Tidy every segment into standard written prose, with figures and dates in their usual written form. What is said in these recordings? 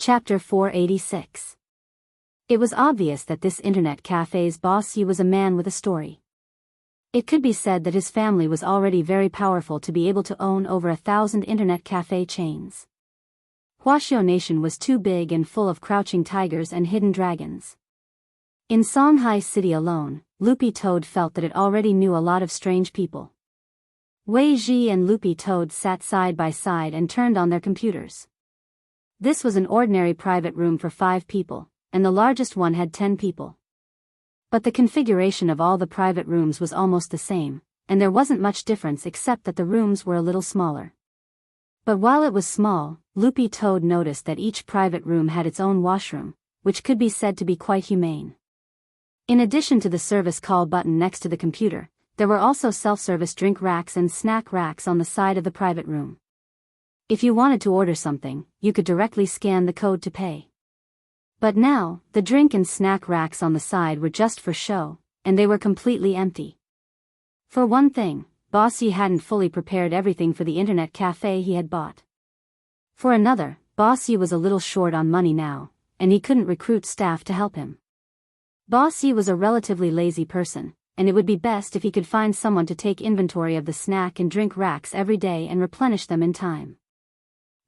Chapter 486. It was obvious that this internet cafe's boss was a man with a story. It could be said that his family was already very powerful to be able to own over 1,000 internet cafe chains. Huaxiao Nation was too big and full of crouching tigers and hidden dragons. In Songhai City alone, Loopy Toad felt that it already knew a lot of strange people. Wei Ji and Loopy Toad sat side by side and turned on their computers. This was an ordinary private room for 5 people, and the largest one had 10 people. But the configuration of all the private rooms was almost the same, and there wasn't much difference except that the rooms were a little smaller. But while it was small, Loopy Toad noticed that each private room had its own washroom, which could be said to be quite humane. In addition to the service call button next to the computer, there were also self-service drink racks and snack racks on the side of the private room. If you wanted to order something, you could directly scan the code to pay. But now, the drink and snack racks on the side were just for show, and they were completely empty. For one thing, Bossy hadn't fully prepared everything for the internet cafe he had bought. For another, Bossy was a little short on money now, and he couldn't recruit staff to help him. Bossy was a relatively lazy person, and it would be best if he could find someone to take inventory of the snack and drink racks every day and replenish them in time.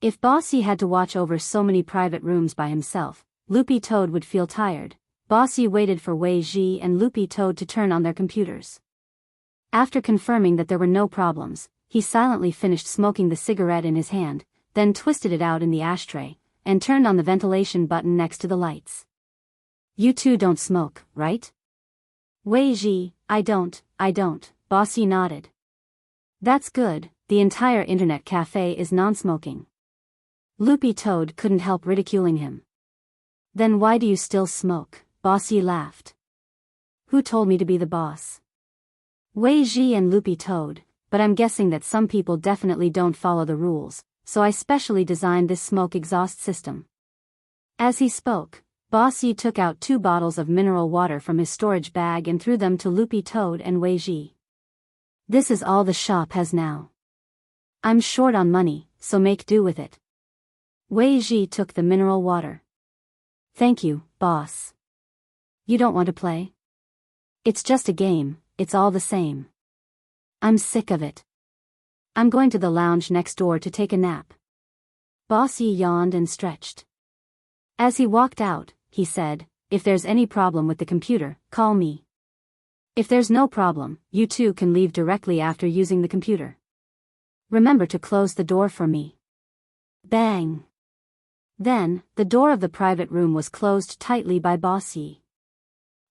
If Bossy had to watch over so many private rooms by himself, Loopy Toad would feel tired. Bossy waited for Wei Ji and Loopy Toad to turn on their computers. After confirming that there were no problems, he silently finished smoking the cigarette in his hand, then twisted it out in the ashtray, and turned on the ventilation button next to the lights. "You two don't smoke, right?" "Wei Ji, I don't, Bossy nodded. "That's good, the entire internet cafe is non-smoking." Loopy Toad couldn't help ridiculing him. "Then why do you still smoke?" Bossy laughed. "Who told me to be the boss?" "Wei Ji and Loopy Toad, but I'm guessing that some people definitely don't follow the rules, so I specially designed this smoke exhaust system." As he spoke, Bossy took out 2 bottles of mineral water from his storage bag and threw them to Loopy Toad and Wei Ji. "This is all the shop has now. I'm short on money, so make do with it." Wei Ji took the mineral water. "Thank you, boss. You don't want to play? It's just a game, it's all the same." "I'm sick of it. I'm going to the lounge next door to take a nap." Bossy yawned and stretched. As he walked out, he said, "If there's any problem with the computer, call me. If there's no problem, you two can leave directly after using the computer. Remember to close the door for me." Bang! Then, the door of the private room was closed tightly by Bossy.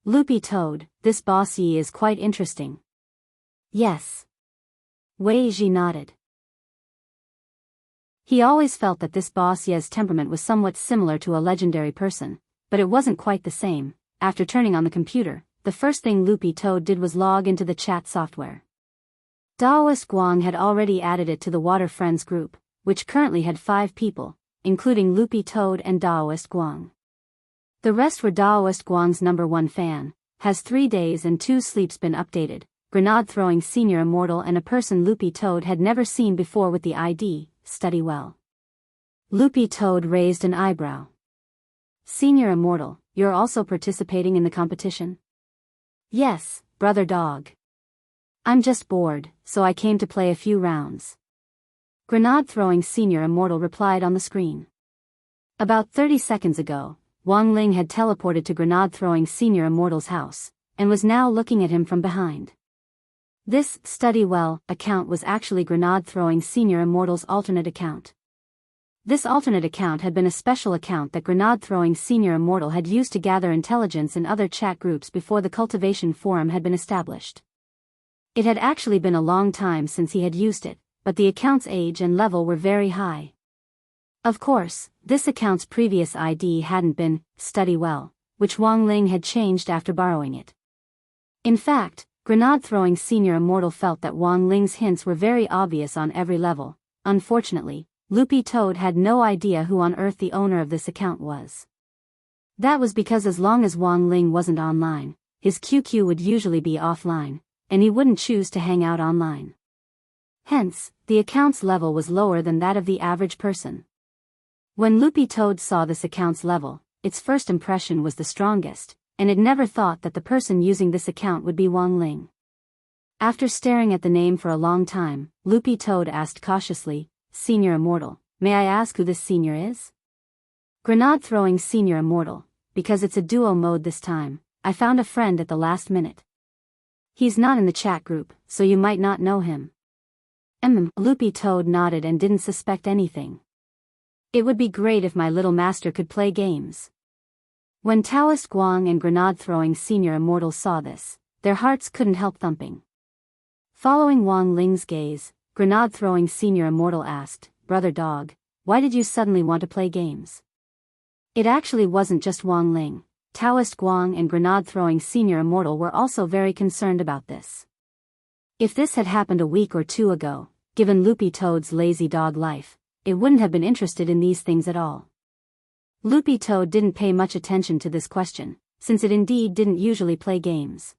"Loopy Toad, this Bossy is quite interesting." "Yes." Wei Ji nodded. He always felt that this Bossy's temperament was somewhat similar to a legendary person, but it wasn't quite the same. After turning on the computer, the first thing Loopy Toad did was log into the chat software. Daoist Guang had already added it to the Water Friends group, which currently had 5 people, including Loopy Toad and Daoist Guang. The rest were Daoist Guang's #1 fan, has 3 days and 2 sleeps been updated, grenade-throwing senior immortal and a person Loopy Toad had never seen before with the ID, Study Well. Loopy Toad raised an eyebrow. "Senior immortal, you're also participating in the competition?" "Yes, brother dog. I'm just bored, so I came to play a few rounds." Grenade-throwing senior immortal replied on the screen. About 30 seconds ago, Wang Ling had teleported to grenade-throwing senior immortal's house, and was now looking at him from behind. This Study Well account was actually grenade-throwing senior immortal's alternate account. This alternate account had been a special account that grenade-throwing senior immortal had used to gather intelligence in other chat groups before the cultivation forum had been established. It had actually been a long time since he had used it, but the account's age and level were very high. Of course, this account's previous ID hadn't been Study Well, which Wang Ling had changed after borrowing it. In fact, grenade-throwing senior immortal felt that Wang Ling's hints were very obvious on every level. Unfortunately, Loopy Toad had no idea who on earth the owner of this account was. That was because as long as Wang Ling wasn't online, his QQ would usually be offline, and he wouldn't choose to hang out online. Hence, the account's level was lower than that of the average person. When Loopy Toad saw this account's level, its first impression was the strongest, and it never thought that the person using this account would be Wang Ling. After staring at the name for a long time, Loopy Toad asked cautiously, "Senior Immortal, may I ask who this senior is?" "Grenade throwing Senior Immortal, because it's a duo mode this time. I found a friend at the last minute. He's not in the chat group, so you might not know him." Loopy Toad nodded and didn't suspect anything. It would be great if my little master could play games. When Taoist Guang and Grenade throwing Senior Immortal saw this, their hearts couldn't help thumping. Following Wang Ling's gaze, Grenade throwing Senior Immortal asked, "Brother Dog, why did you suddenly want to play games?" It actually wasn't just Wang Ling. Taoist Guang and Grenade throwing Senior Immortal were also very concerned about this. If this had happened a week or two ago, given Loopy Toad's lazy dog life, it wouldn't have been interested in these things at all. Loopy Toad didn't pay much attention to this question, since it indeed didn't usually play games.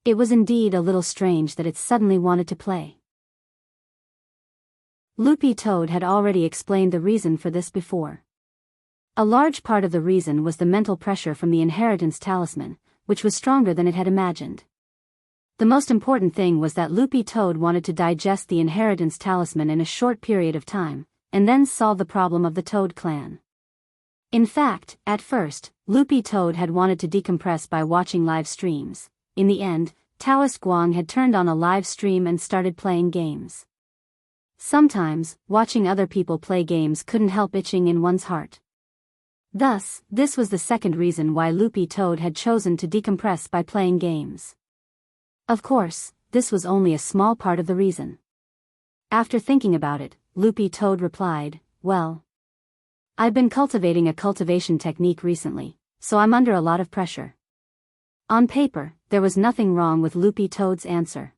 It was indeed a little strange that it suddenly wanted to play. Loopy Toad had already explained the reason for this before. A large part of the reason was the mental pressure from the inheritance talisman, which was stronger than it had imagined. The most important thing was that Loopy Toad wanted to digest the inheritance talisman in a short period of time, and then solve the problem of the Toad clan. In fact, at first, Loopy Toad had wanted to decompress by watching live streams. In the end, Taoist Guang had turned on a live stream and started playing games. Sometimes, watching other people play games couldn't help itching in one's heart. Thus, this was the second reason why Loopy Toad had chosen to decompress by playing games. Of course, this was only a small part of the reason. After thinking about it, Loopy Toad replied, "Well, I've been cultivating a cultivation technique recently, so I'm under a lot of pressure." On paper, there was nothing wrong with Loopy Toad's answer.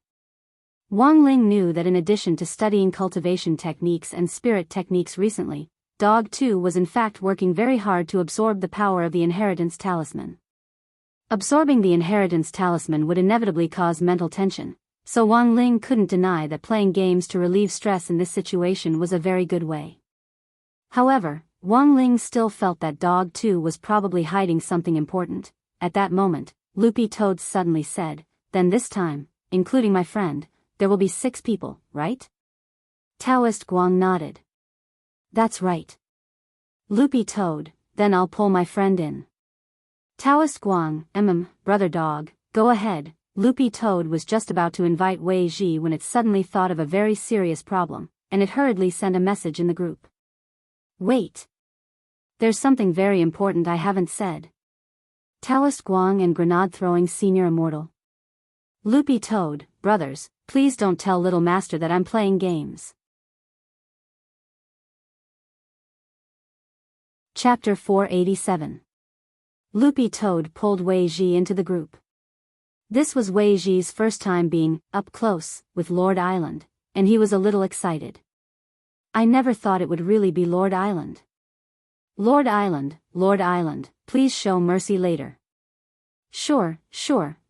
Wang Ling knew that in addition to studying cultivation techniques and spirit techniques recently, Dog 2 was in fact working very hard to absorb the power of the inheritance talisman. Absorbing the inheritance talisman would inevitably cause mental tension, so Wang Ling couldn't deny that playing games to relieve stress in this situation was a very good way. However, Wang Ling still felt that Dog 2 was probably hiding something important. At that moment, Loopy Toad suddenly said, "Then this time, including my friend, there will be 6 people, right?" Taoist Guang nodded. "That's right." Loopy Toad, "Then I'll pull my friend in." Taoist Guang, "Brother Dog, go ahead." Loopy Toad was just about to invite Wei Ji when it suddenly thought of a very serious problem, and it hurriedly sent a message in the group. "Wait. There's something very important I haven't said." Taoist Guang and Grenade throwing Senior Immortal. Loopy Toad, "Brothers, please don't tell Little Master that I'm playing games." Chapter 487. Loopy Toad pulled Wei Ji into the group. This was Wei Ji's first time being up close with Lord Island, and he was a little excited. "I never thought it would really be Lord Island." Lord Island, please show mercy later." Sure,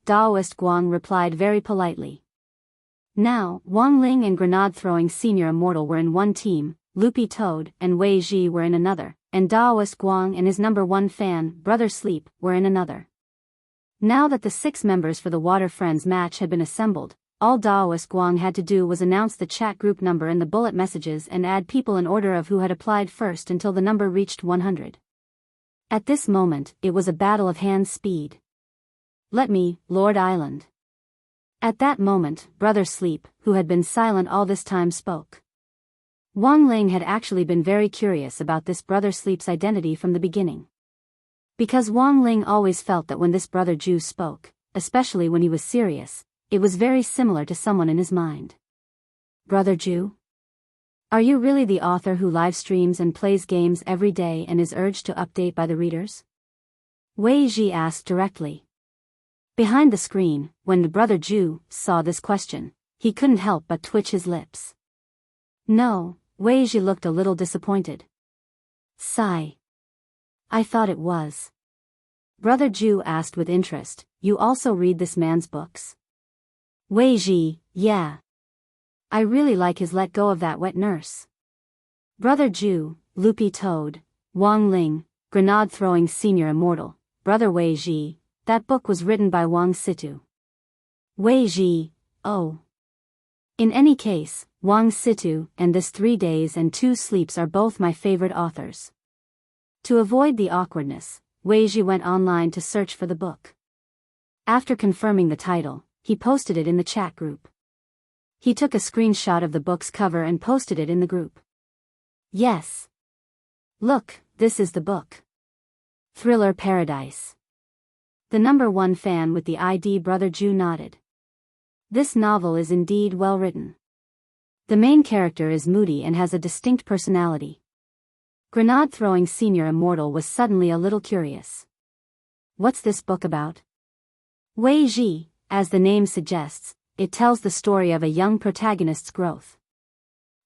Taoist Guang replied very politely. Now, Wang Ling and Grenade throwing Senior Immortal were in one team, Loopy Toad and Wei Ji were in another, and Taoist Guang and his number 1 fan, Brother Sleep, were in another. Now that the 6 members for the Water Friends match had been assembled, all Taoist Guang had to do was announce the chat group number in the bullet messages and add people in order of who had applied first until the number reached 100. At this moment, it was a battle of hand speed. "Let me, Lord Island." At that moment, Brother Sleep, who had been silent all this time, spoke. Wang Ling had actually been very curious about this Brother Sleep's identity from the beginning. Because Wang Ling always felt that when this Brother Ju spoke, especially when he was serious, it was very similar to someone in his mind. "Brother Ju? Are you really the author who live streams and plays games every day and is urged to update by the readers?" Wei Ji asked directly. Behind the screen, when Brother Ju saw this question, he couldn't help but twitch his lips. "No," Wei Ji looked a little disappointed. "Sigh. I thought it was." Brother Ju asked with interest, "You also read this man's books?" Wei Ji, "Yeah. I really like his Let Go of That Wet Nurse." Brother Ju, Loopy Toad, Wang Ling, Grenade-throwing senior immortal, Brother Wei Ji. That book was written by Wang Situ. Wei Ji, oh. In any case, Wang Situ and this 3 Days and 2 Sleeps are both my favorite authors. To avoid the awkwardness, Wei Ji went online to search for the book. After confirming the title, he posted it in the chat group. He took a screenshot of the book's cover and posted it in the group. Yes. Look, this is the book. Thriller Paradise. The #1 fan with the ID Brother Ju nodded. This novel is indeed well written. The main character is moody and has a distinct personality. Grenade-throwing senior immortal was suddenly a little curious. What's this book about? Wei Ji, as the name suggests, it tells the story of a young protagonist's growth.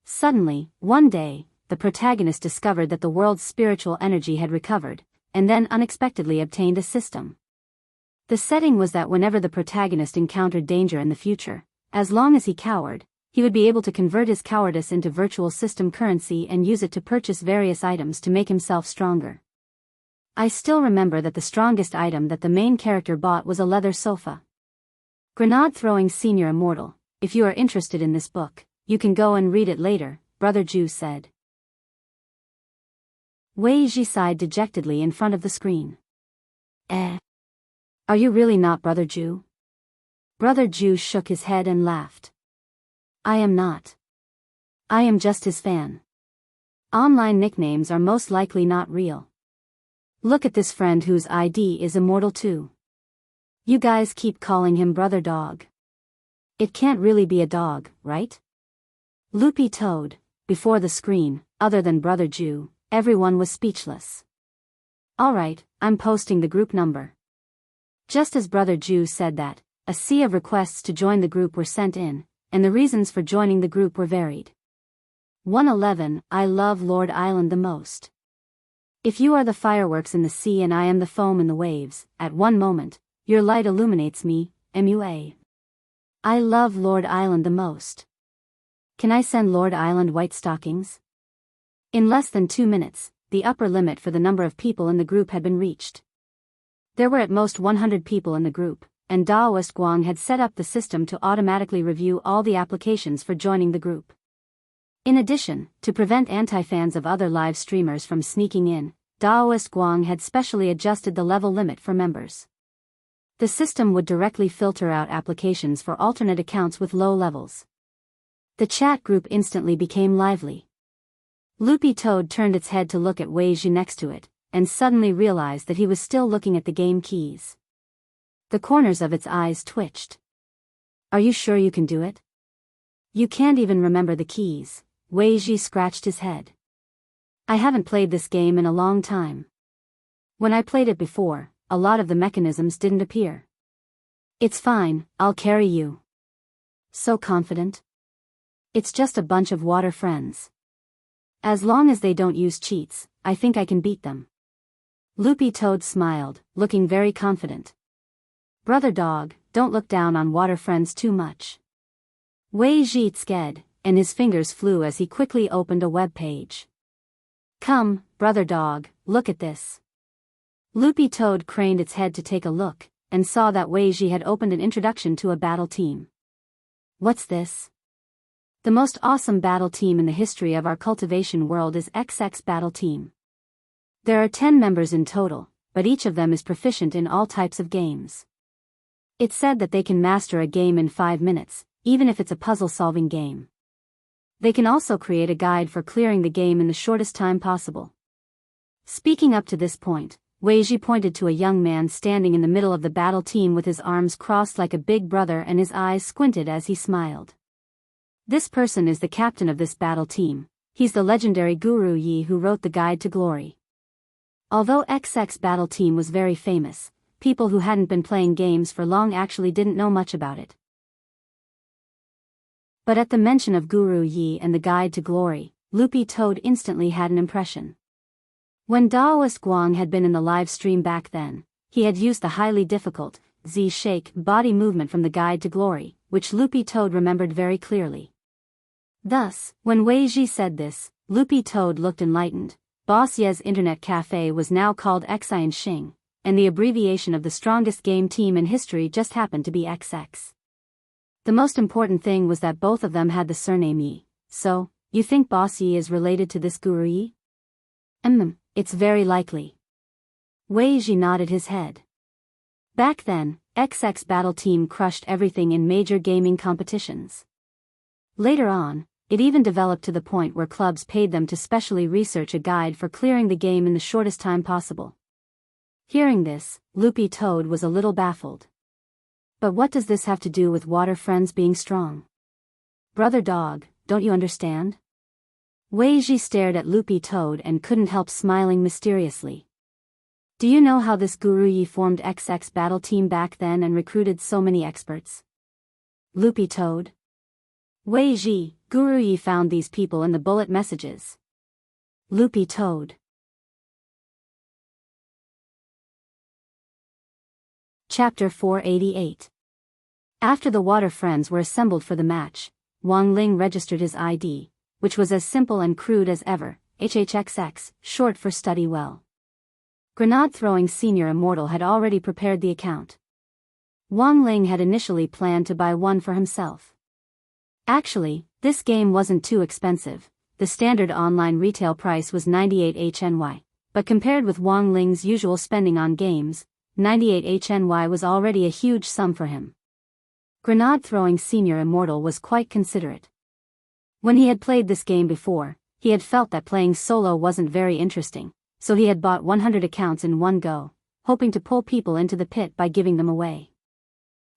Suddenly, one day, the protagonist discovered that the world's spiritual energy had recovered, and then unexpectedly obtained a system. The setting was that whenever the protagonist encountered danger in the future, as long as he cowered, he would be able to convert his cowardice into virtual system currency and use it to purchase various items to make himself stronger. I still remember that the strongest item that the main character bought was a leather sofa. Grenade-throwing senior immortal, if you are interested in this book, you can go and read it later, Brother Ju said. Wei Ji sighed dejectedly in front of the screen. Are you really not Brother Ju? Brother Ju shook his head and laughed. I am not. I am just his fan. Online nicknames are most likely not real. Look at this friend whose ID is immortal too. You guys keep calling him Brother Dog. It can't really be a dog, right? Loopy Toad, before the screen, other than Brother Ju, everyone was speechless. Alright, I'm posting the group number. Just as Brother Ju said that, a sea of requests to join the group were sent in, and the reasons for joining the group were varied. 111, I love Lord Island the most. If you are the fireworks in the sea and I am the foam in the waves, at one moment, your light illuminates me, MUA. I love Lord Island the most. Can I send Lord Island white stockings? In less than 2 minutes, the upper limit for the number of people in the group had been reached. There were at most 100 people in the group, and Daoist Guang had set up the system to automatically review all the applications for joining the group. In addition, to prevent anti-fans of other live streamers from sneaking in, Daoist Guang had specially adjusted the level limit for members. The system would directly filter out applications for alternate accounts with low levels. The chat group instantly became lively. Loopy Toad turned its head to look at Wei Ji next to it, and suddenly realized that he was still looking at the game keys. The corners of its eyes twitched. Are you sure you can do it? You can't even remember the keys, Wei Ji scratched his head. I haven't played this game in a long time. When I played it before, a lot of the mechanisms didn't appear. It's fine, I'll carry you. So confident. It's just a bunch of water friends. As long as they don't use cheats, I think I can beat them. Loopy Toad smiled, looking very confident. Brother Dog, don't look down on water friends too much. Wei Ji sked, and his fingers flew as he quickly opened a web page. Come, Brother Dog, look at this. Loopy Toad craned its head to take a look, and saw that Wei Ji had opened an introduction to a battle team. What's this? The most awesome battle team in the history of our cultivation world is XX Battle Team. There are 10 members in total, but each of them is proficient in all types of games. It's said that they can master a game in 5 minutes, even if it's a puzzle-solving game. They can also create a guide for clearing the game in the shortest time possible. Speaking up to this point, Wei Ji pointed to a young man standing in the middle of the battle team with his arms crossed like a big brother and his eyes squinted as he smiled. This person is the captain of this battle team. He's the legendary Guru Yi who wrote the Guide to Glory. Although XX Battle Team was very famous, people who hadn't been playing games for long actually didn't know much about it. But at the mention of Guru Yi and the Guide to Glory, Loopy Toad instantly had an impression. When Daoist Guang had been in the live stream back then, he had used the highly difficult Z-shake body movement from the Guide to Glory, which Loopy Toad remembered very clearly. Thus, when Wei Ji said this, Loopy Toad looked enlightened. Boss Ye's internet cafe was now called Enchanting, and the abbreviation of the strongest game team in history just happened to be XX. The most important thing was that both of them had the surname Yi. So, you think Boss Yi is related to this Guru Yi? It's very likely. Wei Ji nodded his head. Back then, XX Battle Team crushed everything in major gaming competitions. Later on, it even developed to the point where clubs paid them to specially research a guide for clearing the game in the shortest time possible. Hearing this, Loopy Toad was a little baffled. But what does this have to do with water friends being strong? Brother Dog, don't you understand? Wei Ji stared at Loopy Toad and couldn't help smiling mysteriously. Do you know how this Guru Yi formed XX Battle Team back then and recruited so many experts? Loopy Toad. Wei Ji, Guru Yi found these people in the bullet messages. Loopy Toad. Chapter 488. After the water friends were assembled for the match, Wang Ling registered his ID, which was as simple and crude as ever, HHXX, short for study well. Grenade-throwing senior immortal had already prepared the account. Wang Ling had initially planned to buy one for himself. Actually, this game wasn't too expensive. The standard online retail price was 98 HNY, but compared with Wang Ling's usual spending on games, 98 HNY was already a huge sum for him. Grenade-throwing senior immortal was quite considerate. When he had played this game before, he had felt that playing solo wasn't very interesting, so he had bought 100 accounts in one go, hoping to pull people into the pit by giving them away.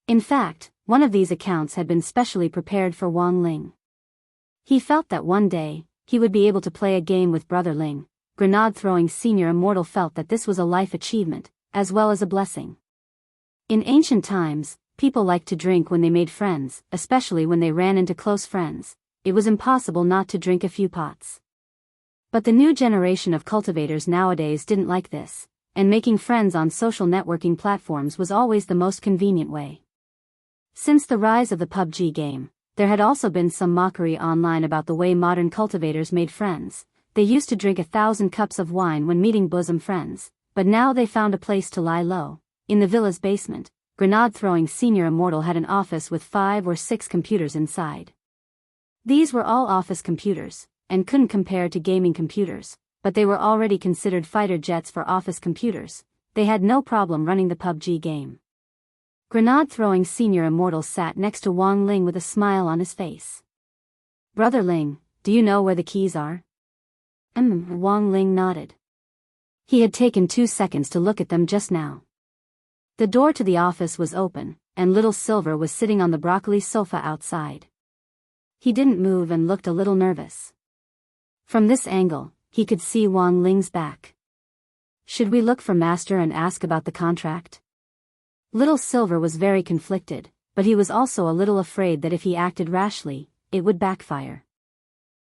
In fact, one of these accounts had been specially prepared for Wang Ling. He felt that one day, he would be able to play a game with Brother Ling. Grenade-throwing senior immortal felt that this was a life achievement, as well as a blessing. In ancient times, people liked to drink when they made friends, especially when they ran into close friends. It was impossible not to drink a few pots. But the new generation of cultivators nowadays didn't like this, and making friends on social networking platforms was always the most convenient way. Since the rise of the PUBG game, there had also been some mockery online about the way modern cultivators made friends. They used to drink 1,000 cups of wine when meeting bosom friends, but now they found a place to lie low. In the villa's basement, Grenade-throwing senior immortal had an office with 5 or 6 computers inside. These were all office computers, and couldn't compare to gaming computers, but they were already considered fighter jets for office computers. They had no problem running the PUBG game. Grenade-throwing senior immortal sat next to Wang Ling with a smile on his face. Brother Ling, do you know where the keys are? Wang Ling nodded. He had taken 2 seconds to look at them just now. The door to the office was open, and Little Silver was sitting on the broccoli sofa outside. He didn't move and looked a little nervous. From this angle, he could see Wang Ling's back. Should we look for Master and ask about the contract? Little Silver was very conflicted, but he was also a little afraid that if he acted rashly, it would backfire.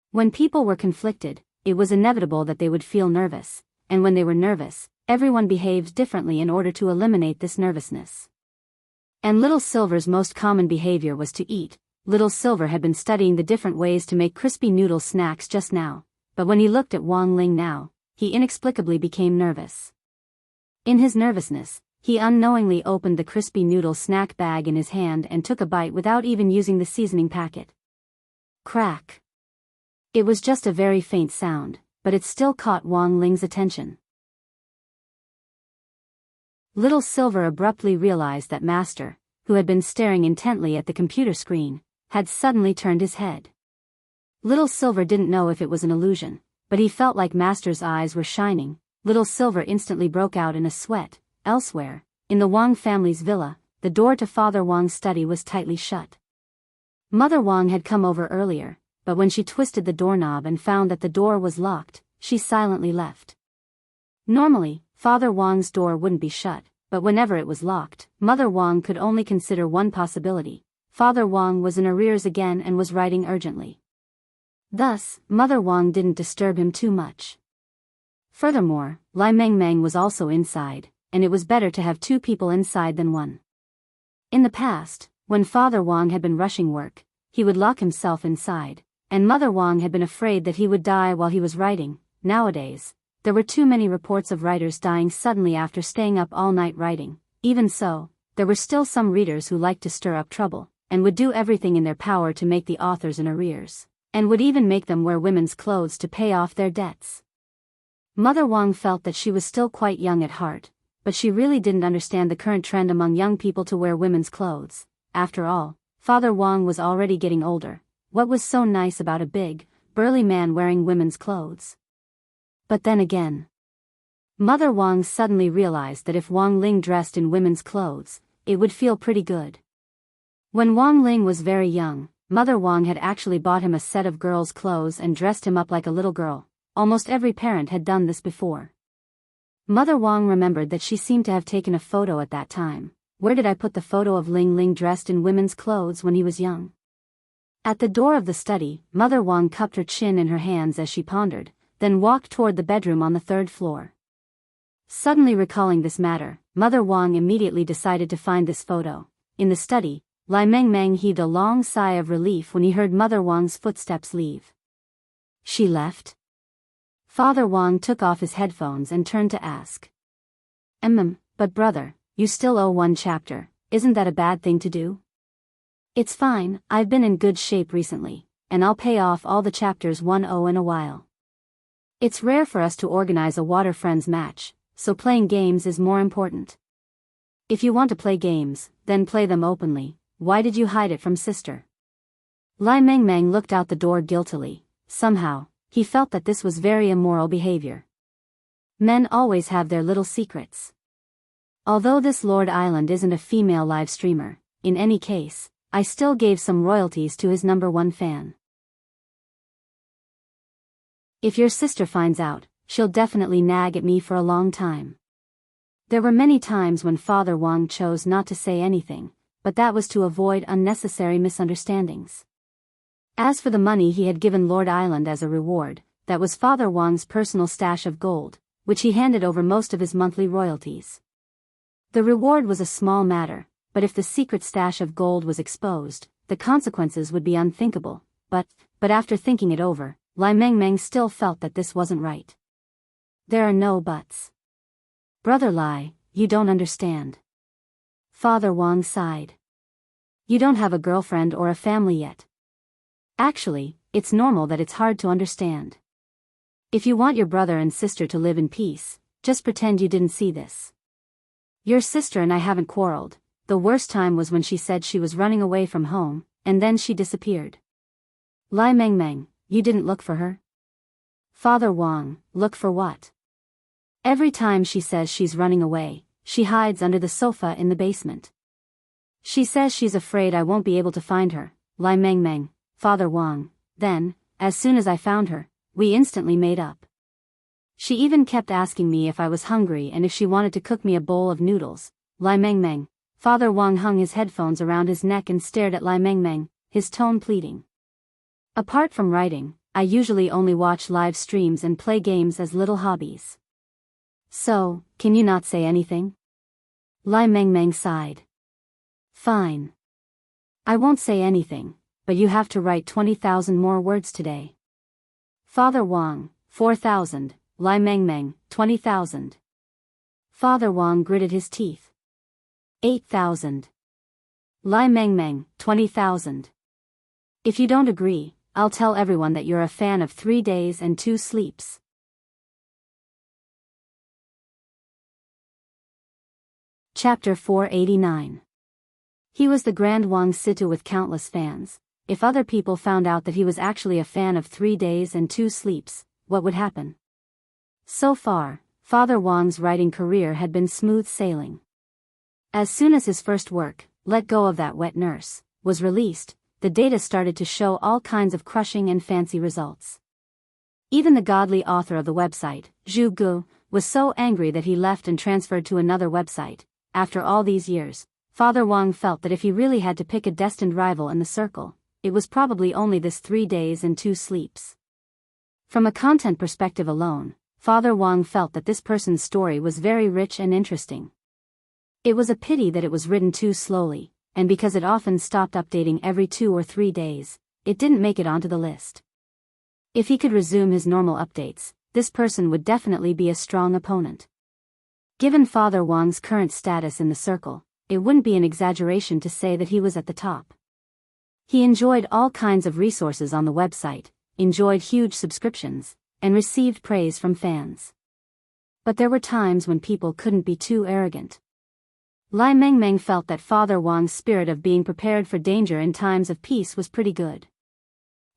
When people were conflicted, it was inevitable that they would feel nervous, and when they were nervous, everyone behaved differently in order to eliminate this nervousness. And Little Silver's most common behavior was to eat. Little Silver had been studying the different ways to make crispy noodle snacks just now, but when he looked at Wang Ling now, he inexplicably became nervous. In his nervousness, he unknowingly opened the crispy noodle snack bag in his hand and took a bite without even using the seasoning packet. Crack. It was just a very faint sound, but it still caught Wang Ling's attention. Little Silver abruptly realized that Master, who had been staring intently at the computer screen, had suddenly turned his head. Little Silver didn't know if it was an illusion, but he felt like Master's eyes were shining. Little Silver instantly broke out in a sweat. Elsewhere, in the Wang family's villa, the door to Father Wang's study was tightly shut. Mother Wang had come over earlier, but when she twisted the doorknob and found that the door was locked, she silently left. Normally, Father Wang's door wouldn't be shut, but whenever it was locked, Mother Wang could only consider one possibility. Father Wang was in arrears again and was writing urgently. Thus, Mother Wang didn't disturb him too much. Furthermore, Lai Mengmeng was also inside, and it was better to have 2 people inside than 1. In the past, when Father Wang had been rushing work, he would lock himself inside, and Mother Wang had been afraid that he would die while he was writing. Nowadays, there were too many reports of writers dying suddenly after staying up all night writing. Even so, there were still some readers who liked to stir up trouble, and would do everything in their power to make the authors in arrears, and would even make them wear women's clothes to pay off their debts. Mother Wang felt that she was still quite young at heart, but she really didn't understand the current trend among young people to wear women's clothes. After all, Father Wang was already getting older. What was so nice about a big, burly man wearing women's clothes? But then again, Mother Wang suddenly realized that if Wang Ling dressed in women's clothes, it would feel pretty good. When Wang Ling was very young, Mother Wang had actually bought him a set of girls' clothes and dressed him up like a little girl. Almost every parent had done this before. Mother Wang remembered that she seemed to have taken a photo at that time. Where did I put the photo of Ling Ling dressed in women's clothes when he was young? At the door of the study, Mother Wang cupped her chin in her hands as she pondered, then walked toward the bedroom on the 3rd floor. Suddenly recalling this matter, Mother Wang immediately decided to find this photo. In the study, Lai Meng heaved a long sigh of relief when he heard Mother Wang's footsteps leave. She left? Father Wang took off his headphones and turned to ask. But brother, you still owe 1 chapter, isn't that a bad thing to do? It's fine, I've been in good shape recently, and I'll pay off all the chapters 1 owe in a while. It's rare for us to organize a Water Friends match, so playing games is more important. If you want to play games, then play them openly. Why did you hide it from sister? Lai Meng looked out the door guiltily. Somehow, he felt that this was very immoral behavior. Men always have their little secrets. Although this Lord Island isn't a female live streamer, in any case, I still gave some royalties to his #1 fan. If your sister finds out, she'll definitely nag at me for a long time. There were many times when Father Wang chose not to say anything, but that was to avoid unnecessary misunderstandings. As for the money he had given Lord Island as a reward, that was Father Wang's personal stash of gold, which he handed over most of his monthly royalties. The reward was a small matter, but if the secret stash of gold was exposed, the consequences would be unthinkable. But after thinking it over, Lai Meng still felt that this wasn't right. There are no buts. Brother Lai, you don't understand. Father Wang sighed. You don't have a girlfriend or a family yet. Actually, it's normal that it's hard to understand. If you want your brother and sister to live in peace, just pretend you didn't see this. Your sister and I haven't quarreled. The worst time was when she said she was running away from home, and then she disappeared. Lai Meng, you didn't look for her? Father Wang, look for what? Every time she says she's running away, she hides under the sofa in the basement. She says she's afraid I won't be able to find her. Lai Meng, Father Wang, then, as soon as I found her, we instantly made up. She even kept asking me if I was hungry and if she wanted to cook me a bowl of noodles. Lai Meng, Father Wang hung his headphones around his neck and stared at Lai Meng, his tone pleading. Apart from writing, I usually only watch live streams and play games as little hobbies. So, can you not say anything? Lai Meng sighed. Fine. I won't say anything, but you have to write 20,000 more words today. Father Wang, 4,000, Lai Meng, 20,000. Father Wang gritted his teeth. 8,000. Lai Meng, 20,000. If you don't agree, I'll tell everyone that you're a fan of 3 days and 2 sleeps. Chapter 489. He was the Grand Wang Situ with countless fans. If other people found out that he was actually a fan of 3 days and 2 sleeps, what would happen? So far, Father Wang's writing career had been smooth sailing. As soon as his first work, Let Go of That Wet Nurse, was released, the data started to show all kinds of crushing and fancy results. Even the godly author of the website, Zhu Gu, was so angry that he left and transferred to another website. After all these years, Father Wang felt that if he really had to pick a destined rival in the circle, it was probably only this 3 days and 2 sleeps. From a content perspective alone, Father Wang felt that this person's story was very rich and interesting. It was a pity that it was written too slowly, and because it often stopped updating every 2 or 3 days, it didn't make it onto the list. If he could resume his normal updates, this person would definitely be a strong opponent. Given Father Wang's current status in the circle, it wouldn't be an exaggeration to say that he was at the top. He enjoyed all kinds of resources on the website, enjoyed huge subscriptions, and received praise from fans. But there were times when people couldn't be too arrogant. Lai Mengmeng felt that Father Wang's spirit of being prepared for danger in times of peace was pretty good.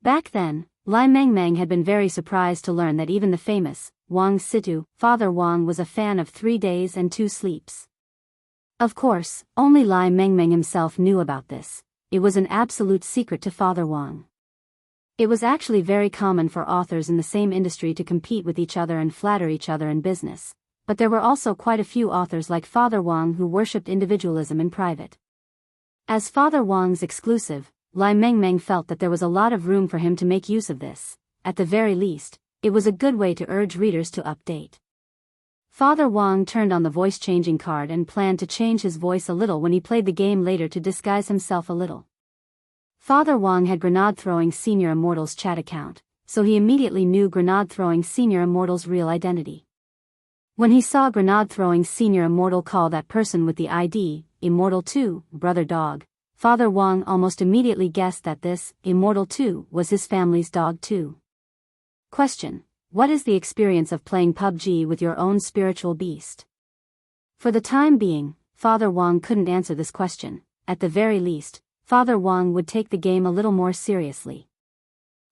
Back then, Lai Mengmeng had been very surprised to learn that even the famous Wang Situ, Father Wang, was a fan of 3 days and 2 sleeps. Of course, only Lai Mengmeng himself knew about this. It was an absolute secret to Father Wang. It was actually very common for authors in the same industry to compete with each other and flatter each other in business, but there were also quite a few authors like Father Wang who worshipped individualism in private. As Father Wang's exclusive, Lai Mengmeng felt that there was a lot of room for him to make use of this. At the very least, it was a good way to urge readers to update. Father Wang turned on the voice-changing card and planned to change his voice a little when he played the game later to disguise himself a little. Father Wang had Grenade-Throwing Senior Immortal's chat account, so he immediately knew Grenade-Throwing Senior Immortal's real identity. When he saw Grenade-Throwing Senior Immortal call that person with the ID, Immortal 2, Brother Dog, Father Wang almost immediately guessed that this, Immortal 2, was his family's dog too. Question: what is the experience of playing PUBG with your own spiritual beast? For the time being, Father Wang couldn't answer this question. At the very least, Father Wang would take the game a little more seriously.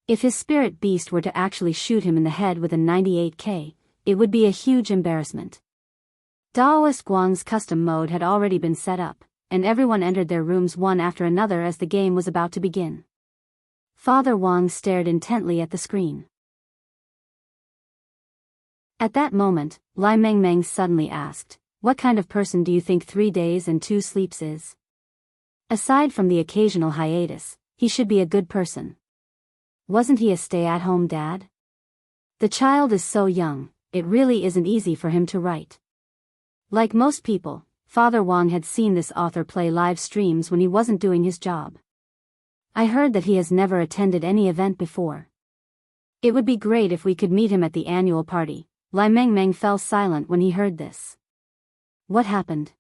If his spirit beast were to actually shoot him in the head with a 98K, it would be a huge embarrassment. Daoist Guang's custom mode had already been set up, and everyone entered their rooms one after another as the game was about to begin. Father Wang stared intently at the screen. At that moment, Lai Mengmeng suddenly asked, "What kind of person do you think 3 days and 2 sleeps is? Aside from the occasional hiatus, he should be a good person. Wasn't he a stay-at-home dad? The child is so young, it really isn't easy for him to write." Like most people, Father Wang had seen this author play live streams when he wasn't doing his job. "I heard that he has never attended any event before. It would be great if we could meet him at the annual party." Lai Mengmeng fell silent when he heard this. What happened?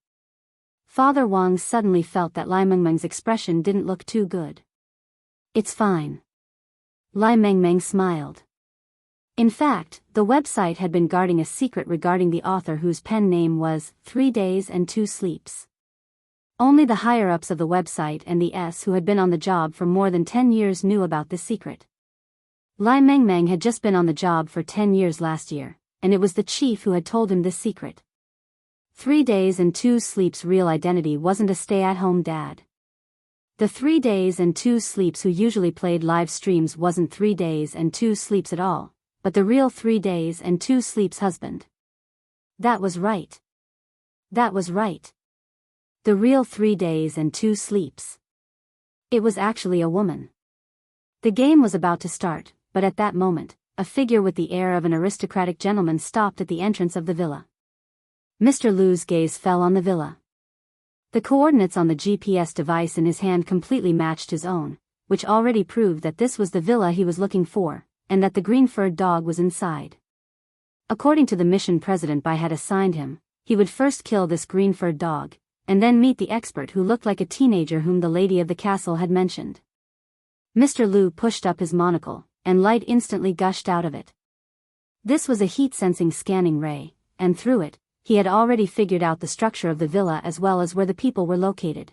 Father Wang suddenly felt that Lai Mengmeng's expression didn't look too good. "It's fine." Lai Mengmeng smiled. In fact, the website had been guarding a secret regarding the author whose pen name was 3 days and 2 sleeps. Only the higher-ups of the website and the S who had been on the job for more than 10 years knew about this secret. Lai Mengmeng had just been on the job for 10 years last year, and it was the chief who had told him this secret. 3 days and 2 sleeps' real identity wasn't a stay-at-home dad. The 3 days and 2 sleeps who usually played live streams wasn't 3 days and 2 sleeps at all, but the real 3 days and 2 sleeps husband. That was right. That was right. The real 3 days and 2 sleeps. It was actually a woman. The game was about to start, but at that moment, a figure with the air of an aristocratic gentleman stopped at the entrance of the villa. Mr. Lu's gaze fell on the villa. The coordinates on the GPS device in his hand completely matched his own, which already proved that this was the villa he was looking for, and that the green-furred dog was inside. According to the mission President Bai had assigned him, he would first kill this green-furred dog, and then meet the expert who looked like a teenager whom the lady of the castle had mentioned. Mr. Lu pushed up his monocle, and light instantly gushed out of it. This was a heat-sensing scanning ray, and through it, he had already figured out the structure of the villa as well as where the people were located.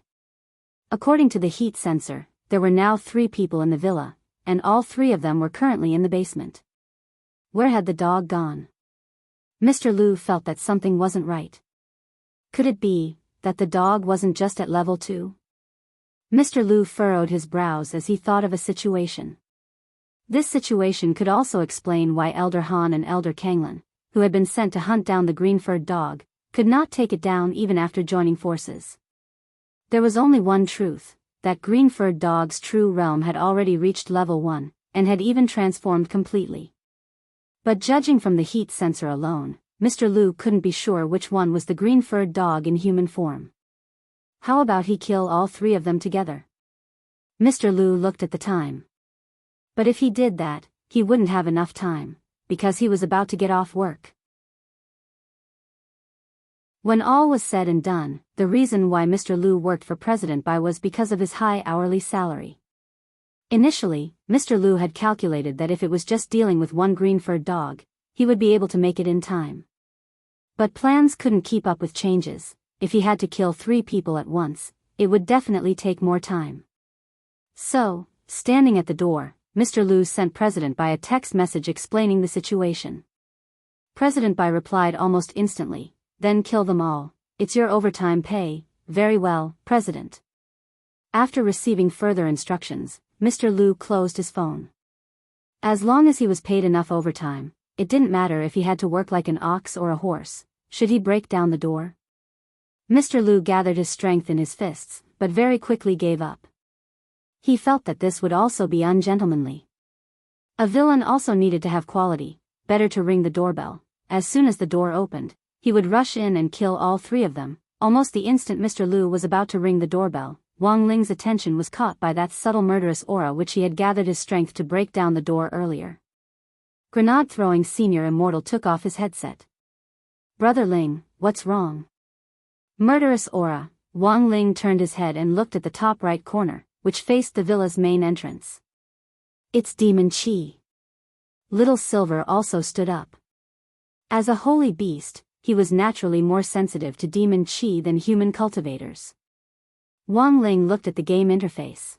According to the heat sensor, there were now 3 people in the villa, and all 3 of them were currently in the basement. Where had the dog gone? Mr. Lu felt that something wasn't right. Could it be that the dog wasn't just at level 2? Mr. Lu furrowed his brows as he thought of a situation. This situation could also explain why Elder Han and Elder Kanglan, who had been sent to hunt down the green-furred dog, could not take it down even after joining forces. There was only one truth: that green-furred dog's true realm had already reached level 1, and had even transformed completely. But judging from the heat sensor alone, Mr. Lu couldn't be sure which one was the green-furred dog in human form. How about he kill all 3 of them together? Mr. Lu looked at the time. But if he did that, he wouldn't have enough time, because he was about to get off work. When all was said and done, the reason why Mr. Liu worked for President Bai was because of his high hourly salary. Initially, Mr. Liu had calculated that if it was just dealing with one green-furred dog, he would be able to make it in time. But plans couldn't keep up with changes. If he had to kill 3 people at once, it would definitely take more time. So, standing at the door, Mr. Liu sent President Bai a text message explaining the situation. President Bai replied almost instantly, "Then kill them all. It's your overtime pay." "Very well, President." After receiving further instructions, Mr. Liu closed his phone. As long as he was paid enough overtime, it didn't matter if he had to work like an ox or a horse. Should he break down the door? Mr. Liu gathered his strength in his fists, but very quickly gave up. He felt that this would also be ungentlemanly. A villain also needed to have quality. Better to ring the doorbell. As soon as the door opened, he would rush in and kill all 3 of them. Almost the instant Mr. Liu was about to ring the doorbell, Wang Ling's attention was caught by that subtle murderous aura which he had gathered his strength to break down the door earlier. Grenade-throwing senior immortal took off his headset. "Brother Ling, what's wrong?" Murderous aura. Wang Ling turned his head and looked at the top right corner, which faced the villa's main entrance. "It's Demon Chi." Little Silver also stood up. As a holy beast, he was naturally more sensitive to Demon Chi than human cultivators. Wang Ling looked at the game interface.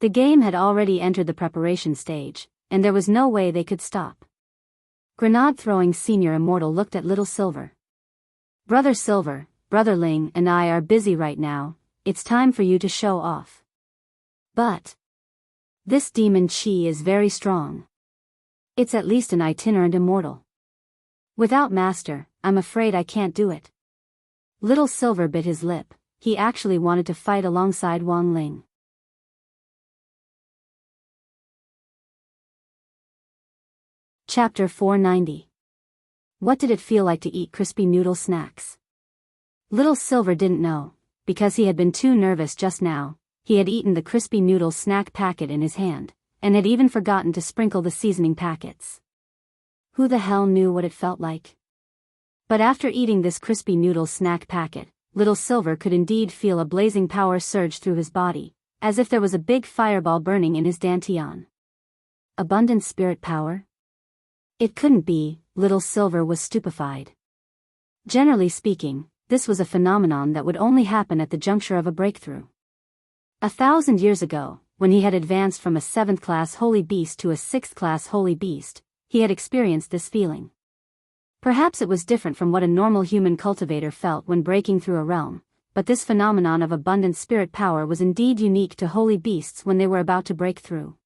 The game had already entered the preparation stage, and there was no way they could stop. Grenade-throwing senior immortal looked at Little Silver. "Brother Silver, Brother Ling and I are busy right now. It's time for you to show off." "But this Demon Chi is very strong. It's at least an itinerant immortal. Without master, I'm afraid I can't do it." Little Silver bit his lip. He actually wanted to fight alongside Wang Ling. Chapter 490. What did it feel like to eat crispy noodle snacks? Little Silver didn't know, because he had been too nervous just now. He had eaten the crispy noodle snack packet in his hand, and had even forgotten to sprinkle the seasoning packets. Who the hell knew what it felt like? But after eating this crispy noodle snack packet, Little Silver could indeed feel a blazing power surge through his body, as if there was a big fireball burning in his dantian. Abundant spirit power? It couldn't be. Little Silver was stupefied. Generally speaking, this was a phenomenon that would only happen at the juncture of a breakthrough. 1,000 years ago, when he had advanced from a 7th-class holy beast to a 6th-class holy beast, he had experienced this feeling. Perhaps it was different from what a normal human cultivator felt when breaking through a realm, but this phenomenon of abundant spirit power was indeed unique to holy beasts when they were about to break through.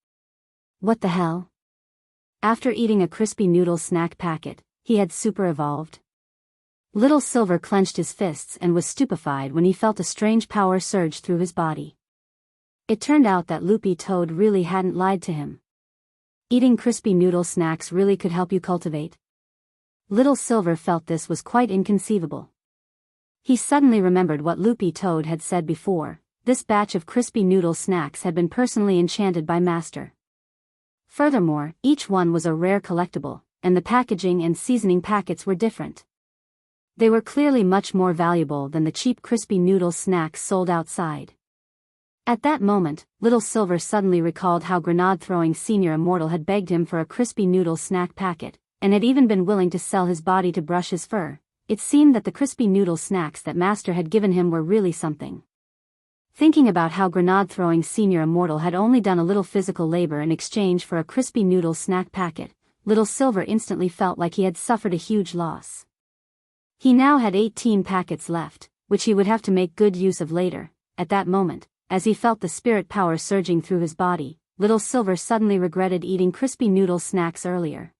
What the hell? After eating a crispy noodle snack packet, he had super evolved? Little Silver clenched his fists and was stupefied when he felt a strange power surge through his body. It turned out that Loopy Toad really hadn't lied to him. Eating crispy noodle snacks really could help you cultivate? Little Silver felt this was quite inconceivable. He suddenly remembered what Loopy Toad had said before. This batch of crispy noodle snacks had been personally enchanted by Master. Furthermore, each one was a rare collectible, and the packaging and seasoning packets were different. They were clearly much more valuable than the cheap crispy noodle snacks sold outside. At that moment, Little Silver suddenly recalled how grenade-throwing senior immortal had begged him for a crispy noodle snack packet, and had even been willing to sell his body to brush his fur. It seemed that the crispy noodle snacks that Master had given him were really something. Thinking about how grenade-throwing senior immortal had only done a little physical labor in exchange for a crispy noodle snack packet, Little Silver instantly felt like he had suffered a huge loss. He now had 18 packets left, which he would have to make good use of later. At that moment, as he felt the spirit power surging through his body, Little Silver suddenly regretted eating crispy noodle snacks earlier.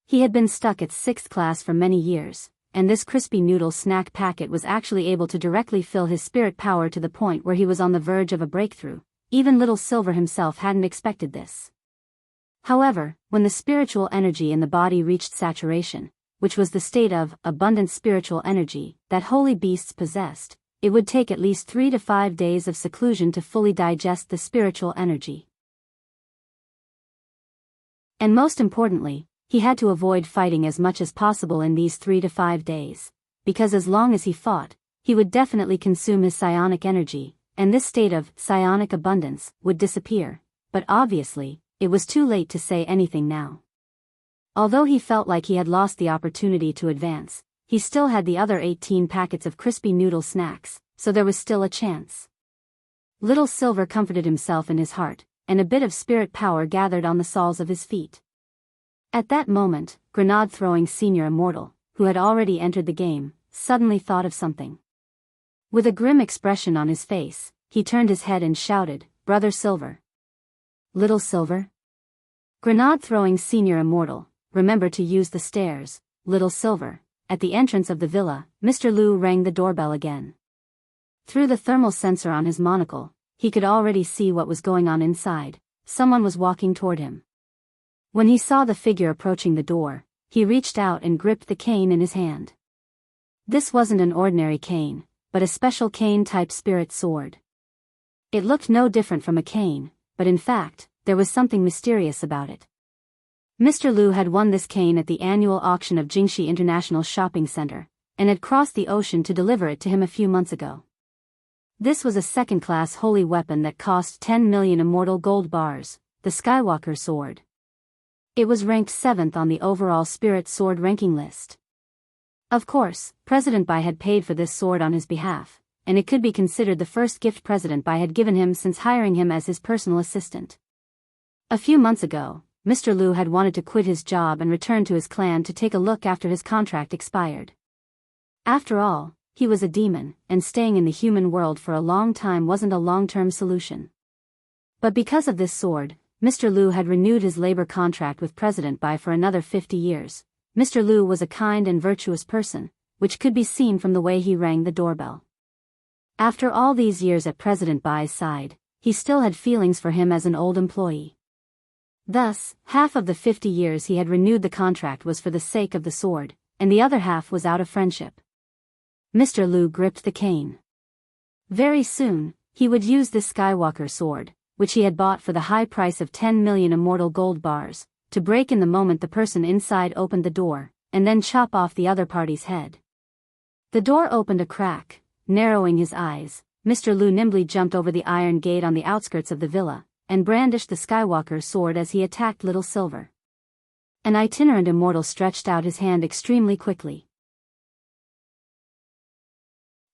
He had been stuck at 6th class for many years, and this crispy noodle snack packet was actually able to directly fill his spirit power to the point where he was on the verge of a breakthrough. Even Little Silver himself hadn't expected this. However, when the spiritual energy in the body reached saturation, which was the state of abundant spiritual energy that holy beasts possessed, it would take at least 3 to 5 days of seclusion to fully digest the spiritual energy. And most importantly, he had to avoid fighting as much as possible in these 3 to 5 days, because as long as he fought, he would definitely consume his psionic energy, and this state of psionic abundance would disappear, but obviously, it was too late to say anything now. Although he felt like he had lost the opportunity to advance, he still had the other 18 packets of crispy noodle snacks, so there was still a chance. Little Silver comforted himself in his heart, and a bit of spirit power gathered on the soles of his feet. At that moment, grenade-throwing Senior Immortal, who had already entered the game, suddenly thought of something. With a grim expression on his face, he turned his head and shouted, "Brother Silver." "Little Silver?" Grenade-throwing Senior Immortal, remember to use the stairs, Little Silver. At the entrance of the villa, Mr. Liu rang the doorbell again. Through the thermal sensor on his monocle, he could already see what was going on inside. Someone was walking toward him. When he saw the figure approaching the door, he reached out and gripped the cane in his hand. This wasn't an ordinary cane, but a special cane-type spirit sword. It looked no different from a cane, but in fact, there was something mysterious about it. Mr. Liu had won this cane at the annual auction of Jingxi International Shopping Center, and had crossed the ocean to deliver it to him a few months ago. This was a second-class holy weapon that cost 10 million immortal gold bars, the Skywalker sword. It was ranked 7th on the overall spirit sword ranking list. Of course, President Bai had paid for this sword on his behalf, and it could be considered the first gift President Bai had given him since hiring him as his personal assistant. A few months ago, Mr. Liu had wanted to quit his job and return to his clan to take a look after his contract expired. After all, he was a demon, and staying in the human world for a long time wasn't a long-term solution. But because of this sword, Mr. Liu had renewed his labor contract with President Bai for another 50 years. Mr. Liu was a kind and virtuous person, which could be seen from the way he rang the doorbell. After all these years at President Bai's side, he still had feelings for him as an old employee. Thus, half of the 50 years he had renewed the contract was for the sake of the sword, and the other half was out of friendship. Mr. Liu gripped the cane. Very soon, he would use this Skywalker sword, which he had bought for the high price of 10 million immortal gold bars, to break in the moment the person inside opened the door, and then chop off the other party's head. The door opened a crack. Narrowing his eyes, Mr. Liu nimbly jumped over the iron gate on the outskirts of the villa, and brandished the Skywalker sword as he attacked Little Silver. An itinerant immortal stretched out his hand extremely quickly.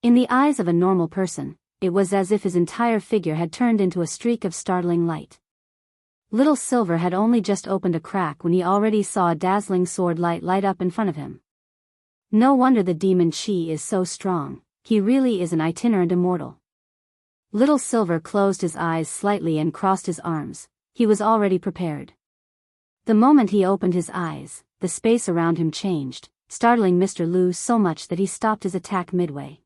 In the eyes of a normal person, it was as if his entire figure had turned into a streak of startling light. Little Silver had only just opened a crack when he already saw a dazzling sword light up in front of him. No wonder the demon Qi is so strong, he really is an itinerant immortal. Little Silver closed his eyes slightly and crossed his arms. He was already prepared. The moment he opened his eyes, the space around him changed, startling Mr. Liu so much that he stopped his attack midway.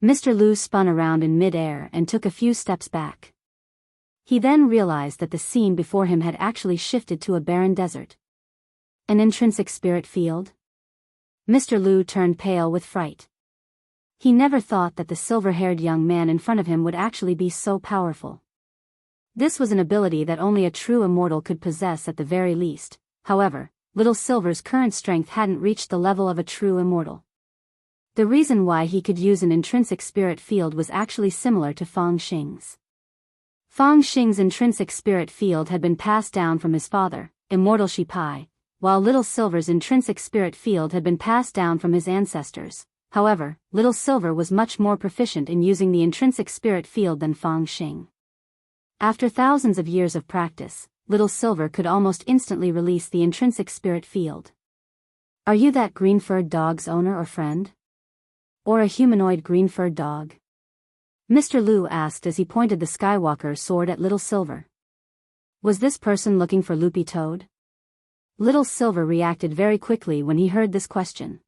Mr. Liu spun around in mid-air and took a few steps back. He then realized that the scene before him had actually shifted to a barren desert. An intrinsic spirit field? Mr. Liu turned pale with fright. He never thought that the silver-haired young man in front of him would actually be so powerful. This was an ability that only a true immortal could possess at the very least. However, Little Silver's current strength hadn't reached the level of a true immortal. The reason why he could use an intrinsic spirit field was actually similar to Fang Xing's. Fang Xing's intrinsic spirit field had been passed down from his father, Immortal Shi Pai, while Little Silver's intrinsic spirit field had been passed down from his ancestors. However, Little Silver was much more proficient in using the intrinsic spirit field than Fang Xing. After thousands of years of practice, Little Silver could almost instantly release the intrinsic spirit field. Are you that green-furred dog's owner or friend? Or a humanoid green-furred dog? Mr. Liu asked as he pointed the Skywalker sword at Little Silver. Was this person looking for Loopy Toad? Little Silver reacted very quickly when he heard this question.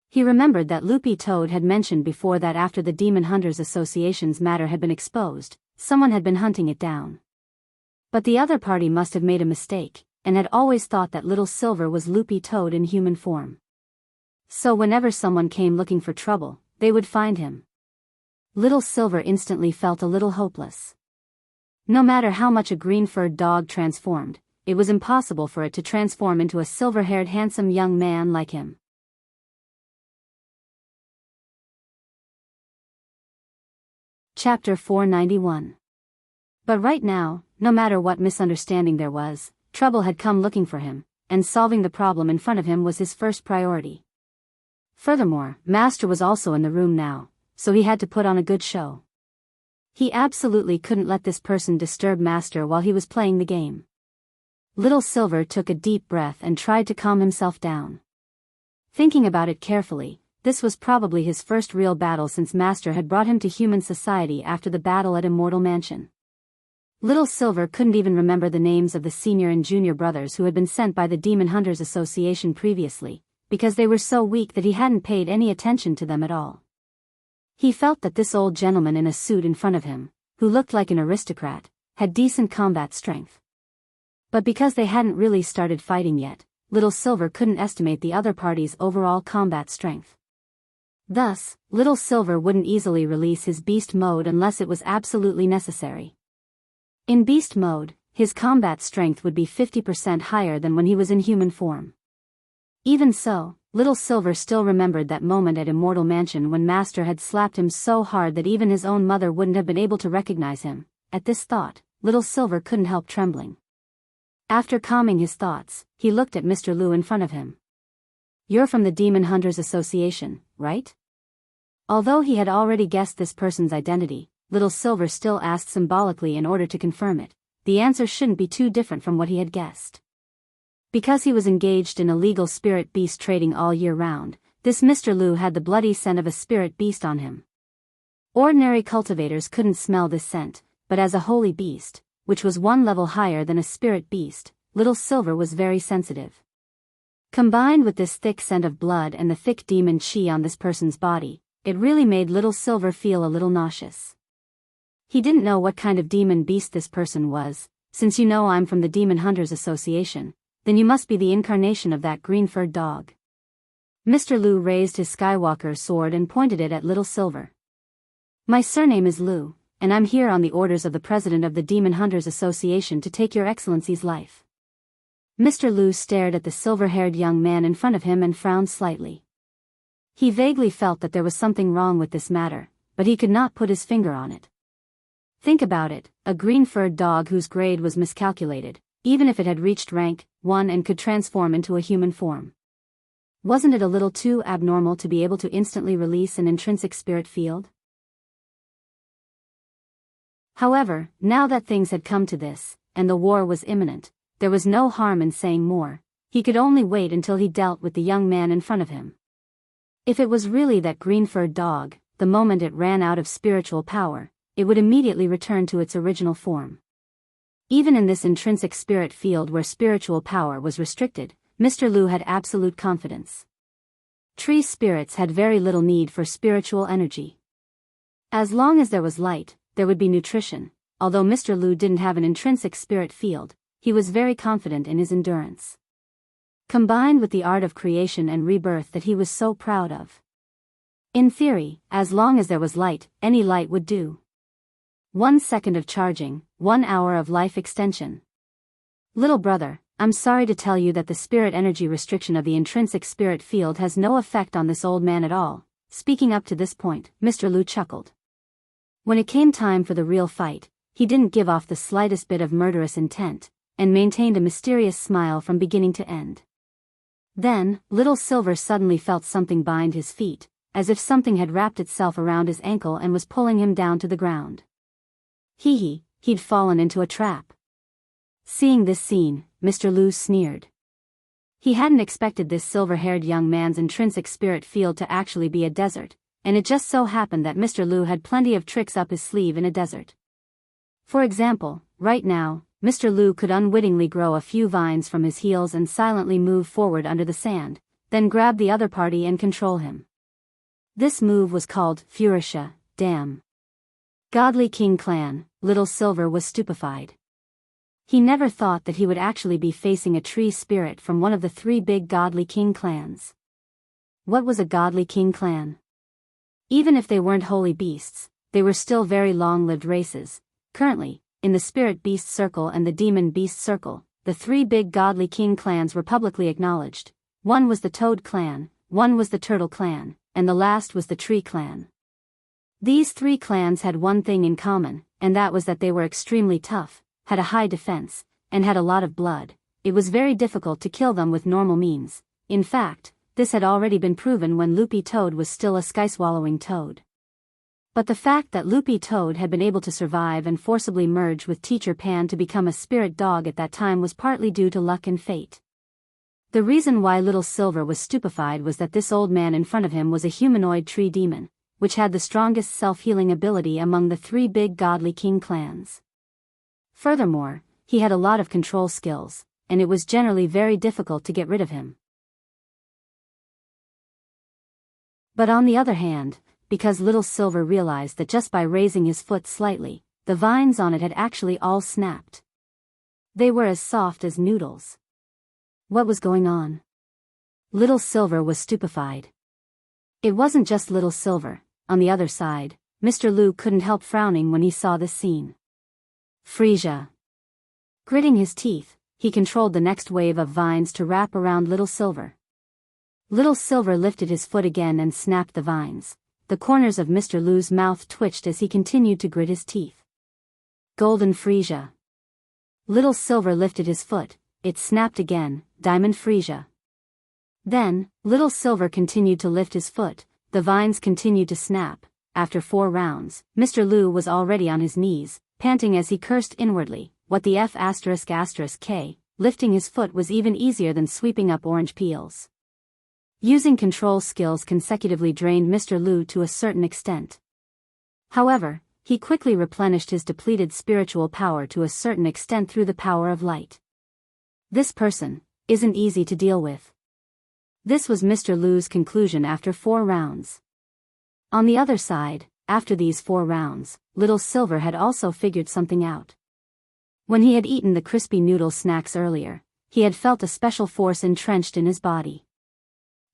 He remembered that Loopy Toad had mentioned before that after the Demon Hunters Association's matter had been exposed, someone had been hunting it down. But the other party must have made a mistake, and had always thought that Little Silver was Loopy Toad in human form. So whenever someone came looking for trouble, they would find him. Little Silver instantly felt a little hopeless. No matter how much a green-furred dog transformed, it was impossible for it to transform into a silver-haired handsome young man like him. Chapter 491. But right now, no matter what misunderstanding there was, trouble had come looking for him, and solving the problem in front of him was his first priority. Furthermore, Master was also in the room now, so he had to put on a good show. He absolutely couldn't let this person disturb Master while he was playing the game. Little Silver took a deep breath and tried to calm himself down. Thinking about it carefully, this was probably his first real battle since Master had brought him to human society after the battle at Immortal Mansion. Little Silver couldn't even remember the names of the senior and junior brothers who had been sent by the Demon Hunters Association previously, because they were so weak that he hadn't paid any attention to them at all. He felt that this old gentleman in a suit in front of him, who looked like an aristocrat, had decent combat strength. But because they hadn't really started fighting yet, Little Silver couldn't estimate the other party's overall combat strength. Thus, Little Silver wouldn't easily release his beast mode unless it was absolutely necessary. In beast mode, his combat strength would be 50% higher than when he was in human form. Even so, Little Silver still remembered that moment at Immortal Mansion when Master had slapped him so hard that even his own mother wouldn't have been able to recognize him. At this thought, Little Silver couldn't help trembling. After calming his thoughts, he looked at Mr. Lu in front of him. "You're from the Demon Hunters Association, right?" Although he had already guessed this person's identity, Little Silver still asked symbolically in order to confirm it. The answer shouldn't be too different from what he had guessed. Because he was engaged in illegal spirit beast trading all year round, this Mr. Lu had the bloody scent of a spirit beast on him. Ordinary cultivators couldn't smell this scent, but as a holy beast, which was one level higher than a spirit beast, Little Silver was very sensitive. Combined with this thick scent of blood and the thick demon chi on this person's body, it really made Little Silver feel a little nauseous. He didn't know what kind of demon beast this person was. "Since you know I'm from the Demon Hunters Association, then you must be the incarnation of that green-furred dog." Mr. Lu raised his Skywalker sword and pointed it at Little Silver. "My surname is Lu, and I'm here on the orders of the president of the Demon Hunters Association to take your excellency's life." Mr. Lu stared at the silver-haired young man in front of him and frowned slightly. He vaguely felt that there was something wrong with this matter, but he could not put his finger on it. Think about it, a green-furred dog whose grade was miscalculated, even if it had reached rank 1 and could transform into a human form. Wasn't it a little too abnormal to be able to instantly release an intrinsic spirit field? However, now that things had come to this, and the war was imminent, there was no harm in saying more. He could only wait until he dealt with the young man in front of him. If it was really that green-furred dog, the moment it ran out of spiritual power, it would immediately return to its original form. Even in this intrinsic spirit field where spiritual power was restricted, Mr. Lu had absolute confidence. Tree spirits had very little need for spiritual energy. As long as there was light, there would be nutrition. Although Mr. Lu didn't have an intrinsic spirit field, he was very confident in his endurance. Combined with the art of creation and rebirth that he was so proud of. In theory, as long as there was light, any light would do. 1 second of charging, 1 hour of life extension. "Little brother, I'm sorry to tell you that the spirit energy restriction of the intrinsic spirit field has no effect on this old man at all." Speaking up to this point, Mr. Lu chuckled. When it came time for the real fight, he didn't give off the slightest bit of murderous intent, and maintained a mysterious smile from beginning to end. Then, Little Silver suddenly felt something bind his feet, as if something had wrapped itself around his ankle and was pulling him down to the ground. He'd fallen into a trap. Seeing this scene, Mr. Lu sneered. He hadn't expected this silver-haired young man's intrinsic spirit field to actually be a desert, and it just so happened that Mr. Lu had plenty of tricks up his sleeve in a desert. For example, right now, Mr. Lu could unwittingly grow a few vines from his heels and silently move forward under the sand, then grab the other party and control him. This move was called Furisha, Dam. Godly King Clan. Little Silver was stupefied. He never thought that he would actually be facing a tree spirit from one of the 3 big Godly King clans. What was a Godly King clan? Even if they weren't holy beasts, they were still very long-lived races. Currently, in the Spirit Beast Circle and the Demon Beast Circle, the three big godly king clans were publicly acknowledged. One was the Toad clan, one was the Turtle clan, and the last was the Tree clan. These three clans had one thing in common, and that was that they were extremely tough, had a high defense, and had a lot of blood. It was very difficult to kill them with normal means. In fact, this had already been proven when Loopy Toad was still a sky-swallowing toad. But the fact that Loopy Toad had been able to survive and forcibly merge with Teacher Pan to become a spirit dog at that time was partly due to luck and fate. The reason why Little Silver was stupefied was that this old man in front of him was a humanoid tree demon, which had the strongest self-healing ability among the three big godly king clans. Furthermore, he had a lot of control skills, and it was generally very difficult to get rid of him. But on the other hand, because Little Silver realized that just by raising his foot slightly, the vines on it had actually all snapped. They were as soft as noodles. What was going on? Little Silver was stupefied. It wasn't just Little Silver. On the other side, Mr. Lou couldn't help frowning when he saw this scene. Frisia. Gritting his teeth, he controlled the next wave of vines to wrap around Little Silver. Little Silver lifted his foot again and snapped the vines. The corners of Mr. Lou's mouth twitched as he continued to grit his teeth. Golden Frisia. Little Silver lifted his foot, it snapped again, Diamond Frisia. Then, Little Silver continued to lift his foot, the vines continued to snap. After 4 rounds, Mr. Lou was already on his knees, panting as he cursed inwardly, what the F***K, lifting his foot was even easier than sweeping up orange peels. Using control skills consecutively drained Mr. Lou to a certain extent. However, he quickly replenished his depleted spiritual power to a certain extent through the power of light. This person isn't easy to deal with. This was Mr. Lou's conclusion after 4 rounds. On the other side, after these 4 rounds, Little Silver had also figured something out. When he had eaten the crispy noodle snacks earlier, he had felt a special force entrenched in his body.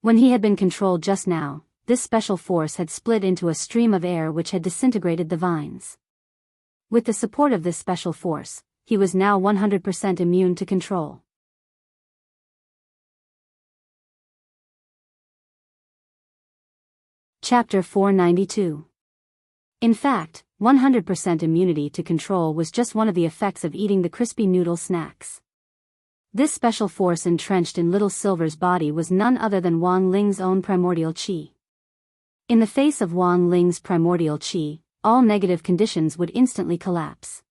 When he had been controlled just now, this special force had split into a stream of air which had disintegrated the vines. With the support of this special force, he was now 100% immune to control. Chapter 492. In fact, 100% immunity to control was just one of the effects of eating the crispy noodle snacks. This special force entrenched in Little Silver's body was none other than Wang Ling's own primordial qi. In the face of Wang Ling's primordial qi, all negative conditions would instantly collapse.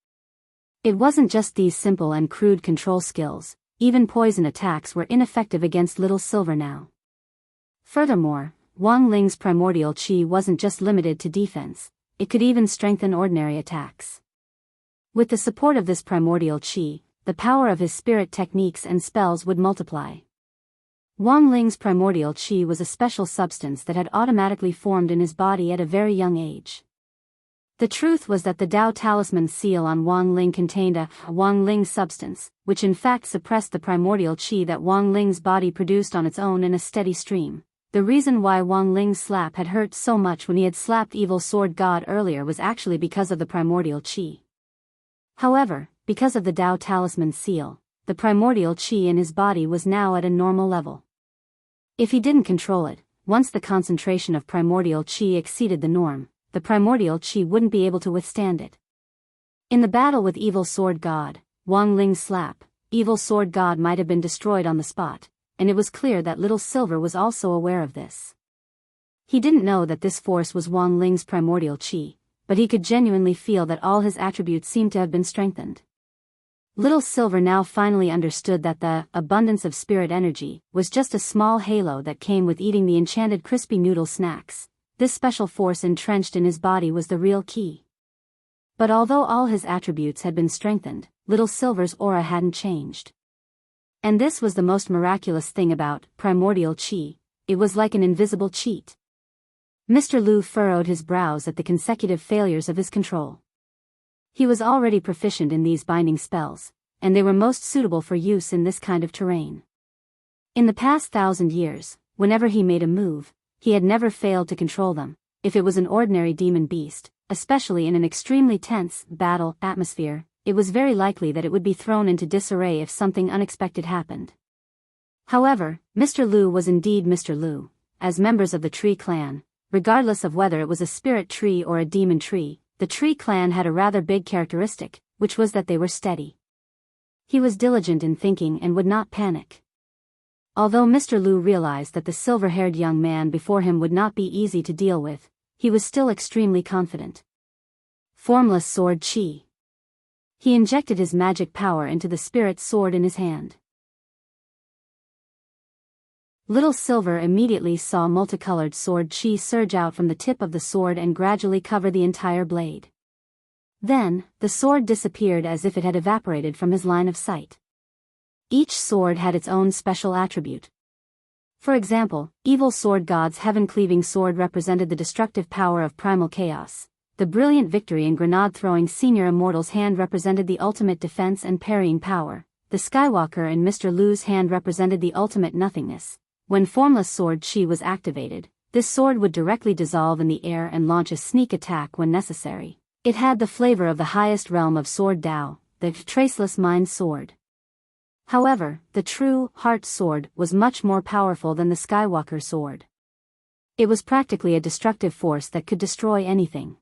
It wasn't just these simple and crude control skills, even poison attacks were ineffective against Little Silver now. Furthermore, Wang Ling's primordial qi wasn't just limited to defense, it could even strengthen ordinary attacks. With the support of this primordial qi, the power of his spirit techniques and spells would multiply. Wang Ling's primordial qi was a special substance that had automatically formed in his body at a very young age. The truth was that the Dao Talisman seal on Wang Ling contained a Wang Ling substance, which in fact suppressed the primordial qi that Wang Ling's body produced on its own in a steady stream. The reason why Wang Ling's slap had hurt so much when he had slapped Evil Sword God earlier was actually because of the primordial qi. However, because of the Dao Talisman seal, the primordial qi in his body was now at a normal level. If he didn't control it, once the concentration of primordial qi exceeded the norm, the primordial qi wouldn't be able to withstand it. In the battle with Evil Sword God, Wang Ling's slap, Evil Sword God might have been destroyed on the spot, and it was clear that Little Silver was also aware of this. He didn't know that this force was Wang Ling's primordial qi, but he could genuinely feel that all his attributes seemed to have been strengthened. Little Silver now finally understood that the abundance of spirit energy was just a small halo that came with eating the enchanted crispy noodle snacks. This special force entrenched in his body was the real key. But although all his attributes had been strengthened, Little Silver's aura hadn't changed. And this was the most miraculous thing about primordial qi, it was like an invisible cheat. Mr. Lou furrowed his brows at the consecutive failures of his control. He was already proficient in these binding spells, and they were most suitable for use in this kind of terrain. In the past 1,000 years, whenever he made a move, he had never failed to control them, if it was an ordinary demon beast, especially in an extremely tense battle atmosphere. it was very likely that it would be thrown into disarray if something unexpected happened. However, Mr. Lu was indeed Mr. Lu. As members of the Tree Clan, regardless of whether it was a spirit tree or a demon tree, the Tree Clan had a rather big characteristic, which was that they were steady. He was diligent in thinking and would not panic. Although Mr. Lu realized that the silver-haired young man before him would not be easy to deal with, he was still extremely confident. Formless Sword Chi. He injected his magic power into the spirit sword in his hand. Little Silver immediately saw multicolored sword chi surge out from the tip of the sword and gradually cover the entire blade. Then, the sword disappeared as if it had evaporated from his line of sight. Each sword had its own special attribute. For example, Evil Sword God's heaven-cleaving sword represented the destructive power of primal chaos. The brilliant victory in grenade-throwing Senior Immortal's hand represented the ultimate defense and parrying power. The Skywalker in Mr. Lu's hand represented the ultimate nothingness. When Formless Sword Chi was activated, this sword would directly dissolve in the air and launch a sneak attack when necessary. It had the flavor of the highest realm of Sword Dao, the Traceless Mind Sword. However, the true Heart Sword was much more powerful than the Skywalker Sword. It was practically a destructive force that could destroy anything.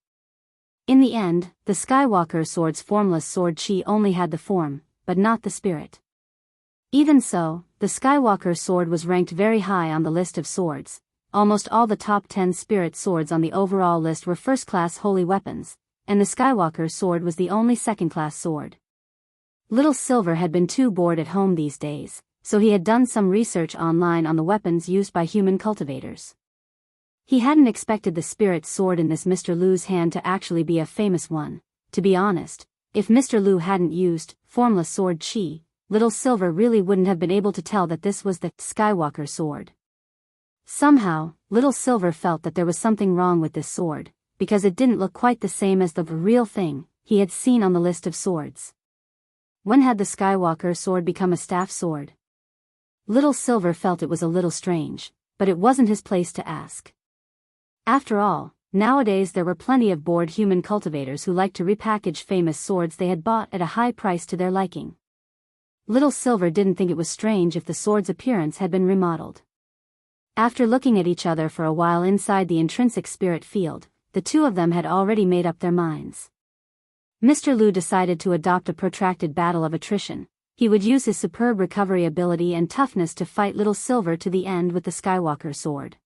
In the end, the Skywalker Sword's Formless Sword Chi only had the form, but not the spirit. Even so, the Skywalker Sword was ranked very high on the list of swords. Almost all the top 10 spirit swords on the overall list were first-class holy weapons, and the Skywalker Sword was the only second-class sword. Little Silver had been too bored at home these days, so he had done some research online on the weapons used by human cultivators. He hadn't expected the spirit sword in this Mr. Lu's hand to actually be a famous one. To be honest, if Mr. Lu hadn't used Formless Sword Chi, Little Silver really wouldn't have been able to tell that this was the Skywalker sword. Somehow, Little Silver felt that there was something wrong with this sword, because it didn't look quite the same as the real thing he had seen on the list of swords. When had the Skywalker sword become a staff sword? Little Silver felt it was a little strange, but it wasn't his place to ask. After all, nowadays there were plenty of bored human cultivators who liked to repackage famous swords they had bought at a high price to their liking. Little Silver didn't think it was strange if the sword's appearance had been remodeled. After looking at each other for a while inside the intrinsic spirit field, the two of them had already made up their minds. Mr. Lu decided to adopt a protracted battle of attrition. He would use his superb recovery ability and toughness to fight Little Silver to the end with the Skywalker sword.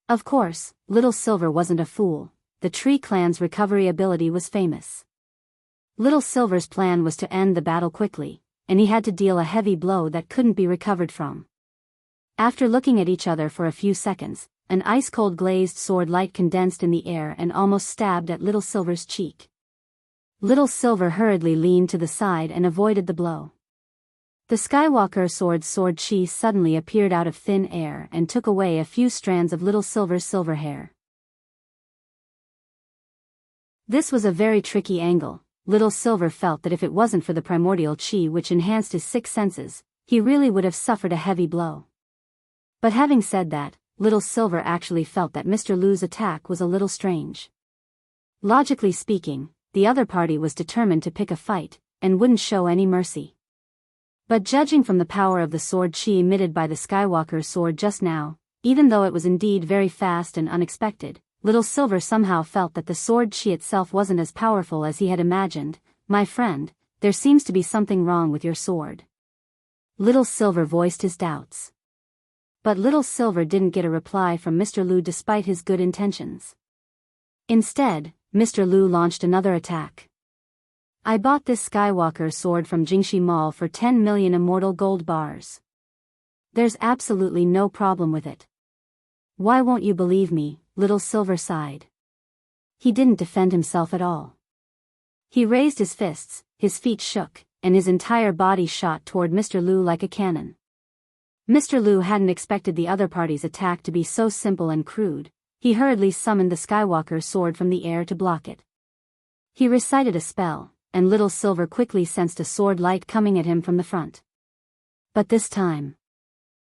Of course, Little Silver wasn't a fool. The Tree Clan's recovery ability was famous. Little Silver's plan was to end the battle quickly, and he had to deal a heavy blow that couldn't be recovered from. After looking at each other for a few seconds, an ice-cold glazed sword light condensed in the air and almost stabbed at Little Silver's cheek. Little Silver hurriedly leaned to the side and avoided the blow. The Skywalker sword's sword chi suddenly appeared out of thin air and took away a few strands of Little Silver's silver hair. This was a very tricky angle. Little Silver felt that if it wasn't for the primordial chi which enhanced his 6 senses, he really would have suffered a heavy blow. But having said that, Little Silver actually felt that Mr. Lu's attack was a little strange. Logically speaking, the other party was determined to pick a fight, and wouldn't show any mercy. But judging from the power of the sword chi emitted by the Skywalker sword just now, even though it was indeed very fast and unexpected, Little Silver somehow felt that the sword chi itself wasn't as powerful as he had imagined. "My friend, there seems to be something wrong with your sword." Little Silver voiced his doubts. But Little Silver didn't get a reply from Mr. Lu despite his good intentions. Instead, Mr. Lu launched another attack. "I bought this Skywalker sword from Jingxi Mall for 10 million immortal gold bars. There's absolutely no problem with it." "Why won't you believe me?" Little Silver sighed. He didn't defend himself at all. He raised his fists, his feet shook, and his entire body shot toward Mr. Lu like a cannon. Mr. Lu hadn't expected the other party's attack to be so simple and crude. He hurriedly summoned the Skywalker sword from the air to block it. He recited a spell, and Little Silver quickly sensed a sword light coming at him from the front. But this time,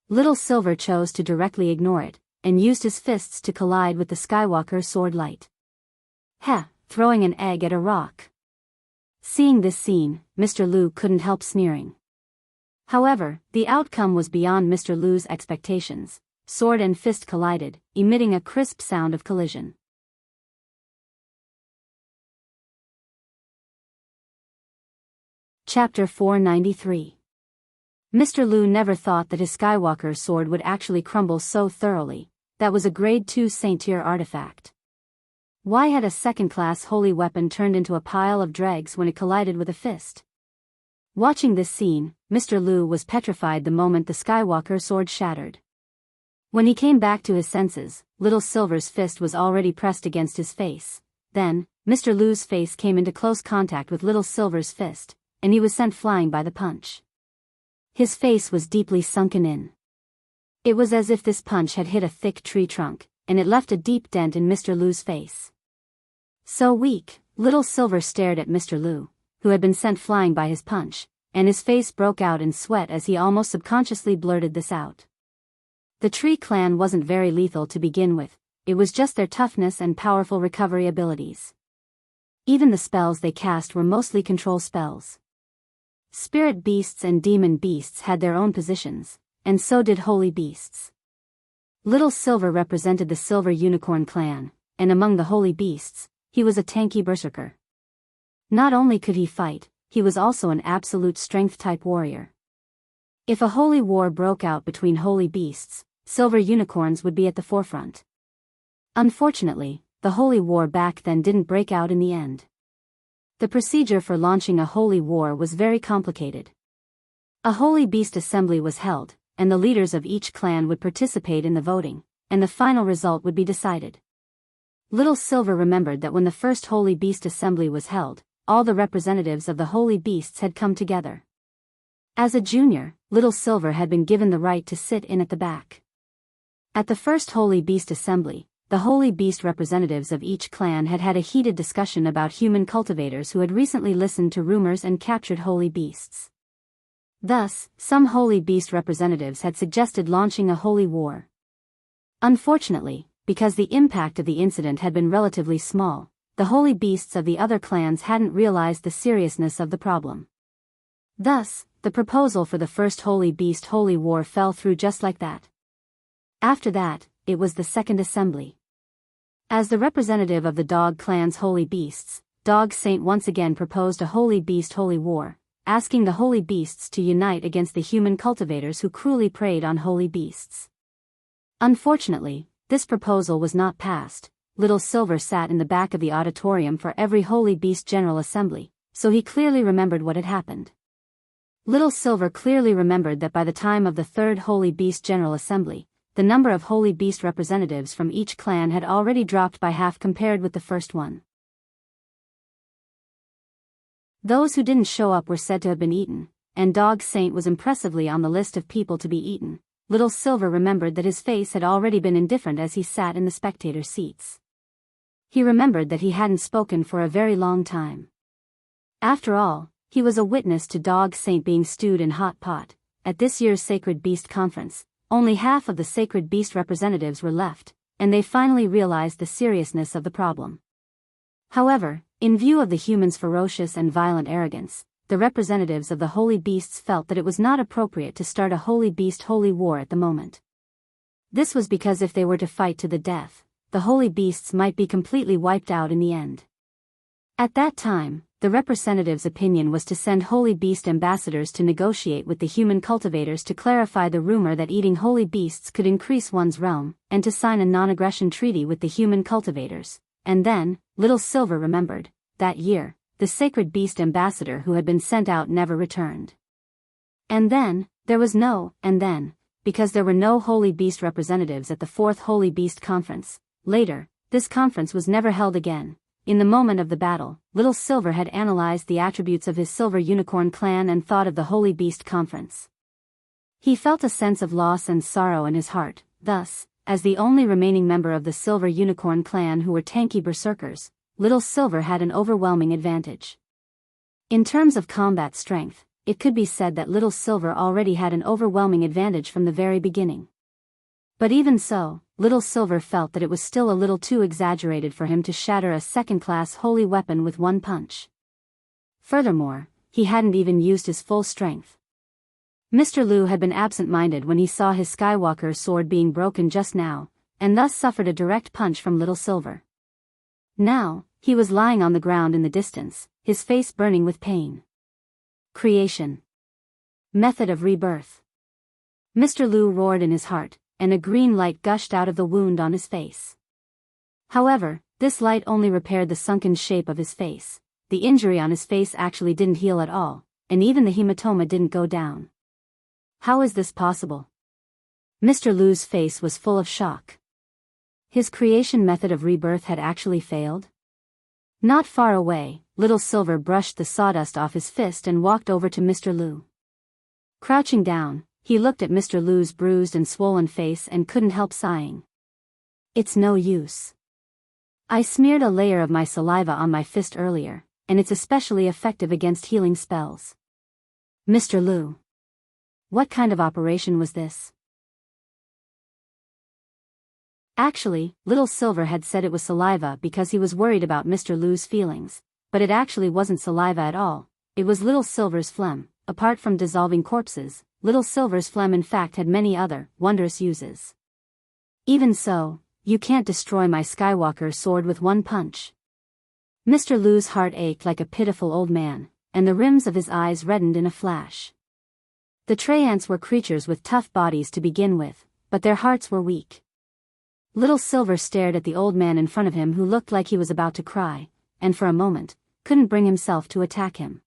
Little Silver chose to directly ignore it, and used his fists to collide with the Skywalker sword light. Throwing an egg at a rock. Seeing this scene, Mr. Lu couldn't help sneering. However, the outcome was beyond Mr. Lu's expectations. Sword and fist collided, emitting a crisp sound of collision. Chapter 493. Mr. Lu never thought that his Skywalker sword would actually crumble so thoroughly. That was a grade 2 Saint-tier artifact. Why had a second-class holy weapon turned into a pile of dregs when it collided with a fist? Watching this scene, Mr. Lu was petrified the moment the Skywalker sword shattered. When he came back to his senses, Little Silver's fist was already pressed against his face. Then, Mr. Lu's face came into close contact with Little Silver's fist, and he was sent flying by the punch. His face was deeply sunken in. It was as if this punch had hit a thick tree trunk, and it left a deep dent in Mr. Lu's face. So weak, Little Silver stared at Mr. Lu, who had been sent flying by his punch, and his face broke out in sweat as he almost subconsciously blurted this out. The Tree Clan wasn't very lethal to begin with, it was just their toughness and powerful recovery abilities. Even the spells they cast were mostly control spells. Spirit beasts and demon beasts had their own positions, and so did holy beasts. Little Silver represented the Silver Unicorn clan, and among the holy beasts, he was a tanky berserker. Not only could he fight, he was also an absolute strength-type warrior. If a holy war broke out between holy beasts, silver unicorns would be at the forefront. Unfortunately, the holy war back then didn't break out in the end. The procedure for launching a holy war was very complicated. A holy beast assembly was held, and the leaders of each clan would participate in the voting, and the final result would be decided. Little Silver remembered that when the first holy beast assembly was held, all the representatives of the holy beasts had come together. As a junior, Little Silver had been given the right to sit in at the back. At the first holy beast assembly, the holy beast representatives of each clan had had a heated discussion about human cultivators who had recently listened to rumors and captured holy beasts. Thus, some holy beast representatives had suggested launching a holy war. Unfortunately, because the impact of the incident had been relatively small, the holy beasts of the other clans hadn't realized the seriousness of the problem. Thus, the proposal for the first holy beast holy war fell through just like that. After that, it was the second assembly. As the representative of the Dog clan's holy beasts, Dog Saint once again proposed a holy beast holy war, asking the holy beasts to unite against the human cultivators who cruelly preyed on holy beasts. Unfortunately, this proposal was not passed. Little Silver sat in the back of the auditorium for every holy beast general assembly, so he clearly remembered what had happened. Little Silver clearly remembered that by the time of the third holy beast general assembly, the number of holy beast representatives from each clan had already dropped by half compared with the first one. Those who didn't show up were said to have been eaten, and Dog Saint was impressively on the list of people to be eaten. Little Silver remembered that his face had already been indifferent as he sat in the spectator seats. He remembered that he hadn't spoken for a very long time. After all, he was a witness to Dog Saint being stewed in hot pot. At this year's Sacred Beast Conference, only half of the Sacred Beast representatives were left, and they finally realized the seriousness of the problem. However, in view of the humans' ferocious and violent arrogance, the representatives of the holy beasts felt that it was not appropriate to start a holy beast holy war at the moment. This was because if they were to fight to the death, the holy beasts might be completely wiped out in the end. At that time, the representatives' opinion was to send holy beast ambassadors to negotiate with the human cultivators to clarify the rumor that eating holy beasts could increase one's realm, and to sign a non-aggression treaty with the human cultivators. And then, Little Silver remembered, that year, the sacred beast ambassador who had been sent out never returned. And then, there was no, and then, because there were no holy beast representatives at the fourth Holy Beast Conference. Later, this conference was never held again. In the moment of the battle, Little Silver had analyzed the attributes of his Silver Unicorn clan and thought of the Holy Beast Conference. He felt a sense of loss and sorrow in his heart. Thus, as the only remaining member of the Silver Unicorn clan who were tanky berserkers, Little Silver had an overwhelming advantage. In terms of combat strength, it could be said that Little Silver already had an overwhelming advantage from the very beginning. But even so, Little Silver felt that it was still a little too exaggerated for him to shatter a second-class holy weapon with one punch. Furthermore, he hadn't even used his full strength. Mr. Lu had been absent-minded when he saw his Skywalker sword being broken just now, and thus suffered a direct punch from Little Silver. Now, he was lying on the ground in the distance, his face burning with pain. Creation. Method of rebirth. Mr. Lu roared in his heart, and a green light gushed out of the wound on his face. However, this light only repaired the sunken shape of his face. The injury on his face actually didn't heal at all, and even the hematoma didn't go down. How is this possible? Mr. Lu's face was full of shock. His creation method of rebirth had actually failed? Not far away, Little Silver brushed the sawdust off his fist and walked over to Mr. Lu. Crouching down, he looked at Mr. Lu's bruised and swollen face and couldn't help sighing. It's no use. I smeared a layer of my saliva on my fist earlier, and it's especially effective against healing spells. Mr. Lu. What kind of operation was this? Actually, Little Silver had said it was saliva because he was worried about Mr. Lu's feelings, but it actually wasn't saliva at all, it was Little Silver's phlegm. Apart from dissolving corpses, Little Silver's phlegm in fact had many other, wondrous uses. Even so, you can't destroy my Skywalker sword with one punch. Mr. Lu's heart ached like a pitiful old man, and the rims of his eyes reddened in a flash. The Treants were creatures with tough bodies to begin with, but their hearts were weak. Little Silver stared at the old man in front of him who looked like he was about to cry, and for a moment, couldn't bring himself to attack him.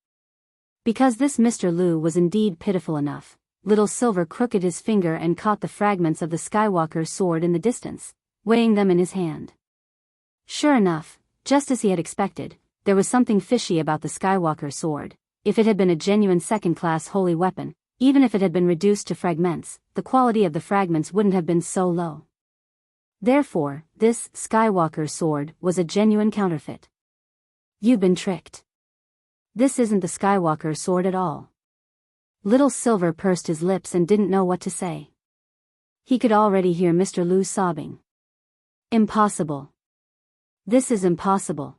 Because this Mr. Lu was indeed pitiful enough, Little Silver crooked his finger and caught the fragments of the Skywalker sword in the distance, weighing them in his hand. Sure enough, just as he had expected, there was something fishy about the Skywalker sword. If it had been a genuine second-class holy weapon, even if it had been reduced to fragments, the quality of the fragments wouldn't have been so low. Therefore, this Skywalker sword was a genuine counterfeit. You've been tricked. This isn't the Skywalker sword at all. Little Silver pursed his lips and didn't know what to say. He could already hear Mr. Lu sobbing. Impossible. This is impossible.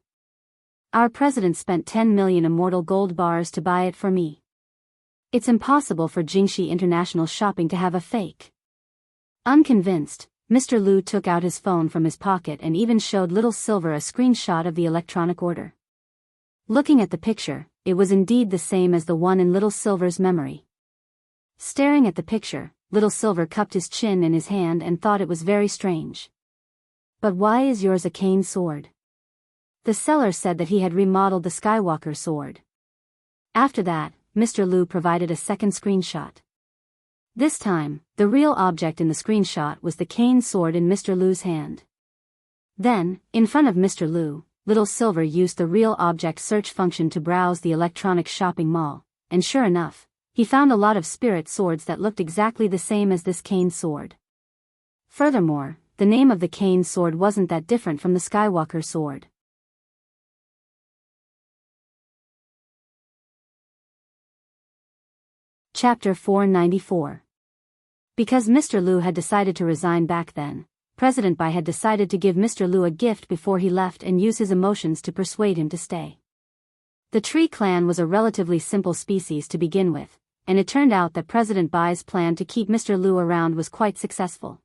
Our president spent 10 million immortal gold bars to buy it for me. It's impossible for Jingxi International Shopping to have a fake. Unconvinced, Mr. Lu took out his phone from his pocket and even showed Little Silver a screenshot of the electronic order. Looking at the picture, it was indeed the same as the one in Little Silver's memory. Staring at the picture, Little Silver cupped his chin in his hand and thought it was very strange. But why is yours a cane sword? The seller said that he had remodeled the Skywalker sword. After that, Mr. Lu provided a second screenshot. This time, the real object in the screenshot was the cane sword in Mr. Lu's hand. Then, in front of Mr. Lu, Little Silver used the real object search function to browse the electronic shopping mall, and sure enough, he found a lot of spirit swords that looked exactly the same as this cane sword. Furthermore, the name of the cane sword wasn't that different from the Skywalker sword. Chapter 494. Because Mr. Lu had decided to resign back then, President Bai had decided to give Mr. Lu a gift before he left and use his emotions to persuade him to stay. The tree clan was a relatively simple species to begin with, and it turned out that President Bai's plan to keep Mr. Lu around was quite successful.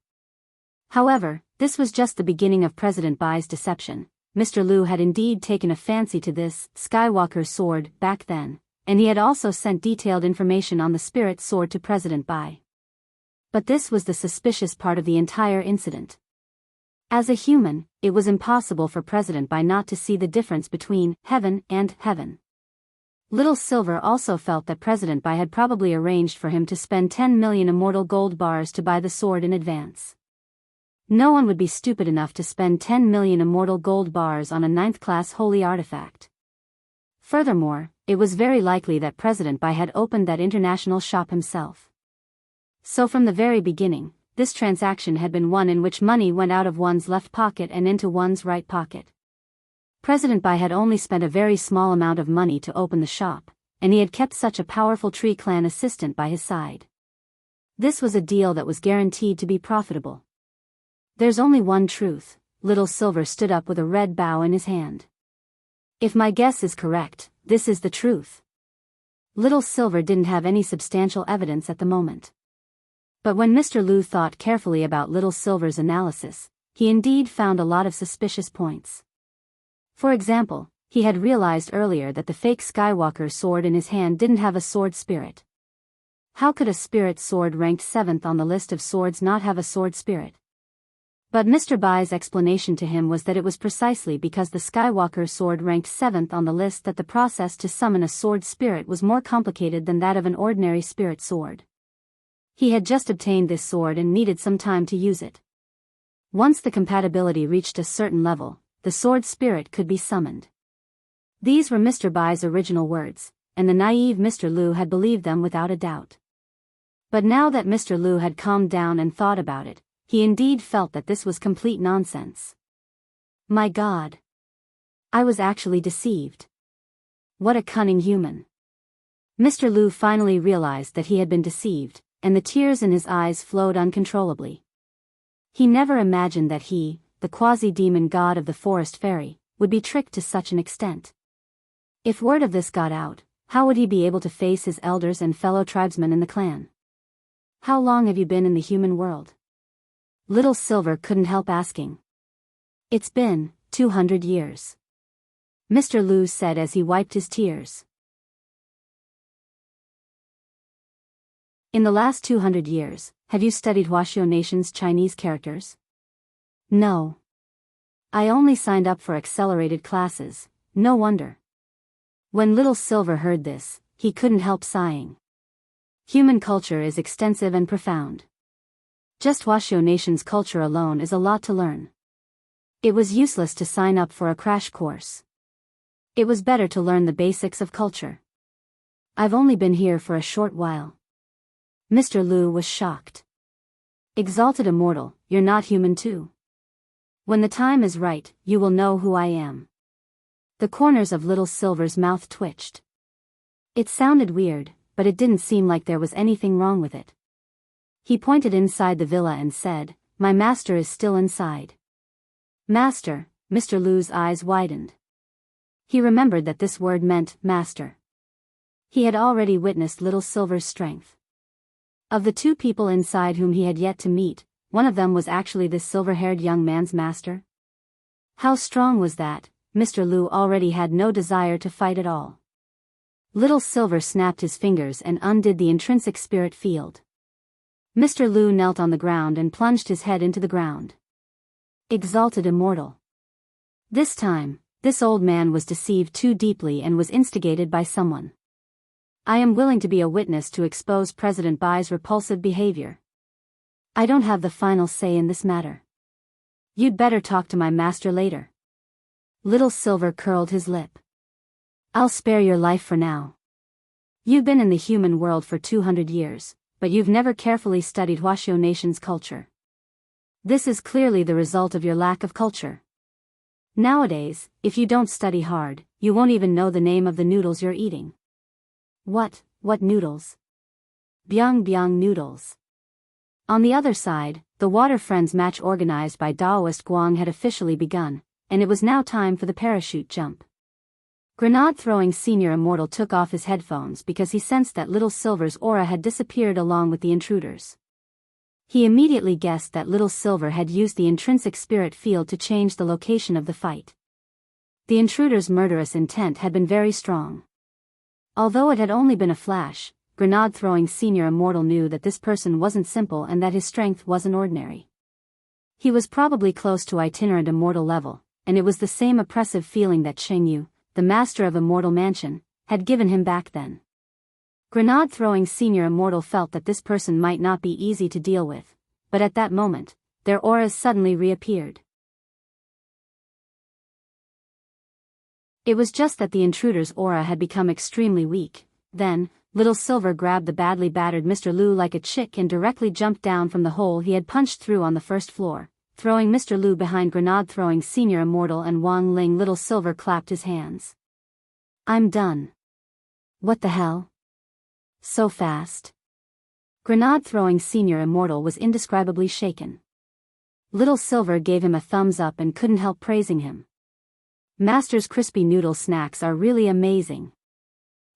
However, this was just the beginning of President Bai's deception. Mr. Lu had indeed taken a fancy to this Skywalker sword back then, and he had also sent detailed information on the spirit sword to President Bai. But this was the suspicious part of the entire incident. As a human, it was impossible for President Bai not to see the difference between heaven and heaven. Little Silver also felt that President Bai had probably arranged for him to spend 10 million immortal gold bars to buy the sword in advance. No one would be stupid enough to spend 10 million immortal gold bars on a 9th-class holy artifact. Furthermore, it was very likely that President Bai had opened that international shop himself. So from the very beginning, this transaction had been one in which money went out of one's left pocket and into one's right pocket. President Bai had only spent a very small amount of money to open the shop, and he had kept such a powerful Tree Clan assistant by his side. This was a deal that was guaranteed to be profitable. There's only one truth. Little Silver stood up with a red bow in his hand. If my guess is correct, this is the truth. Little Silver didn't have any substantial evidence at the moment. But when Mr. Lu thought carefully about Little Silver's analysis, he indeed found a lot of suspicious points. For example, he had realized earlier that the fake Skywalker sword in his hand didn't have a sword spirit. How could a spirit sword ranked 7th on the list of swords not have a sword spirit? But Mr. Bai's explanation to him was that it was precisely because the Skywalker sword ranked 7th on the list that the process to summon a sword spirit was more complicated than that of an ordinary spirit sword. He had just obtained this sword and needed some time to use it. Once the compatibility reached a certain level, the sword spirit could be summoned. These were Mr. Bai's original words, and the naive Mr. Lu had believed them without a doubt. But now that Mr. Lu had calmed down and thought about it, he indeed felt that this was complete nonsense. My God! I was actually deceived. What a cunning human! Mr. Lu finally realized that he had been deceived, and the tears in his eyes flowed uncontrollably. He never imagined that he, the quasi-demon god of the forest fairy, would be tricked to such an extent. If word of this got out, how would he be able to face his elders and fellow tribesmen in the clan? How long have you been in the human world? Little Silver couldn't help asking. It's been 200 years. Mr. Lu said as he wiped his tears. In the last 200 years, have you studied Huaxiao Nation's Chinese characters? No. I only signed up for accelerated classes, no wonder. When Little Silver heard this, he couldn't help sighing. Human culture is extensive and profound. Just Huaxiao Nation's culture alone is a lot to learn. It was useless to sign up for a crash course. It was better to learn the basics of culture. I've only been here for a short while. Mr. Lu was shocked. Exalted Immortal, you're not human too. When the time is right, you will know who I am. The corners of Little Silver's mouth twitched. It sounded weird, but it didn't seem like there was anything wrong with it. He pointed inside the villa and said, "My master is still inside." Master, Mr. Lu's eyes widened. He remembered that this word meant master. He had already witnessed Little Silver's strength. Of the two people inside whom he had yet to meet, one of them was actually this silver-haired young man's master. How strong was that? Mr. Lu already had no desire to fight at all. Little Silver snapped his fingers and undid the intrinsic spirit field. Mr. Lu knelt on the ground and plunged his head into the ground. Exalted Immortal. This time, this old man was deceived too deeply and was instigated by someone. I am willing to be a witness to expose President Bai's repulsive behavior. I don't have the final say in this matter. You'd better talk to my master later. Little Silver curled his lip. I'll spare your life for now. You've been in the human world for 200 years, but you've never carefully studied Huaxiao Nation's culture. This is clearly the result of your lack of culture. Nowadays, if you don't study hard, you won't even know the name of the noodles you're eating. What noodles? Byung byung noodles. On the other side, the Water Friends match organized by Daoist Guang had officially begun, and it was now time for the parachute jump. Grenade-throwing Senior Immortal took off his headphones because he sensed that Little Silver's aura had disappeared along with the intruders. He immediately guessed that Little Silver had used the intrinsic spirit field to change the location of the fight. The intruder's murderous intent had been very strong. Although it had only been a flash, Grenade-throwing Senior Immortal knew that this person wasn't simple and that his strength wasn't ordinary. He was probably close to itinerant immortal level, and it was the same oppressive feeling that Chengyu, the master of Immortal Mansion, had given him back then. Grenade-throwing Senior Immortal felt that this person might not be easy to deal with, but at that moment, their auras suddenly reappeared. It was just that the intruder's aura had become extremely weak. Then, Little Silver grabbed the badly battered Mr. Lu like a chick and directly jumped down from the hole he had punched through on the first floor, throwing Mr. Lu behind Grenade-throwing Senior Immortal and Wang Ling. Little Silver clapped his hands. I'm done. What the hell? So fast. Grenade-throwing Senior Immortal was indescribably shaken. Little Silver gave him a thumbs up and couldn't help praising him. Master's crispy noodle snacks are really amazing.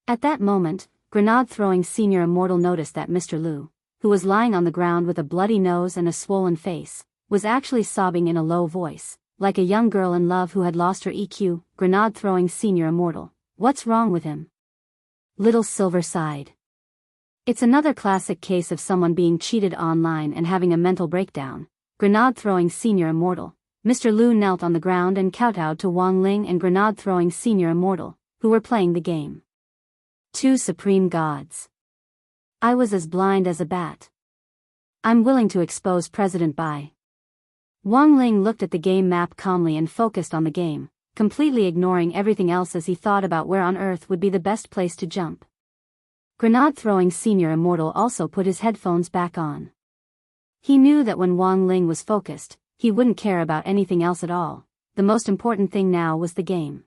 At that moment, grenade-throwing senior immortal noticed that Mr. Lu, who was lying on the ground with a bloody nose and a swollen face, was actually sobbing in a low voice, like a young girl in love who had lost her EQ. Grenade-throwing senior immortal, what's wrong with him? Little Silver sighed. It's another classic case of someone being cheated online and having a mental breakdown. Grenade-throwing senior immortal. Mr. Lu knelt on the ground and kowtowed to Wang Ling and grenade-throwing senior immortal, who were playing the game. Two supreme gods. I was as blind as a bat. I'm willing to expose President Bai. Wang Ling looked at the game map calmly and focused on the game, completely ignoring everything else as he thought about where on earth would be the best place to jump. Grenade-throwing senior immortal also put his headphones back on. He knew that when Wang Ling was focused, he wouldn't care about anything else at all. The most important thing now was the game.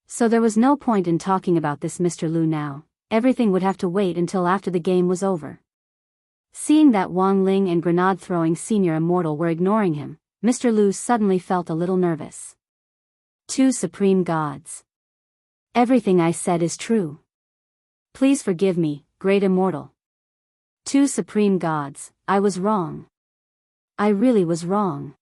So there was no point in talking about this Mr. Lu now. Everything would have to wait until after the game was over. Seeing that Wang Ling and grenade-throwing senior immortal were ignoring him, Mr. Lu suddenly felt a little nervous. Two supreme gods. Everything I said is true. Please forgive me, great immortal. Two supreme gods, I was wrong. I really was wrong.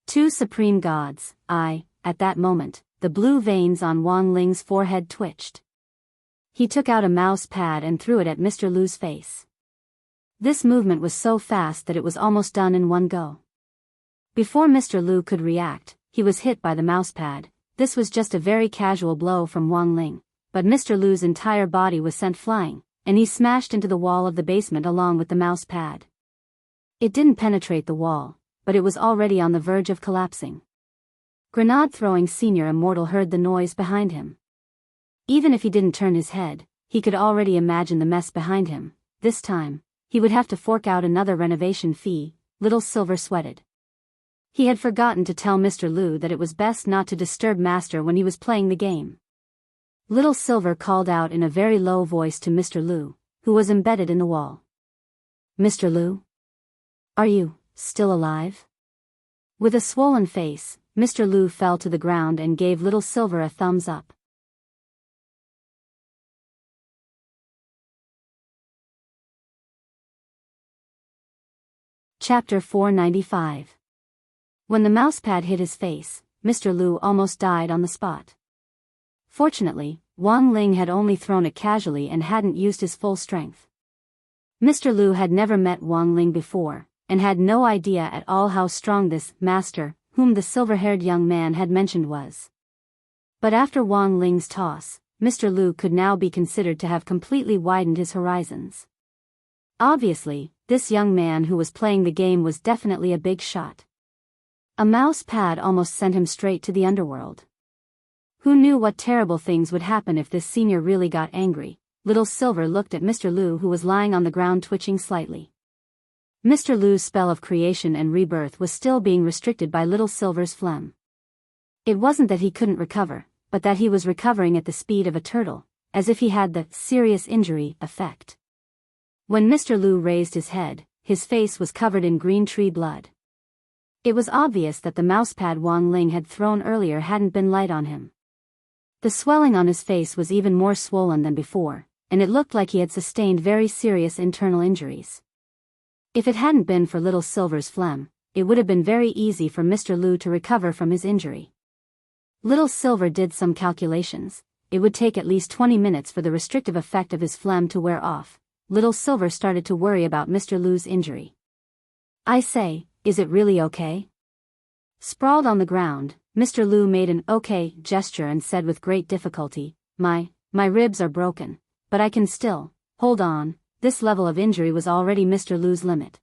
Two supreme gods, at that moment, the blue veins on Wang Ling's forehead twitched. He took out a mouse pad and threw it at Mr. Lu's face. This movement was so fast that it was almost done in one go. Before Mr. Lu could react, he was hit by the mouse pad. This was just a very casual blow from Wang Ling, but Mr. Lu's entire body was sent flying, and he smashed into the wall of the basement along with the mouse pad. It didn't penetrate the wall, but it was already on the verge of collapsing. Grenade-throwing senior immortal heard the noise behind him. Even if he didn't turn his head, he could already imagine the mess behind him. This time, he would have to fork out another renovation fee. Little Silver sweated. He had forgotten to tell Mr. Lu that it was best not to disturb Master when he was playing the game. Little Silver called out in a very low voice to Mr. Lu, who was embedded in the wall. Mr. Lu? Are you still alive? With a swollen face, Mr. Lu fell to the ground and gave Little Silver a thumbs up. Chapter 495. When the mousepad hit his face, Mr. Lu almost died on the spot. Fortunately, Wang Ling had only thrown it casually and hadn't used his full strength. Mr. Lu had never met Wang Ling before, and had no idea at all how strong this master, whom the silver-haired young man had mentioned was. But after Wang Ling's toss, Mr. Lu could now be considered to have completely widened his horizons. Obviously, this young man who was playing the game was definitely a big shot. A mouse pad almost sent him straight to the underworld. Who knew what terrible things would happen if this senior really got angry? Little Silver looked at Mr. Lu, who was lying on the ground twitching slightly. Mr. Lu's spell of creation and rebirth was still being restricted by Little Silver's phlegm. It wasn't that he couldn't recover, but that he was recovering at the speed of a turtle, as if he had the serious injury effect. When Mr. Lu raised his head, his face was covered in green tree blood. It was obvious that the mousepad Wang Ling had thrown earlier hadn't been light on him. The swelling on his face was even more swollen than before, and it looked like he had sustained very serious internal injuries. If it hadn't been for Little Silver's phlegm, it would have been very easy for Mr. Lu to recover from his injury. Little Silver did some calculations. It would take at least 20 minutes for the restrictive effect of his phlegm to wear off. Little Silver started to worry about Mr. Lu's injury. I say, is it really okay? Sprawled on the ground, Mr. Lu made an okay gesture and said with great difficulty, My ribs are broken, but I can still, hold on. This level of injury was already Mr. Lu's limit.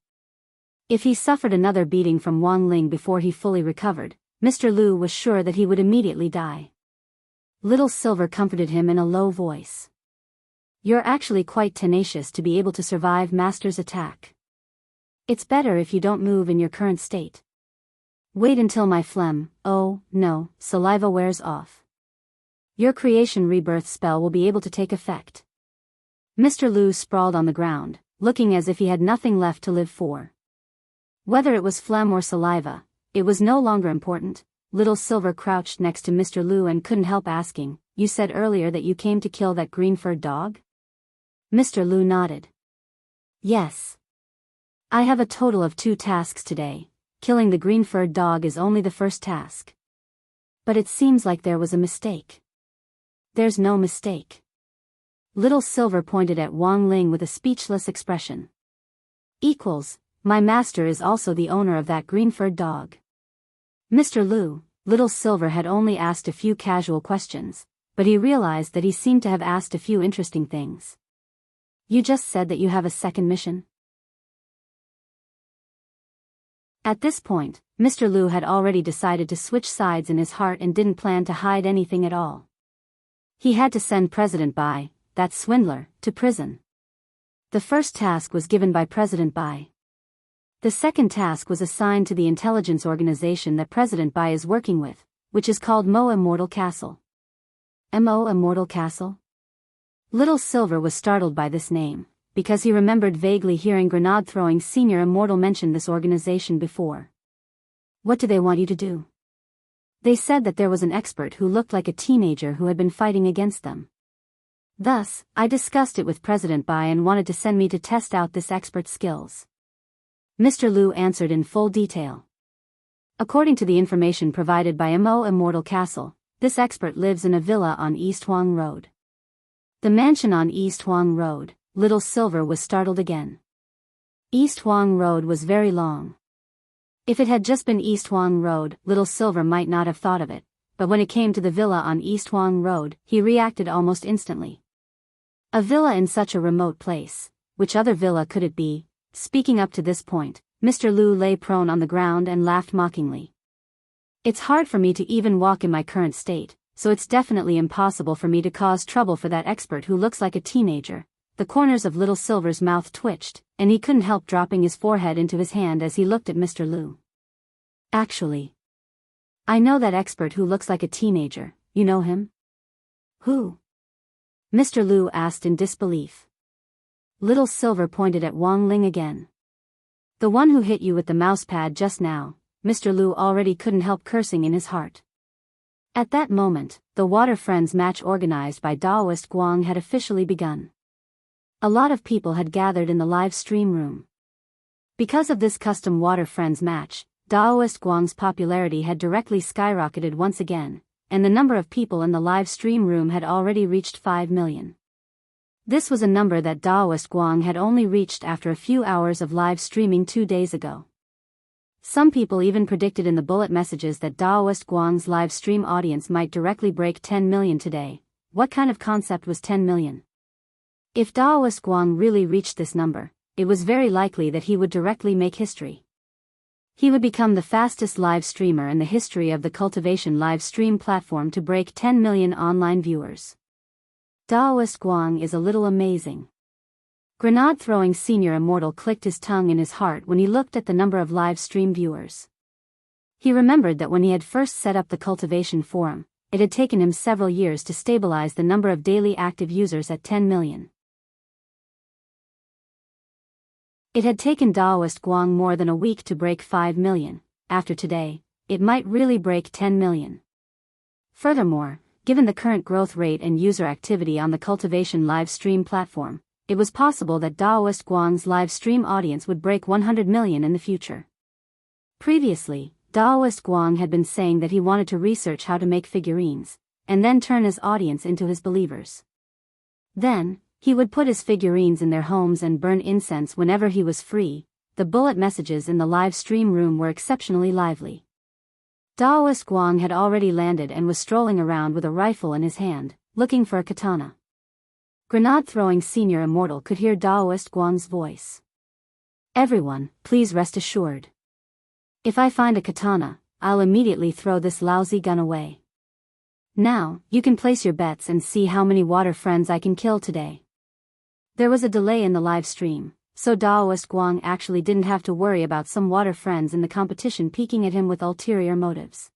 If he suffered another beating from Wang Ling before he fully recovered, Mr. Lu was sure that he would immediately die. Little Silver comforted him in a low voice. You're actually quite tenacious to be able to survive Master's attack. It's better if you don't move in your current state. Wait until my phlegm, saliva wears off. Your creation rebirth spell will be able to take effect. Mr. Lu sprawled on the ground, looking as if he had nothing left to live for. Whether it was phlegm or saliva, it was no longer important. Little Silver crouched next to Mr. Lu and couldn't help asking, "You said earlier that you came to kill that green-furred dog?" Mr. Lu nodded. "Yes. I have a total of 2 tasks today. Killing the green-furred dog is only the first task. But it seems like there was a mistake." "There's no mistake." Little Silver pointed at Wang Ling with a speechless expression. My master is also the owner of that green-furred dog." Mr. Lu, Little Silver had only asked a few casual questions, but he realized that he seemed to have asked a few interesting things. "You just said that you have a second mission?" At this point, Mr. Lu had already decided to switch sides in his heart and didn't plan to hide anything at all. He had to send President Bai, that swindler, to prison. The first task was given by President Bai. The second task was assigned to the intelligence organization that President Bai is working with, which is called Mo Immortal Castle. Mo Immortal Castle? Little Silver was startled by this name, because he remembered vaguely hearing Grenade-throwing Senior Immortal mention this organization before. "What do they want you to do?" "They said that there was an expert who looked like a teenager who had been fighting against them. Thus, I discussed it with President Bai and wanted to send me to test out this expert's skills." Mr. Lu answered in full detail. According to the information provided by Mo Immortal Castle, this expert lives in a villa on East Huang Road. The mansion on East Huang Road. Little Silver was startled again. East Huang Road was very long. If it had just been East Huang Road, Little Silver might not have thought of it, but when it came to the villa on East Huang Road, he reacted almost instantly. A villa in such a remote place, which other villa could it be? Speaking up to this point, Mr. Lu lay prone on the ground and laughed mockingly. "It's hard for me to even walk in my current state, so it's definitely impossible for me to cause trouble for that expert who looks like a teenager." The corners of Little Silver's mouth twitched, and he couldn't help dropping his forehead into his hand as he looked at Mr. Lu. "Actually, I know that expert who looks like a teenager. You know him?" "Who?" Mr. Lu asked in disbelief. Little Silver pointed at Wang Ling again. "The one who hit you with the mousepad just now." Mr. Lu already couldn't help cursing in his heart. At that moment, the Water Friends match organized by Daoist Guang had officially begun. A lot of people had gathered in the live stream room. Because of this custom Water Friends match, Daoist Guang's popularity had directly skyrocketed once again, and the number of people in the live stream room had already reached 5 million. This was a number that Daoist Guang had only reached after a few hours of live streaming 2 days ago. Some people even predicted in the bullet messages that Daoist Guang's live stream audience might directly break 10 million today. What kind of concept was 10 million? If Daoist Guang really reached this number, it was very likely that he would directly make history. He would become the fastest live streamer in the history of the cultivation live stream platform to break 10 million online viewers. Daoist Guang is a little amazing. Grenade-throwing Senior Immortal clicked his tongue in his heart when he looked at the number of live stream viewers. He remembered that when he had first set up the cultivation forum, it had taken him several years to stabilize the number of daily active users at 10 million. It had taken Daoist Guang more than a week to break 5 million. After today, it might really break 10 million. Furthermore, given the current growth rate and user activity on the cultivation live stream platform, it was possible that Daoist Guang's live stream audience would break 100 million in the future. Previously, Daoist Guang had been saying that he wanted to research how to make figurines, and then turn his audience into his believers. Then, he would put his figurines in their homes and burn incense whenever he was free. The bullet messages in the live stream room were exceptionally lively. Daoist Guang had already landed and was strolling around with a rifle in his hand, looking for a katana. Grenade-throwing Senior Immortal could hear Daoist Guang's voice. "Everyone, please rest assured. If I find a katana, I'll immediately throw this lousy gun away. Now, you can place your bets and see how many water friends I can kill today." There was a delay in the live stream, so Daoist Guang actually didn't have to worry about some water friends in the competition peeking at him with ulterior motives.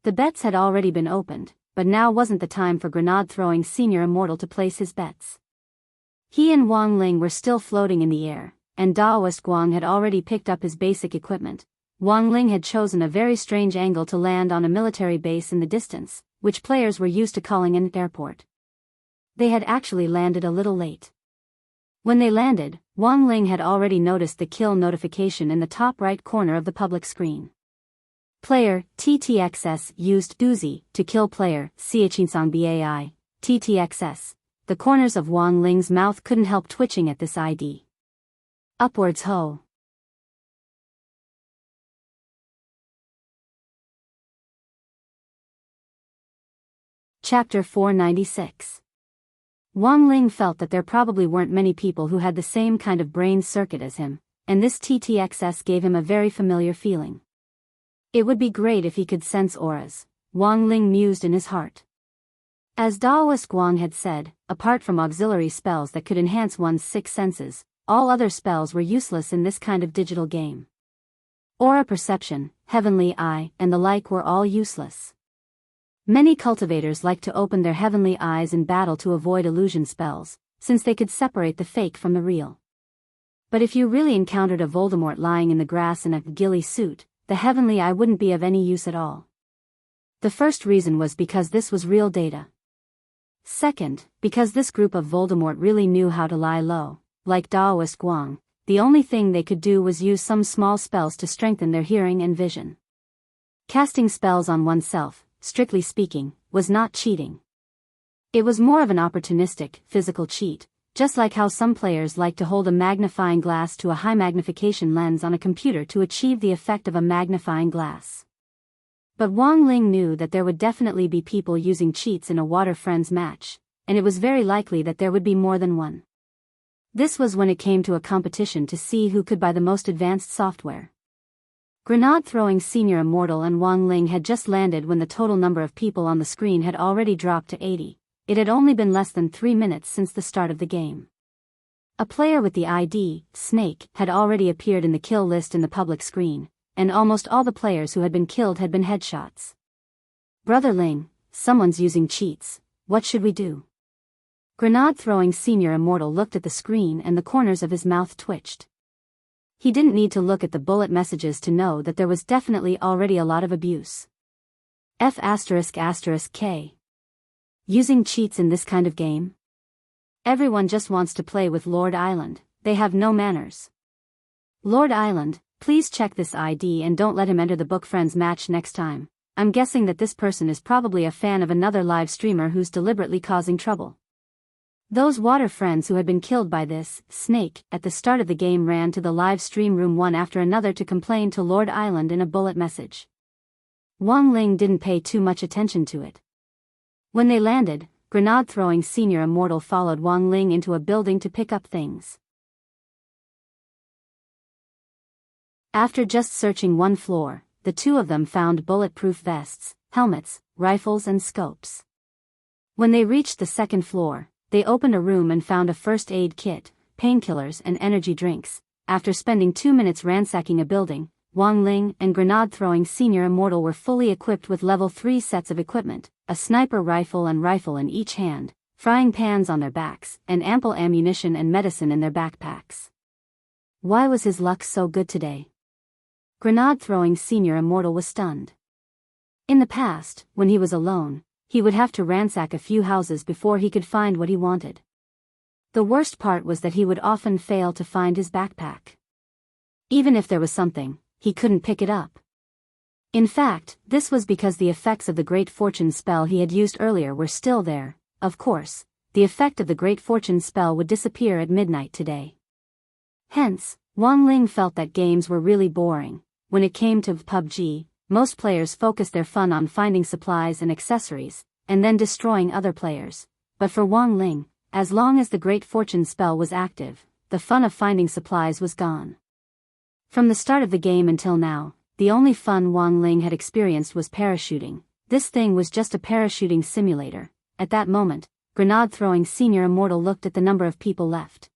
The bets had already been opened, but now wasn't the time for Grenade-throwing Senior Immortal to place his bets. He and Wang Ling were still floating in the air, and Daoist Guang had already picked up his basic equipment, Wang Ling had chosen a very strange angle to land on a military base in the distance, which players were used to calling an airport. They had actually landed a little late. When they landed, Wang Ling had already noticed the kill notification in the top right corner of the public screen. Player TTXS used Uzi to kill player Enchanting BAI TTXS. The corners of Wang Ling's mouth couldn't help twitching at this ID. Upwards ho. Chapter 496. Wang Ling felt that there probably weren't many people who had the same kind of brain circuit as him, and this TTXS gave him a very familiar feeling. It would be great if he could sense auras, Wang Ling mused in his heart. As Daoist Guang had said, apart from auxiliary spells that could enhance one's six senses, all other spells were useless in this kind of digital game. Aura perception, heavenly eye, and the like were all useless. Many cultivators like to open their heavenly eyes in battle to avoid illusion spells, since they could separate the fake from the real. But if you really encountered a Voldemort lying in the grass in a ghillie suit, the heavenly eye wouldn't be of any use at all. The first reason was because this was real data. Second, because this group of Voldemort really knew how to lie low. Like Daoist Guang, the only thing they could do was use some small spells to strengthen their hearing and vision. Casting spells on oneself, strictly speaking, was not cheating. It was more of an opportunistic, physical cheat, just like how some players like to hold a magnifying glass to a high magnification lens on a computer to achieve the effect of a magnifying glass. But Wang Ling knew that there would definitely be people using cheats in a Water Friends match, and it was very likely that there would be more than one. This was when it came to a competition to see who could buy the most advanced software. Grenade-throwing Senior Immortal and Wang Ling had just landed when the total number of people on the screen had already dropped to 80. It had only been less than 3 minutes since the start of the game. A player with the ID, Snake, had already appeared in the kill list in the public screen, and almost all the players who had been killed had been headshots. Brother Ling, someone's using cheats, what should we do? Grenade-throwing Senior Immortal looked at the screen and the corners of his mouth twitched. He didn't need to look at the bullet messages to know that there was definitely already a lot of abuse. F***K. Using cheats in this kind of game? Everyone just wants to play with Lord Island, they have no manners. Lord Island, please check this ID and don't let him enter the Book Friends match next time. I'm guessing that this person is probably a fan of another live streamer who's deliberately causing trouble. Those Water Friends who had been killed by this Snake at the start of the game ran to the live stream room one after another to complain to Lord Island in a bullet message. Wang Ling didn't pay too much attention to it. When they landed, Grenade-throwing Senior Immortal followed Wang Ling into a building to pick up things. After just searching one floor, the two of them found bulletproof vests, helmets, rifles and scopes. When they reached the second floor, they opened a room and found a first aid kit, painkillers and energy drinks. After spending 2 minutes ransacking a building, Wang Ling and Grenade-throwing Senior Immortal were fully equipped with level 3 sets of equipment, a sniper rifle and rifle in each hand, frying pans on their backs, and ample ammunition and medicine in their backpacks. Why was his luck so good today? Grenade-throwing Senior Immortal was stunned. In the past, when he was alone, he would have to ransack a few houses before he could find what he wanted. The worst part was that he would often fail to find his backpack. Even if there was something, he couldn't pick it up. In fact, this was because the effects of the Great Fortune spell he had used earlier were still there. Of course, the effect of the Great Fortune spell would disappear at midnight today. Hence, Wang Ling felt that games were really boring. When it came to PUBG, most players focused their fun on finding supplies and accessories, and then destroying other players. But for Wang Ling, as long as the Great Fortune spell was active, the fun of finding supplies was gone. From the start of the game until now, the only fun Wang Ling had experienced was parachuting. This thing was just a parachuting simulator. At that moment, Grenade-throwing Senior Immortal looked at the number of people left.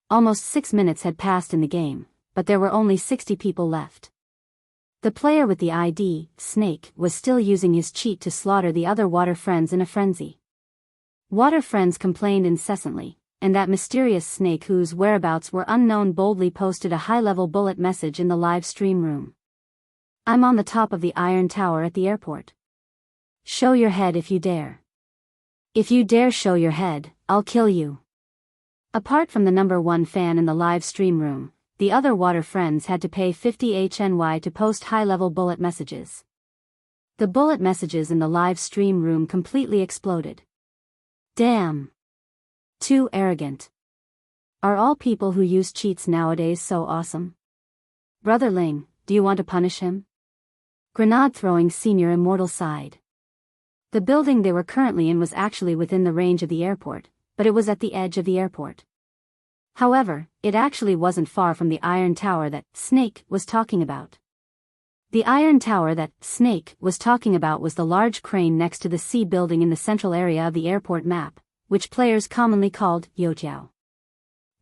Almost 6 minutes had passed in the game, but there were only 60 people left. The player with the ID, Snake, was still using his cheat to slaughter the other Water Friends in a frenzy. Water Friends complained incessantly, and that mysterious Snake whose whereabouts were unknown boldly posted a high-level bullet message in the live stream room. I'm on the top of the Iron Tower at the airport. Show your head if you dare. If you dare show your head, I'll kill you. Apart from the number one fan in the live stream room, the other water friends had to pay 50 HNY to post high-level bullet messages. The bullet messages in the live stream room completely exploded. Damn. Too arrogant. Are all people who use cheats nowadays so awesome? Brother Ling, do you want to punish him? Grenade-throwing senior immortal sighed. The building they were currently in was actually within the range of the airport, but it was at the edge of the airport. However, it actually wasn't far from the Iron Tower that Snake was talking about. The Iron Tower that Snake was talking about was the large crane next to the C building in the central area of the airport map, which players commonly called Youtiao.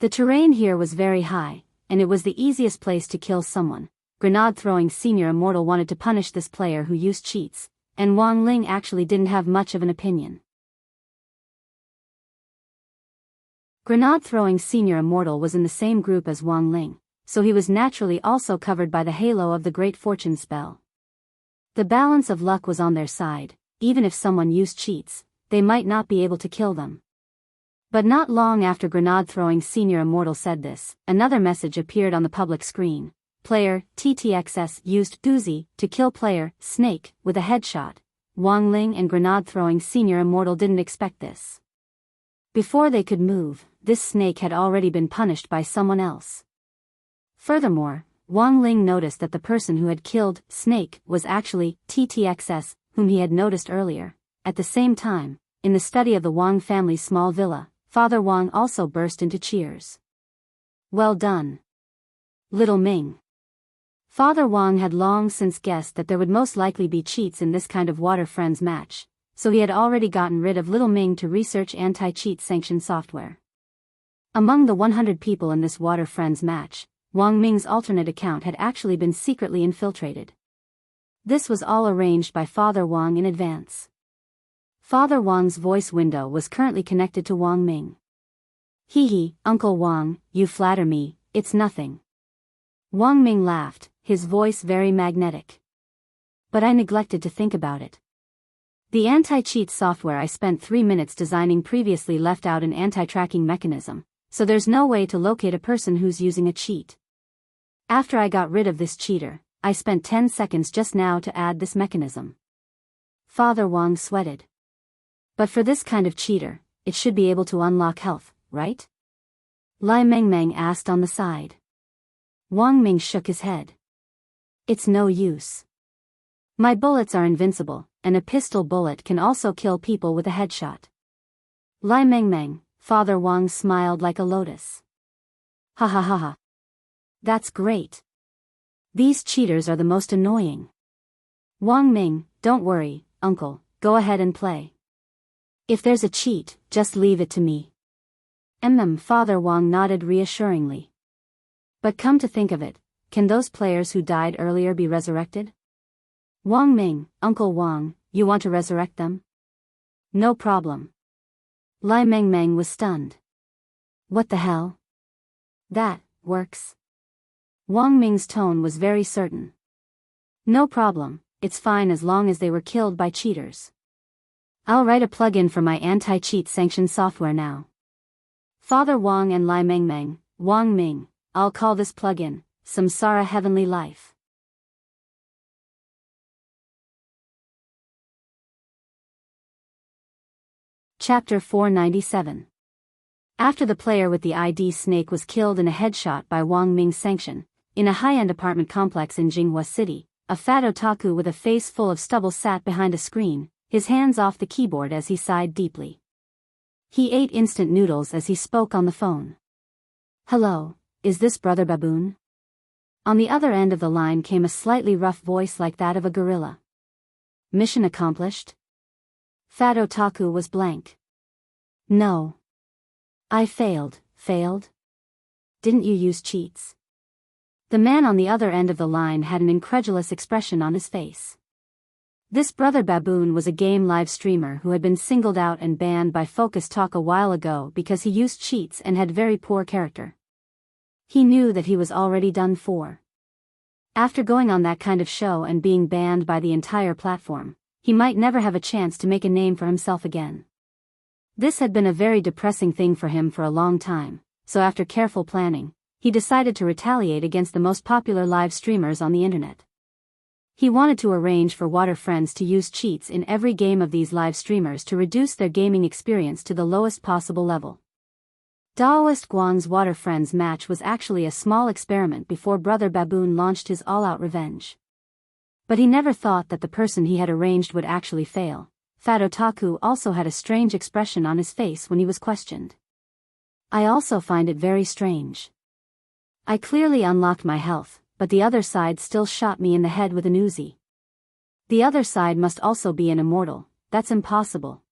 The terrain here was very high, and it was the easiest place to kill someone. Grenade-throwing senior immortal wanted to punish this player who used cheats, and Wang Ling actually didn't have much of an opinion. Grenade-throwing senior immortal was in the same group as Wang Ling, so he was naturally also covered by the halo of the Great Fortune spell. The balance of luck was on their side. Even if someone used cheats, they might not be able to kill them. But not long after Grenade-throwing senior immortal said this, another message appeared on the public screen. Player TTXS used Doozy to kill player Snake with a headshot. Wang Ling and Grenade-throwing senior immortal didn't expect this. Before they could move, this snake had already been punished by someone else. Furthermore, Wang Ling noticed that the person who had killed Snake was actually TTXS, whom he had noticed earlier. At the same time, in the study of the Wang family's small villa, Father Wang also burst into cheers. Well done, Little Ming. Father Wang had long since guessed that there would most likely be cheats in this kind of Water Friends match, so he had already gotten rid of Little Ming to research anti-cheat sanction software. Among the 100 people in this Water Friends match, Wang Ming's alternate account had actually been secretly infiltrated. This was all arranged by Father Wang in advance. Father Wang's voice window was currently connected to Wang Ming. Hee hee, Uncle Wang, you flatter me, it's nothing. Wang Ming laughed, his voice very magnetic. But I neglected to think about it. The anti-cheat software I spent 3 minutes designing previously left out an anti-tracking mechanism, so there's no way to locate a person who's using a cheat. After I got rid of this cheater, I spent 10 seconds just now to add this mechanism. Father Wang sweated. But for this kind of cheater, it should be able to unlock health, right? Lai Mengmeng asked on the side. Wang Ming shook his head. It's no use. My bullets are invincible, and a pistol bullet can also kill people with a headshot. Lai Mengmeng, Father Wang smiled like a lotus. Ha ha ha ha. That's great. These cheaters are the most annoying. Wang Ming, don't worry, uncle, go ahead and play. If there's a cheat, just leave it to me. Father Wang nodded reassuringly. But come to think of it, can those players who died earlier be resurrected? Wang Ming, Uncle Wang, you want to resurrect them? No problem. Lai Mengmeng was stunned. What the hell? That works. Wang Ming's tone was very certain. No problem, it's fine as long as they were killed by cheaters. I'll write a plugin for my anti-cheat sanction software now. Father Wang and Lai Mengmeng, Wang Ming, I'll call this plugin Samsara Heavenly Life. Chapter 497. After the player with the ID Snake was killed in a headshot by Wang Ming's sanction, in a high-end apartment complex in Jinghua City, a fat otaku with a face full of stubble sat behind a screen, his hands off the keyboard as he sighed deeply. He ate instant noodles as he spoke on the phone. Hello, is this Brother Baboon? On the other end of the line came a slightly rough voice like that of a gorilla. Mission accomplished? Fat otaku was blank. No. I failed. Failed? Didn't you use cheats? The man on the other end of the line had an incredulous expression on his face. This Brother Baboon was a game live streamer who had been singled out and banned by Focus Talk a while ago because he used cheats and had very poor character. He knew that he was already done for. After going on that kind of show and being banned by the entire platform, he might never have a chance to make a name for himself again. This had been a very depressing thing for him for a long time, so after careful planning, he decided to retaliate against the most popular live streamers on the internet. He wanted to arrange for water friends to use cheats in every game of these live streamers to reduce their gaming experience to the lowest possible level. Daoist Guang's water friends match was actually a small experiment before Brother Baboon launched his all-out revenge. But he never thought that the person he had arranged would actually fail. Fat Otaku also had a strange expression on his face when he was questioned. I also find it very strange. I clearly unlocked my health, but the other side still shot me in the head with an Uzi. The other side must also be an immortal. That's impossible.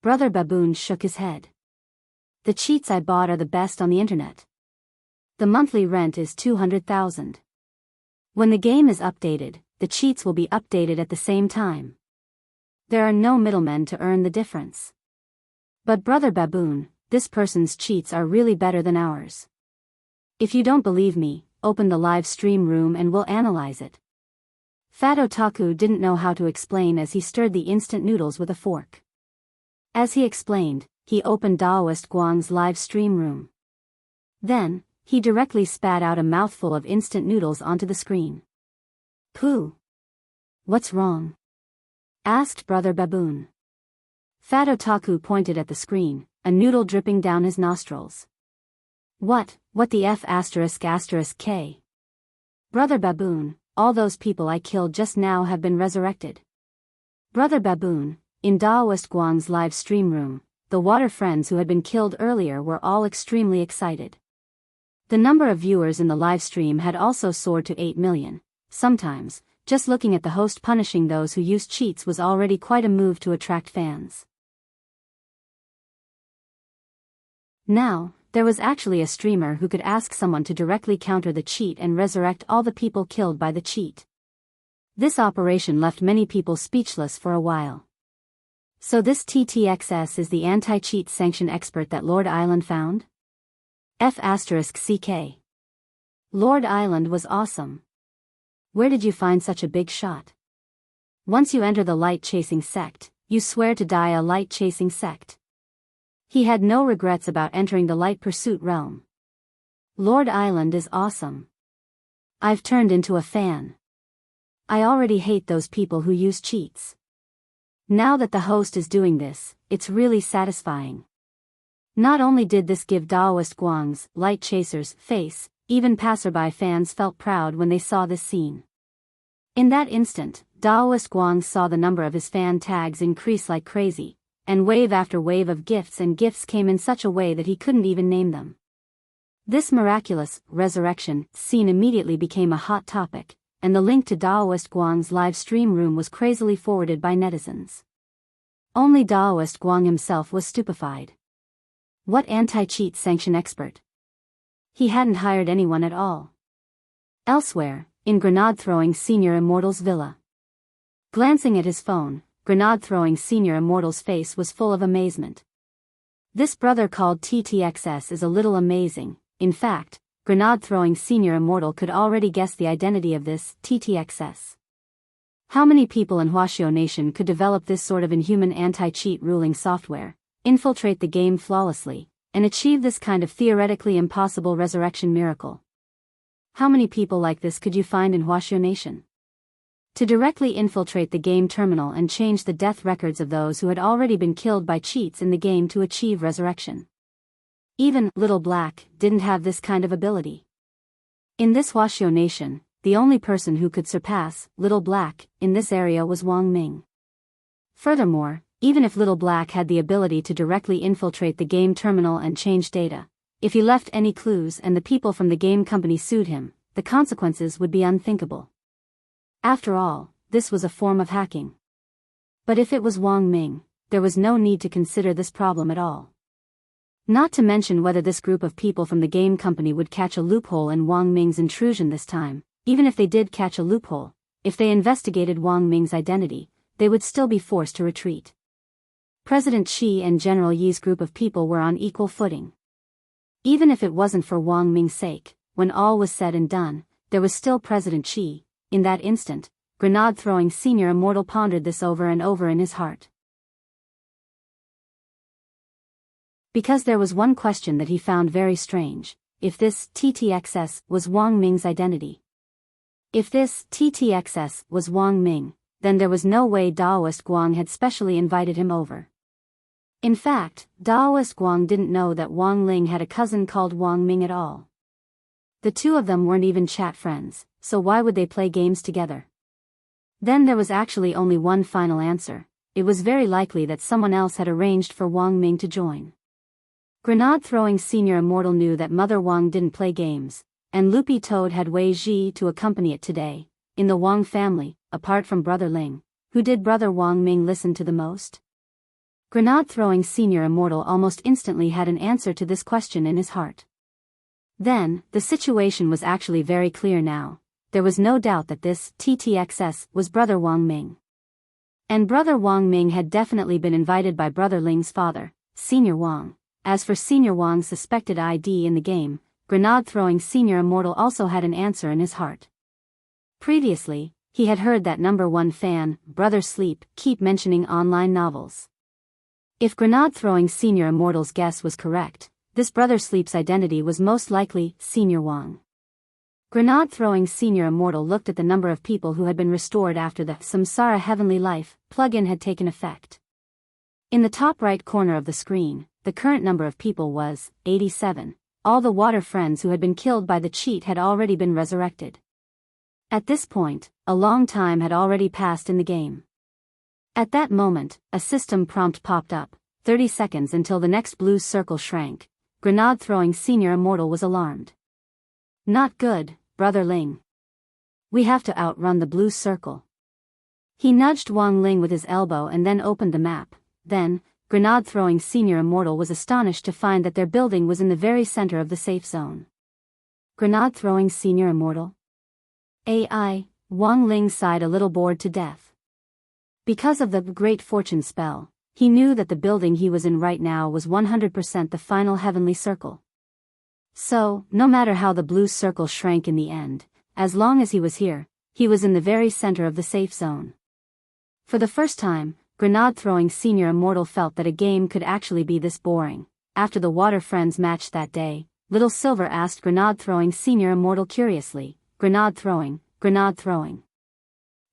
Brother Baboon shook his head. The cheats I bought are the best on the internet. The monthly rent is 200,000. When the game is updated, the cheats will be updated at the same time. There are no middlemen to earn the difference. But Brother Baboon, this person's cheats are really better than ours. If you don't believe me, open the live stream room and we'll analyze it. Fat Otaku didn't know how to explain as he stirred the instant noodles with a fork. As he explained, he opened Daoist Guang's live stream room. Then, he directly spat out a mouthful of instant noodles onto the screen. Pooh! What's wrong? Asked Brother Baboon. Fat Otaku pointed at the screen, a noodle dripping down his nostrils. What the F***K? Brother Baboon, all those people I killed just now have been resurrected. Brother Baboon, in Daoist Guang's live stream room, the water friends who had been killed earlier were all extremely excited. The number of viewers in the live stream had also soared to 8 million. Sometimes, just looking at the host punishing those who used cheats was already quite a move to attract fans. Now, there was actually a streamer who could ask someone to directly counter the cheat and resurrect all the people killed by the cheat. This operation left many people speechless for a while. So this TTXS is the anti-cheat sanction expert that Lord Island found? F***CK. Lord Island was awesome. Where did you find such a big shot? Once you enter the light-chasing sect, you swear to die a light-chasing sect. He had no regrets about entering the light pursuit realm. Lord Island is awesome. I've turned into a fan. I already hate those people who use cheats. Now that the host is doing this, it's really satisfying. Not only did this give Daoist Guang's light chasers face, even passerby fans felt proud when they saw this scene. In that instant, Daoist Guang saw the number of his fan tags increase like crazy, and wave after wave of gifts and gifts came in such a way that he couldn't even name them. This miraculous resurrection scene immediately became a hot topic, and the link to Daoist Guang's live stream room was crazily forwarded by netizens. Only Daoist Guang himself was stupefied. What anti-cheat sanction expert? He hadn't hired anyone at all. Elsewhere, in grenade-throwing Senior Immortal's villa. Glancing at his phone, grenade-throwing Senior Immortal's face was full of amazement. This brother called TTXS is a little amazing. In fact, grenade-throwing Senior Immortal could already guess the identity of this TTXS. How many people in Huaxiao Nation could develop this sort of inhuman anti-cheat ruling software, infiltrate the game flawlessly, and achieve this kind of theoretically impossible resurrection miracle? How many people like this could you find in Huaxiao Nation? To directly infiltrate the game terminal and change the death records of those who had already been killed by cheats in the game to achieve resurrection. Even Little Black didn't have this kind of ability. In this Huaxiao Nation, the only person who could surpass Little Black in this area was Wang Ming. Furthermore, even if Little Black had the ability to directly infiltrate the game terminal and change data, if he left any clues and the people from the game company sued him, the consequences would be unthinkable. After all, this was a form of hacking. But if it was Wang Ming, there was no need to consider this problem at all. Not to mention whether this group of people from the game company would catch a loophole in Wang Ming's intrusion this time. Even if they did catch a loophole, if they investigated Wang Ming's identity, they would still be forced to retreat. President Xi and General Yi's group of people were on equal footing. Even if it wasn't for Wang Ming's sake, when all was said and done, there was still President Chi. In that instant, grenade-throwing Senior Immortal pondered this over and over in his heart. Because there was one question that he found very strange: if this TTXS was Wang Ming's identity. If this TTXS was Wang Ming, then there was no way Daoist Guang had specially invited him over. In fact, Daoist Guang didn't know that Wang Ling had a cousin called Wang Ming at all. The two of them weren't even chat friends, so why would they play games together? Then there was actually only one final answer: it was very likely that someone else had arranged for Wang Ming to join. Grenade-throwing Senior Immortal knew that Mother Wang didn't play games, and Loopy Toad had Wei Ji to accompany it today. In the Wang family, apart from Brother Ling, who did Brother Wang Ming listen to the most? Grenade-throwing Senior Immortal almost instantly had an answer to this question in his heart. Then, the situation was actually very clear now. There was no doubt that this TTXS was Brother Wang Ming. And Brother Wang Ming had definitely been invited by Brother Ling's father, Senior Wang. As for Senior Wang's suspected ID in the game, grenade-throwing Senior Immortal also had an answer in his heart. Previously, he had heard that number one fan, Brother Sleep, keep mentioning online novels. If grenade-throwing Senior Immortal's guess was correct, this Brother Sleep's identity was most likely Senior Wang. Grenade-throwing Senior Immortal looked at the number of people who had been restored after the Samsara Heavenly Life plugin had taken effect. In the top right corner of the screen, the current number of people was 87. All the water friends who had been killed by the cheat had already been resurrected. At this point, a long time had already passed in the game. At that moment, a system prompt popped up: 30 seconds until the next blue circle shrank. Grenade-throwing Senior Immortal was alarmed. Not good, Brother Ling. We have to outrun the blue circle. He nudged Wang Ling with his elbow and then opened the map. Then, grenade-throwing Senior Immortal was astonished to find that their building was in the very center of the safe zone. Grenade-throwing Senior Immortal? AI, Wang Ling sighed, a little bored to death. Because of the Great Fortune spell, he knew that the building he was in right now was 100% the final heavenly circle. So, no matter how the blue circle shrank in the end, as long as he was here, he was in the very center of the safe zone. For the first time, grenade-throwing Senior Immortal felt that a game could actually be this boring. After the Water Friends match that day, Little Silver asked grenade-throwing Senior Immortal curiously, grenade-throwing.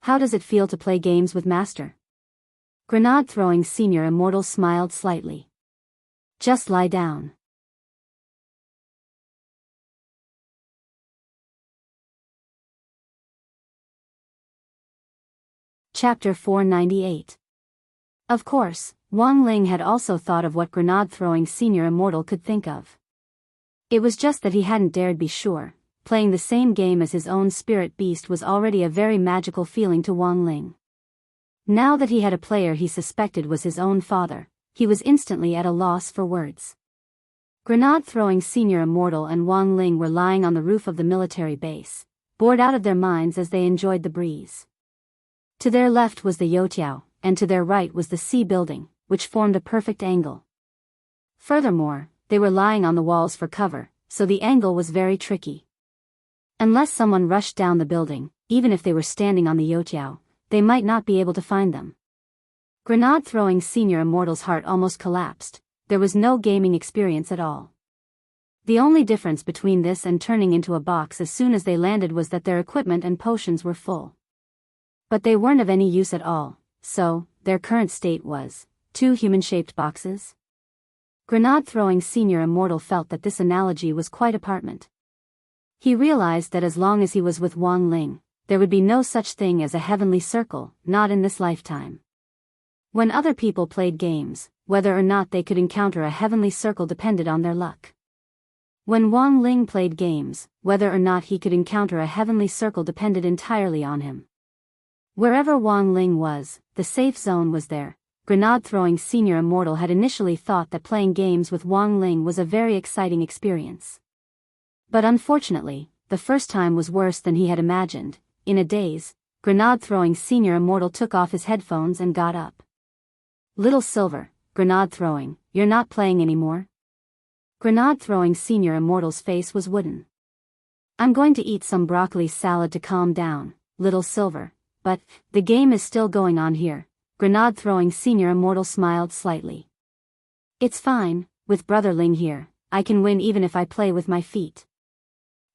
How does it feel to play games with Master? Grenade-throwing Senior Immortal smiled slightly. Just lie down. Chapter 498. Of course, Wang Ling had also thought of what grenade-throwing Senior Immortal could think of. It was just that he hadn't dared be sure. Playing the same game as his own spirit beast was already a very magical feeling to Wang Ling. Now that he had a player he suspected was his own father, he was instantly at a loss for words. Grenade-throwing Senior Immortal and Wang Ling were lying on the roof of the military base, bored out of their minds as they enjoyed the breeze. To their left was the Youtiao, and to their right was the C building, which formed a perfect angle. Furthermore, they were lying on the walls for cover, so the angle was very tricky. Unless someone rushed down the building, even if they were standing on the Youtiao, they might not be able to find them. Grenade-throwing Senior Immortal's heart almost collapsed. There was no gaming experience at all. The only difference between this and turning into a box as soon as they landed was that their equipment and potions were full. But they weren't of any use at all, so, their current state was 2 human-shaped boxes? Grenade-throwing Senior Immortal felt that this analogy was quite apartment. He realized that as long as he was with Wang Ling, there would be no such thing as a heavenly circle, not in this lifetime. When other people played games, whether or not they could encounter a heavenly circle depended on their luck. When Wang Ling played games, whether or not he could encounter a heavenly circle depended entirely on him. Wherever Wang Ling was, the safe zone was there. Grenade-throwing Senior Immortal had initially thought that playing games with Wang Ling was a very exciting experience. But unfortunately, the first time was worse than he had imagined. In a daze, grenade-throwing Senior Immortal took off his headphones and got up. Little Silver, grenade-throwing, you're not playing anymore? Grenade-throwing Senior Immortal's face was wooden. I'm going to eat some broccoli salad to calm down, little Silver, but the game is still going on here. Grenade-throwing senior immortal smiled slightly. It's fine, with Brother Ling here, I can win even if I play with my feet.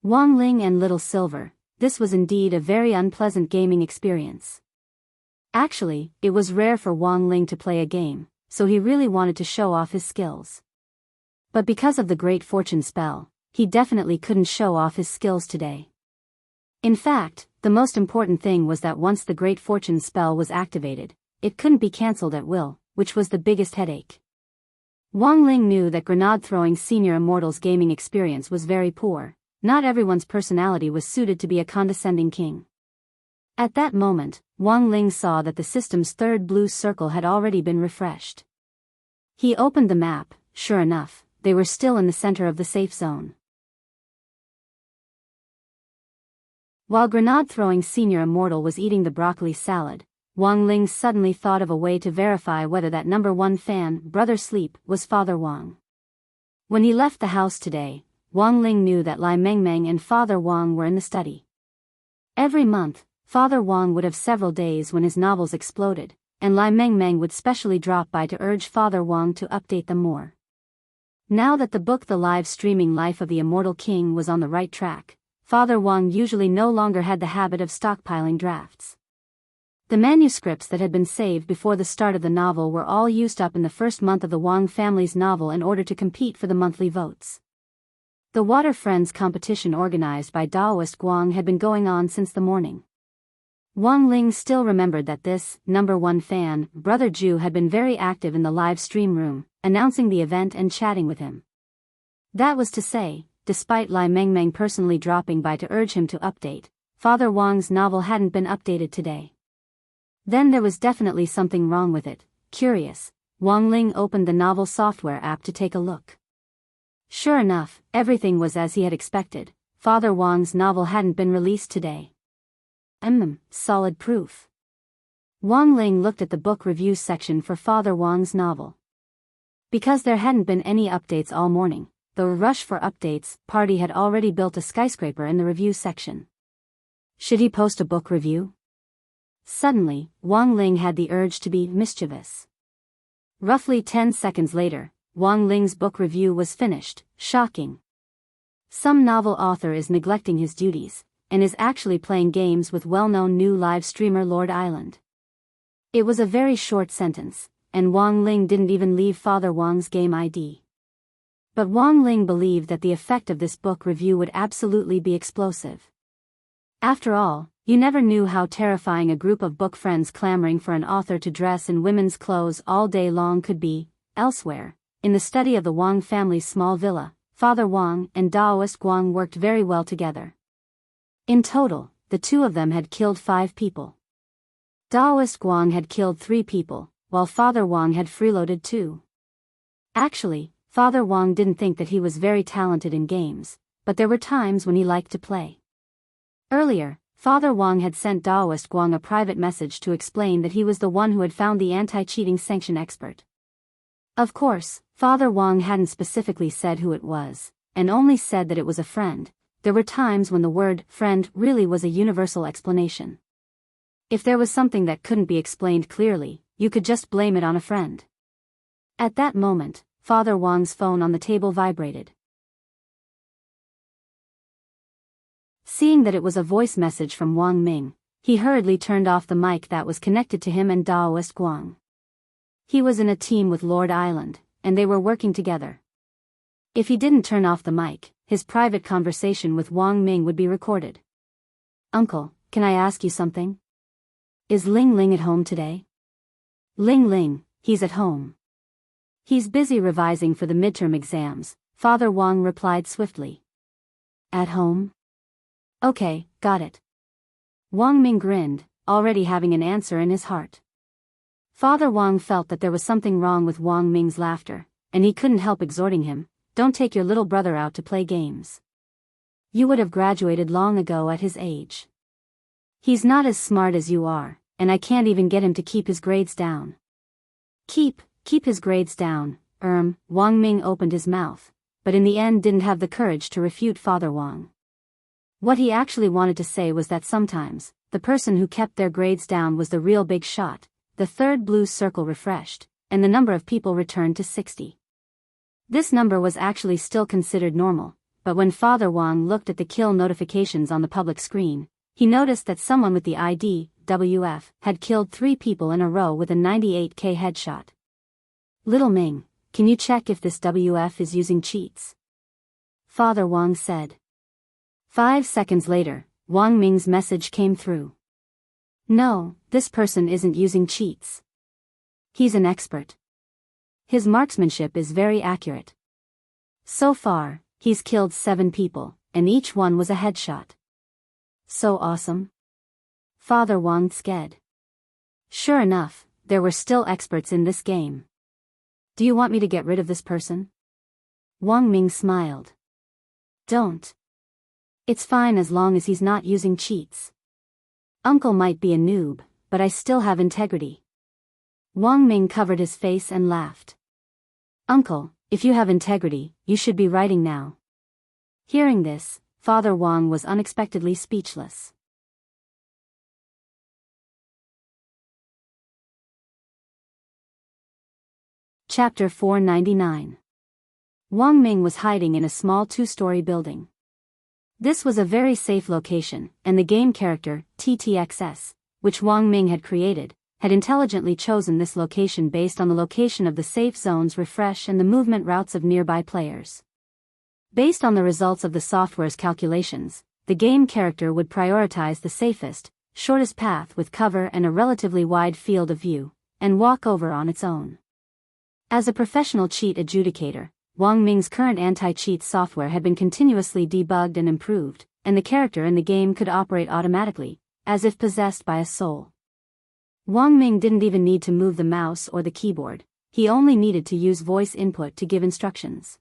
Wang Ling and little Silver, this was indeed a very unpleasant gaming experience. Actually, it was rare for Wang Ling to play a game, so he really wanted to show off his skills. But because of the Great Fortune spell, he definitely couldn't show off his skills today. In fact, the most important thing was that once the Great Fortune spell was activated, it couldn't be cancelled at will, which was the biggest headache. Wang Ling knew that Grenade-throwing senior immortal's gaming experience was very poor. Not everyone's personality was suited to be a condescending king. At that moment, Wang Ling saw that the system's third blue circle had already been refreshed. He opened the map. Sure enough, they were still in the center of the safe zone. While Grenade-throwing senior immortal was eating the broccoli salad, Wang Ling suddenly thought of a way to verify whether that number 1 fan, Brother Sleep, was Father Wang. When he left the house today, Wang Ling knew that Lai Mengmeng and Father Wang were in the study. Every month, Father Wang would have several days when his novels exploded, and Lai Mengmeng would specially drop by to urge Father Wang to update them more. Now that the book The Live Streaming Life of the Immortal King was on the right track, Father Wang usually no longer had the habit of stockpiling drafts. The manuscripts that had been saved before the start of the novel were all used up in the first month of the Wang family's novel in order to compete for the monthly votes. The Water Friends competition organized by Daoist Guang had been going on since the morning. Wang Ling still remembered that this number 1 fan, Brother Ju, had been very active in the live stream room, announcing the event and chatting with him. That was to say, despite Lai Mengmeng personally dropping by to urge him to update, Father Wang's novel hadn't been updated today. Then there was definitely something wrong with it. Curious, Wang Ling opened the novel software app to take a look. Sure enough, everything was as he had expected. Father Wang's novel hadn't been released today. Solid proof. Wang Ling looked at the book review section for Father Wang's novel. Because there hadn't been any updates all morning, the rush for updates party had already built a skyscraper in the review section. Should he post a book review? Suddenly, Wang Ling had the urge to be mischievous. Roughly 10 seconds later, Wang Ling's book review was finished. Shocking. Some novel author is neglecting his duties, and is actually playing games with well-known new live streamer Lord Island. It was a very short sentence, and Wang Ling didn't even leave Father Wang's game ID. But Wang Ling believed that the effect of this book review would absolutely be explosive. After all, you never knew how terrifying a group of book friends clamoring for an author to dress in women's clothes all day long could be. Elsewhere, in the study of the Wang family's small villa, Father Wang and Daoist Guang worked very well together. In total, the two of them had killed 5 people. Daoist Guang had killed 3 people, while Father Wang had freeloaded 2. Actually, Father Wang didn't think that he was very talented in games, but there were times when he liked to play. Earlier, Father Wang had sent Daoist Guang a private message to explain that he was the one who had found the anti-cheating sanction expert. Of course, Father Wang hadn't specifically said who it was, and only said that it was a friend. There were times when the word friend really was a universal explanation. If there was something that couldn't be explained clearly, you could just blame it on a friend. At that moment, Father Wang's phone on the table vibrated. Seeing that it was a voice message from Wang Ming, he hurriedly turned off the mic that was connected to him and Daoist Guang. He was in a team with Lord Island, and they were working together. If he didn't turn off the mic, his private conversation with Wang Ming would be recorded. "Uncle, can I ask you something? Is Ling Ling at home today?" "Ling Ling, he's at home. He's busy revising for the midterm exams," Father Wang replied swiftly. "At home? Okay, got it." Wang Ming grinned, already having an answer in his heart. Father Wang felt that there was something wrong with Wang Ming's laughter, and he couldn't help exhorting him, "Don't take your little brother out to play games. You would have graduated long ago at his age. He's not as smart as you are, and I can't even get him to keep his grades down." Keep his grades down, Wang Ming opened his mouth, but in the end didn't have the courage to refute Father Wang. What he actually wanted to say was that sometimes, the person who kept their grades down was the real big shot. The third blue circle refreshed, and the number of people returned to 60. This number was actually still considered normal, but when Father Wang looked at the kill notifications on the public screen, he noticed that someone with the ID, WF, had killed 3 people in a row with a 98k headshot. Little Ming, can you check if this WF is using cheats? Father Wang said. 5 seconds later, Wang Ming's message came through. No, this person isn't using cheats. He's an expert. His marksmanship is very accurate. So far, he's killed 7 people, and each one was a headshot. So awesome. Father Wang said. Sure enough, there were still experts in this game. Do you want me to get rid of this person? Wang Ming smiled. Don't. It's fine as long as he's not using cheats. Uncle might be a noob, but I still have integrity. Wang Ming covered his face and laughed. Uncle, if you have integrity, you should be writing now. Hearing this, Father Wang was unexpectedly speechless. Chapter 499. Wang Ming was hiding in a small 2-story building. This was a very safe location, and the game character, TTXS, which Wang Ming had created, had intelligently chosen this location based on the location of the safe zone's refresh and the movement routes of nearby players. Based on the results of the software's calculations, the game character would prioritize the safest, shortest path with cover and a relatively wide field of view, and walk over on its own. As a professional cheat adjudicator, Wang Ming's current anti-cheat software had been continuously debugged and improved, and the character in the game could operate automatically, as if possessed by a soul. Wang Ming didn't even need to move the mouse or the keyboard, he only needed to use voice input to give instructions.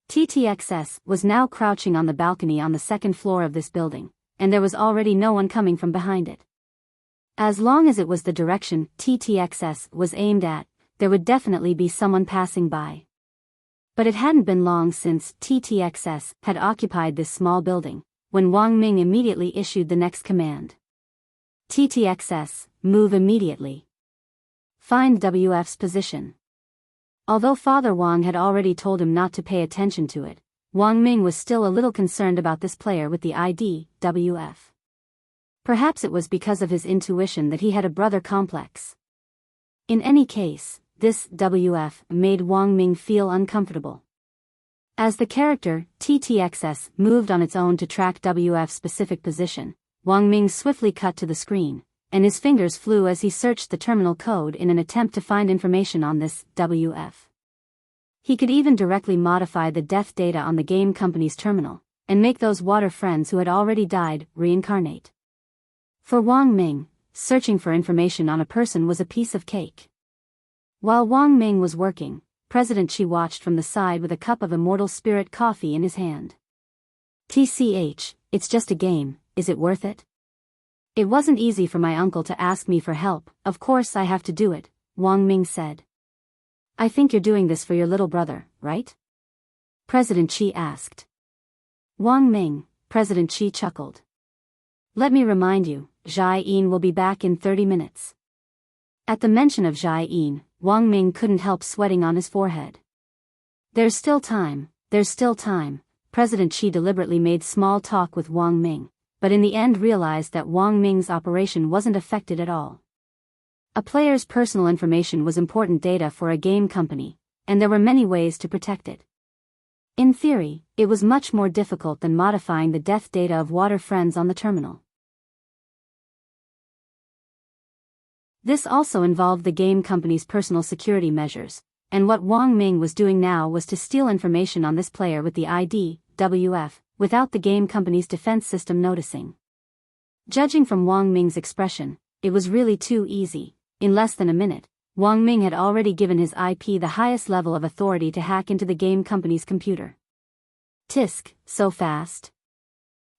TTXS was now crouching on the balcony on the 2nd floor of this building, and there was already no one coming from behind it. As long as it was the direction TTXS was aimed at, there would definitely be someone passing by. But it hadn't been long since TTXS had occupied this small building, when Wang Ming immediately issued the next command. TTXS, move immediately. Find WF's position. Although Father Wang had already told him not to pay attention to it, Wang Ming was still a little concerned about this player with the ID, WF. Perhaps it was because of his intuition that he had a brother complex. In any case, this WF made Wang Ming feel uncomfortable. As the character, TTXS, moved on its own to track WF's specific position, Wang Ming swiftly cut to the screen, and his fingers flew as he searched the terminal code in an attempt to find information on this WF. He could even directly modify the death data on the game company's terminal, and make those water friends who had already died reincarnate. For Wang Ming, searching for information on a person was a piece of cake. While Wang Ming was working, President Xi watched from the side with a cup of immortal spirit coffee in his hand. TCH, it's just a game, is it worth it? It wasn't easy for my uncle to ask me for help, of course I have to do it, Wang Ming said. I think you're doing this for your little brother, right? President Xi asked. Wang Ming, President Xi chuckled. Let me remind you, Zhai Yin will be back in 30 minutes. At the mention of Zhai Yin, Wang Ming couldn't help sweating on his forehead. There's still time, President Xi deliberately made small talk with Wang Ming, but in the end realized that Wang Ming's operation wasn't affected at all. A player's personal information was important data for a game company, and there were many ways to protect it. In theory, it was much more difficult than modifying the death data of water friends on the terminal. This also involved the game company's personal security measures, and what Wang Ming was doing now was to steal information on this player with the ID, WF, without the game company's defense system noticing. Judging from Wang Ming's expression, it was really too easy. In less than a minute, Wang Ming had already given his IP the highest level of authority to hack into the game company's computer. Tisk, so fast.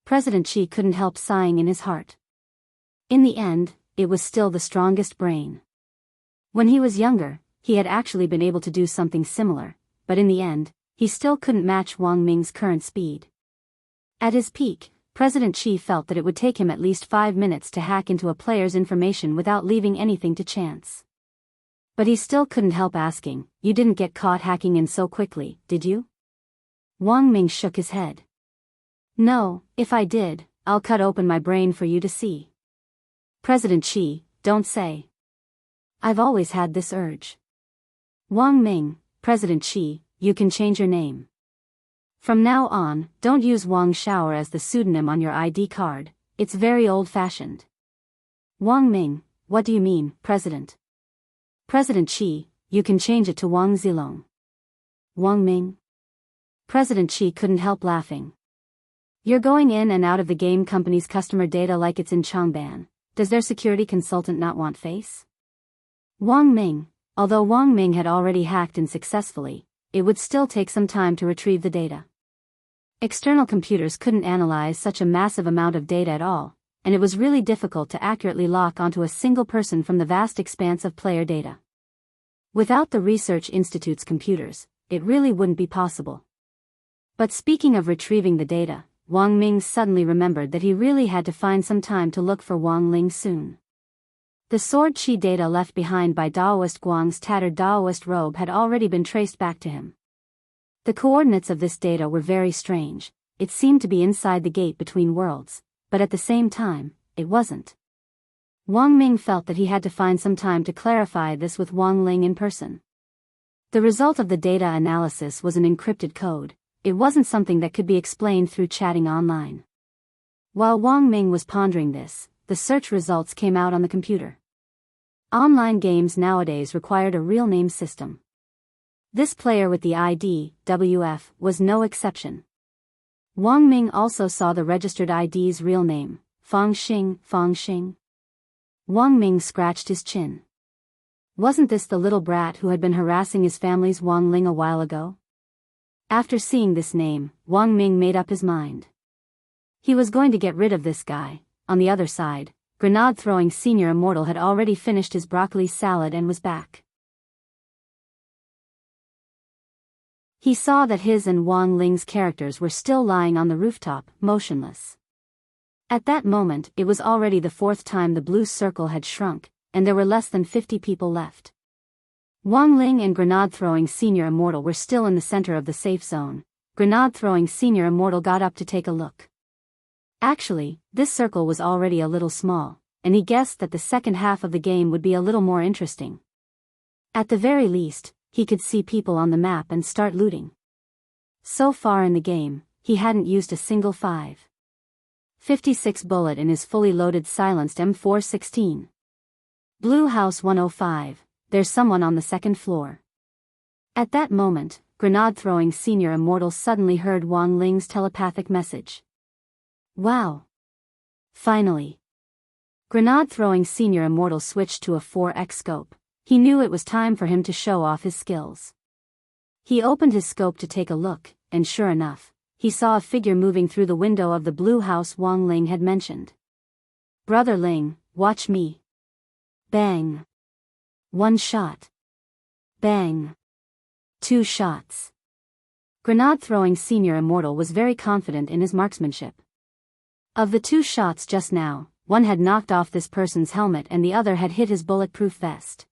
President Xi couldn't help sighing in his heart. In the end, it was still the strongest brain. When he was younger, he had actually been able to do something similar, but in the end, he still couldn't match Wang Ming's current speed. At his peak, President Chi felt that it would take him at least 5 minutes to hack into a player's information without leaving anything to chance. But he still couldn't help asking, "You didn't get caught hacking in so quickly, did you?" Wang Ming shook his head. "No, if I did, I'll cut open my brain for you to see." "President Chi, don't say." "I've always had this urge." "Wang Ming, President Chi, you can change your name. From now on, don't use Wang Shower as the pseudonym on your ID card, it's very old-fashioned." "Wang Ming, what do you mean, President?" "President Chi, you can change it to Wang Zilong." "Wang Ming?" President Chi couldn't help laughing. "You're going in and out of the game company's customer data like it's in Changban. Does their security consultant not want face?" Wang Ming, although Wang Ming had already hacked in successfully, it would still take some time to retrieve the data. External computers couldn't analyze such a massive amount of data at all, and it was really difficult to accurately lock onto a single person from the vast expanse of player data. Without the Research Institute's computers, it really wouldn't be possible. But speaking of retrieving the data, Wang Ming suddenly remembered that he really had to find some time to look for Wang Ling soon. The sword chi data left behind by Daoist Guang's tattered Daoist robe had already been traced back to him. The coordinates of this data were very strange. It seemed to be inside the gate between worlds, but at the same time, it wasn't. Wang Ming felt that he had to find some time to clarify this with Wang Ling in person. The result of the data analysis was an encrypted code. It wasn't something that could be explained through chatting online. While Wang Ming was pondering this, the search results came out on the computer. Online games nowadays required a real name system. This player with the ID, WF, was no exception. Wang Ming also saw the registered ID's real name, Fang Xing, Fang Xing. Wang Ming scratched his chin. Wasn't this the little brat who had been harassing his family's Wang Ling a while ago? After seeing this name, Wang Ming made up his mind. He was going to get rid of this guy. On the other side, grenade-throwing senior immortal had already finished his broccoli salad and was back. He saw that his and Wang Ling's characters were still lying on the rooftop, motionless. At that moment, it was already the 4th time the blue circle had shrunk, and there were less than 50 people left. Wang Ling and grenade-throwing senior immortal were still in the center of the safe zone. Grenade-throwing senior immortal got up to take a look. Actually, this circle was already a little small, and he guessed that the second half of the game would be a little more interesting. At the very least, he could see people on the map and start looting. So far in the game, he hadn't used a single 5.56 bullet in his fully loaded silenced M416. Blue House 105, there's someone on the 2nd floor. At that moment, grenade-throwing senior immortal suddenly heard Wang Ling's telepathic message. Wow! Finally! Grenade-throwing senior immortal switched to a 4x scope. He knew it was time for him to show off his skills. He opened his scope to take a look, and sure enough, he saw a figure moving through the window of the blue house Wang Ling had mentioned. "Brother Ling, watch me." Bang! 1 shot. Bang! 2 shots. Grenade-throwing senior immortal was very confident in his marksmanship. Of the 2 shots just now, one had knocked off this person's helmet and the other had hit his bulletproof vest.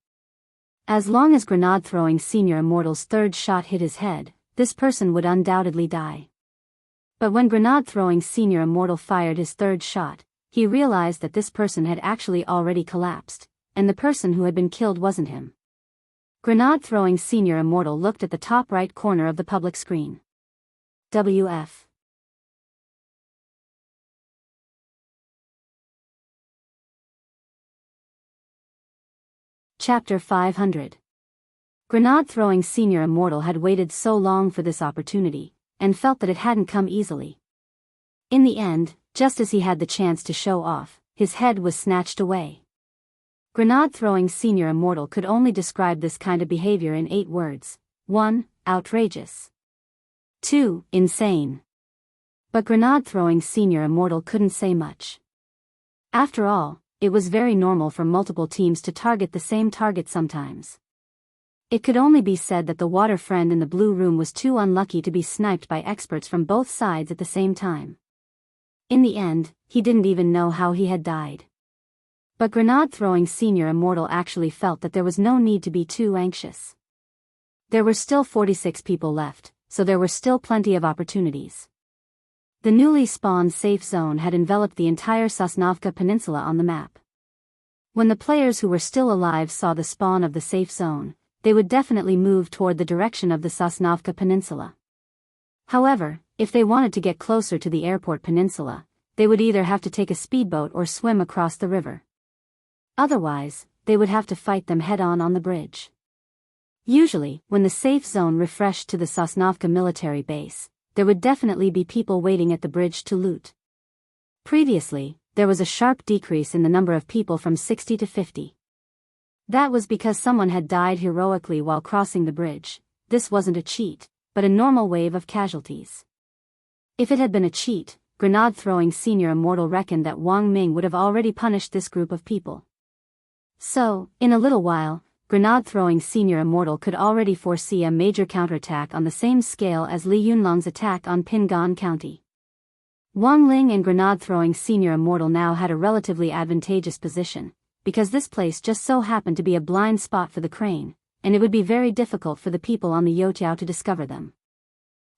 As long as grenade-throwing senior immortal's 3rd shot hit his head, this person would undoubtedly die. But when grenade-throwing senior immortal fired his 3rd shot, he realized that this person had actually already collapsed, and the person who had been killed wasn't him. Grenade-throwing senior immortal looked at the top right corner of the public screen. WF. Chapter 500. Grenade-throwing senior immortal had waited so long for this opportunity, and felt that it hadn't come easily. In the end, just as he had the chance to show off, his head was snatched away. Grenade-throwing senior immortal could only describe this kind of behavior in 8 words. 1. Outrageous. 2. Insane. But grenade-throwing senior immortal couldn't say much. After all, it was very normal for multiple teams to target the same target sometimes. It could only be said that the water friend in the blue room was too unlucky to be sniped by experts from both sides at the same time. In the end, he didn't even know how he had died. But grenade-throwing Senior Immortal actually felt that there was no need to be too anxious. There were still 46 people left, so there were still plenty of opportunities. The newly spawned safe zone had enveloped the entire Sosnovka Peninsula on the map. When the players who were still alive saw the spawn of the safe zone, they would definitely move toward the direction of the Sosnovka Peninsula. However, if they wanted to get closer to the airport peninsula, they would either have to take a speedboat or swim across the river. Otherwise, they would have to fight them head-on on the bridge. Usually, when the safe zone refreshed to the Sosnovka military base, there would definitely be people waiting at the bridge to loot. Previously, there was a sharp decrease in the number of people from 60 to 50. That was because someone had died heroically while crossing the bridge. This wasn't a cheat, but a normal wave of casualties. If it had been a cheat, grenade-throwing Senior Immortal reckoned that Wang Ming would have already punished this group of people. So, in a little while, grenade-throwing Senior Immortal could already foresee a major counterattack on the same scale as Li Yunlong's attack on Pingan County. Wang Ling and grenade-throwing Senior Immortal now had a relatively advantageous position, because this place just so happened to be a blind spot for the crane, and it would be very difficult for the people on the Youtiao to discover them.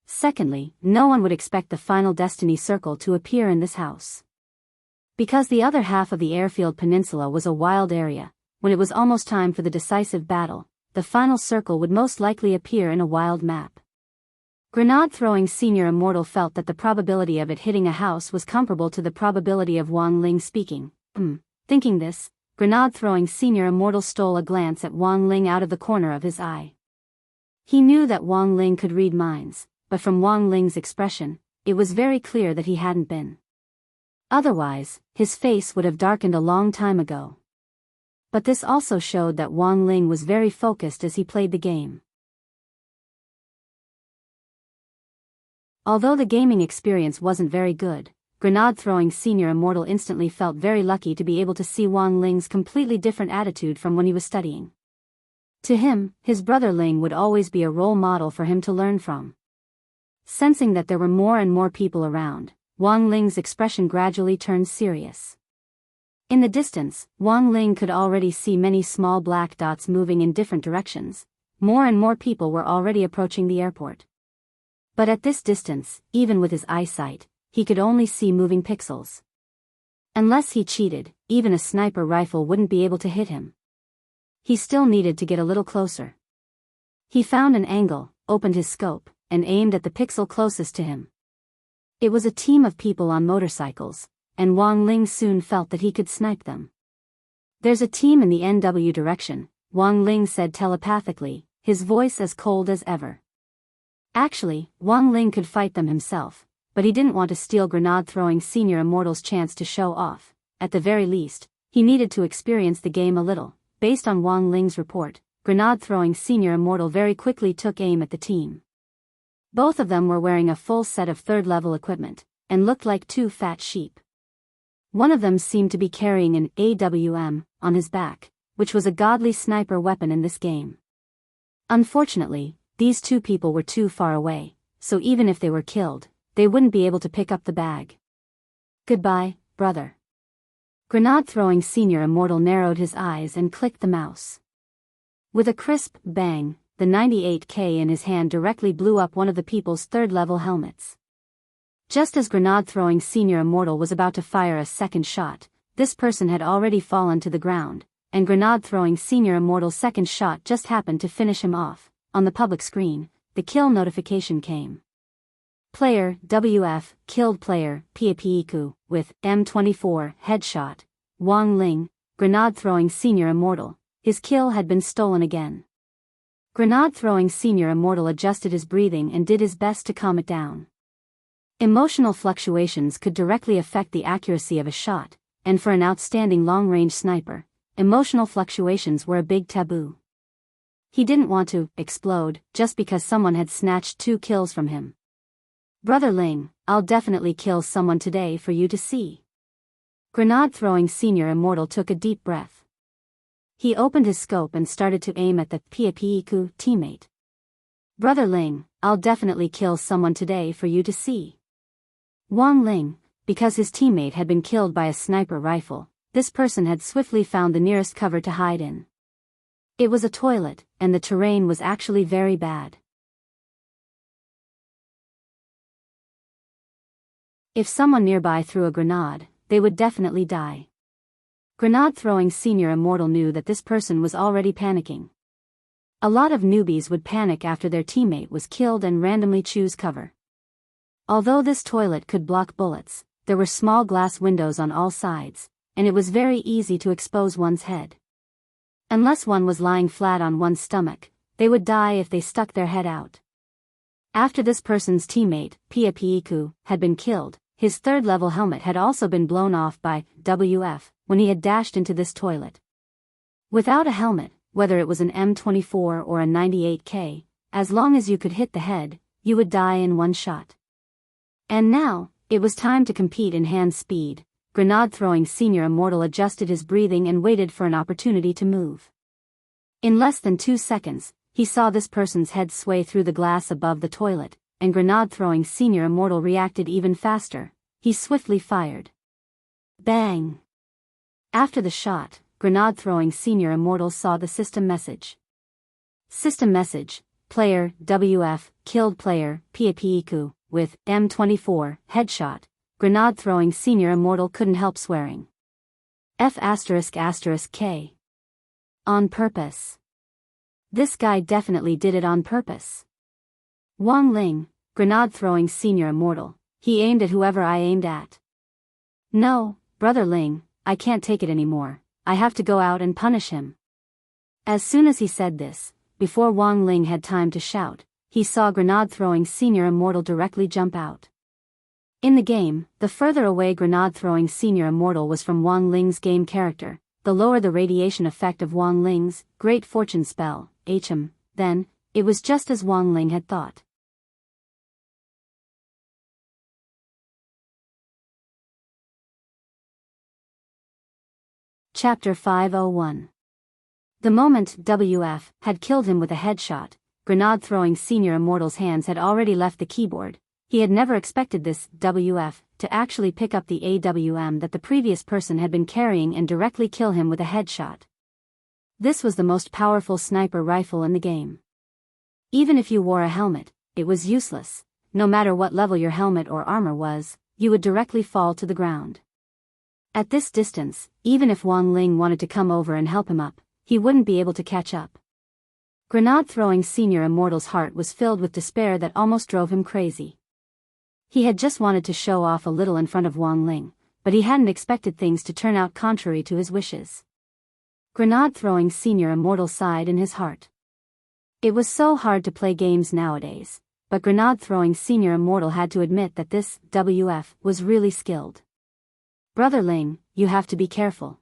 Secondly, no one would expect the final Destiny Circle to appear in this house. Because the other half of the airfield peninsula was a wild area, when it was almost time for the decisive battle, the final circle would most likely appear in a wild map. Grenade-throwing Senior Immortal felt that the probability of it hitting a house was comparable to the probability of Wang Ling speaking. Thinking this, grenade-throwing Senior Immortal stole a glance at Wang Ling out of the corner of his eye. He knew that Wang Ling could read minds, but from Wang Ling's expression, it was very clear that he hadn't been. Otherwise, his face would have darkened a long time ago. But this also showed that Wang Ling was very focused as he played the game. Although the gaming experience wasn't very good, grenade-throwing Senior Immortal instantly felt very lucky to be able to see Wang Ling's completely different attitude from when he was studying. To him, his brother Ling would always be a role model for him to learn from. Sensing that there were more and more people around, Wang Ling's expression gradually turned serious. In the distance, Wang Ling could already see many small black dots moving in different directions. More and more people were already approaching the airport. But at this distance, even with his eyesight, he could only see moving pixels. Unless he cheated, even a sniper rifle wouldn't be able to hit him. He still needed to get a little closer. He found an angle, opened his scope, and aimed at the pixel closest to him. It was a team of people on motorcycles, and Wang Ling soon felt that he could snipe them. "There's a team in the NW direction," Wang Ling said telepathically, his voice as cold as ever. Actually, Wang Ling could fight them himself, but he didn't want to steal grenade-throwing Senior Immortal's chance to show off. At the very least, he needed to experience the game a little. Based on Wang Ling's report, grenade-throwing Senior Immortal very quickly took aim at the team. Both of them were wearing a full set of third-level equipment, and looked like two fat sheep. One of them seemed to be carrying an AWM on his back, which was a godly sniper weapon in this game. Unfortunately, these two people were too far away, so even if they were killed, they wouldn't be able to pick up the bag. "Goodbye, brother." Grenade-throwing Senior Immortal narrowed his eyes and clicked the mouse. With a crisp bang, the 98K in his hand directly blew up one of the people's third-level helmets. Just as grenade-throwing Senior Immortal was about to fire a second shot, this person had already fallen to the ground, and grenade-throwing Senior Immortal's second shot just happened to finish him off. On the public screen, the kill notification came. Player, WF, killed player, Piapiiku, with M24, headshot. Wang Ling, grenade-throwing Senior Immortal, his kill had been stolen again. Grenade-throwing Senior Immortal adjusted his breathing and did his best to calm it down. Emotional fluctuations could directly affect the accuracy of a shot, and for an outstanding long-range sniper, emotional fluctuations were a big taboo. He didn't want to explode just because someone had snatched 2 kills from him. "Brother Ling, I'll definitely kill someone today for you to see." Grenade-throwing Senior Immortal took a deep breath. He opened his scope and started to aim at the Piapiiku teammate. "Brother Ling, I'll definitely kill someone today for you to see." Wang Ling, because his teammate had been killed by a sniper rifle, this person had swiftly found the nearest cover to hide in. It was a toilet, and the terrain was actually very bad. If someone nearby threw a grenade, they would definitely die. Grenade-throwing senior immortal knew that this person was already panicking. A lot of newbies would panic after their teammate was killed and randomly choose cover. Although this toilet could block bullets, there were small glass windows on all sides, and it was very easy to expose one's head. Unless one was lying flat on one's stomach, they would die if they stuck their head out. After this person's teammate, Piapiiku, had been killed, his third-level helmet had also been blown off by WF when he had dashed into this toilet. Without a helmet, whether it was an M24 or a 98K, as long as you could hit the head, you would die in one shot. And now, it was time to compete in hand speed. Grenade-throwing senior immortal adjusted his breathing and waited for an opportunity to move. In less than 2 seconds, he saw this person's head sway through the glass above the toilet, and grenade-throwing senior immortal reacted even faster. He swiftly fired. Bang! After the shot, grenade-throwing senior immortal saw the system message. System message: player, WF, killed player, Piapiiku, with M24, headshot. Grenade-throwing senior immortal couldn't help swearing. F***K. On purpose. This guy definitely did it on purpose. Wang Ling, grenade-throwing senior immortal, he aimed at whoever I aimed at. No, Brother Ling, I can't take it anymore, I have to go out and punish him. As soon as he said this, before Wang Ling had time to shout, he saw grenade-throwing senior immortal directly jump out. In the game, the further away grenade-throwing senior immortal was from Wang Ling's game character, the lower the radiation effect of Wang Ling's Great Fortune spell, HM, then, it was just as Wang Ling had thought. Chapter 501. The moment WF had killed him with a headshot, grenade-throwing senior immortal's hands had already left the keyboard. He had never expected this WF to actually pick up the AWM that the previous person had been carrying and directly kill him with a headshot. This was the most powerful sniper rifle in the game. Even if you wore a helmet, it was useless. No matter what level your helmet or armor was, you would directly fall to the ground. At this distance, even if Wang Ling wanted to come over and help him up, he wouldn't be able to catch up. Grenade-throwing senior immortal's heart was filled with despair that almost drove him crazy. He had just wanted to show off a little in front of Wang Ling, but he hadn't expected things to turn out contrary to his wishes. Grenade-throwing senior immortal sighed in his heart. It was so hard to play games nowadays, but grenade-throwing senior immortal had to admit that this WF was really skilled. Brother Ling, you have to be careful.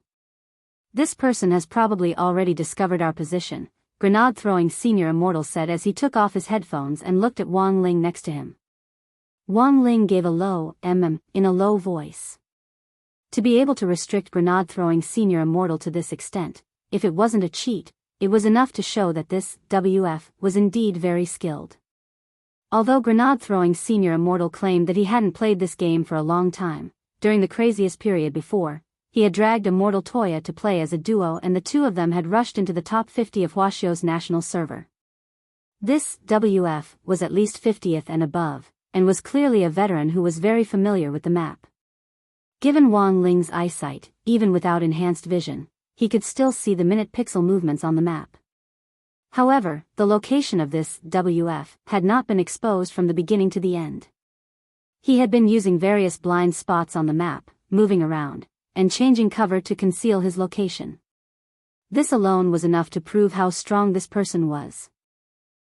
This person has probably already discovered our position, grenade-throwing senior immortal said as he took off his headphones and looked at Wang Ling next to him. Wang Ling gave a low in a low voice. To be able to restrict grenade-throwing senior immortal to this extent, if it wasn't a cheat, it was enough to show that this WF was indeed very skilled. Although grenade-throwing senior immortal claimed that he hadn't played this game for a long time, during the craziest period before, he had dragged Immortal Toya to play as a duo and the two of them had rushed into the top 50 of Huaxio's national server. This WF was at least 50th and above, and was clearly a veteran who was very familiar with the map. Given Wang Ling's eyesight, even without enhanced vision, he could still see the minute pixel movements on the map. However, the location of this WF had not been exposed from the beginning to the end. He had been using various blind spots on the map, moving around, and changing cover to conceal his location. This alone was enough to prove how strong this person was.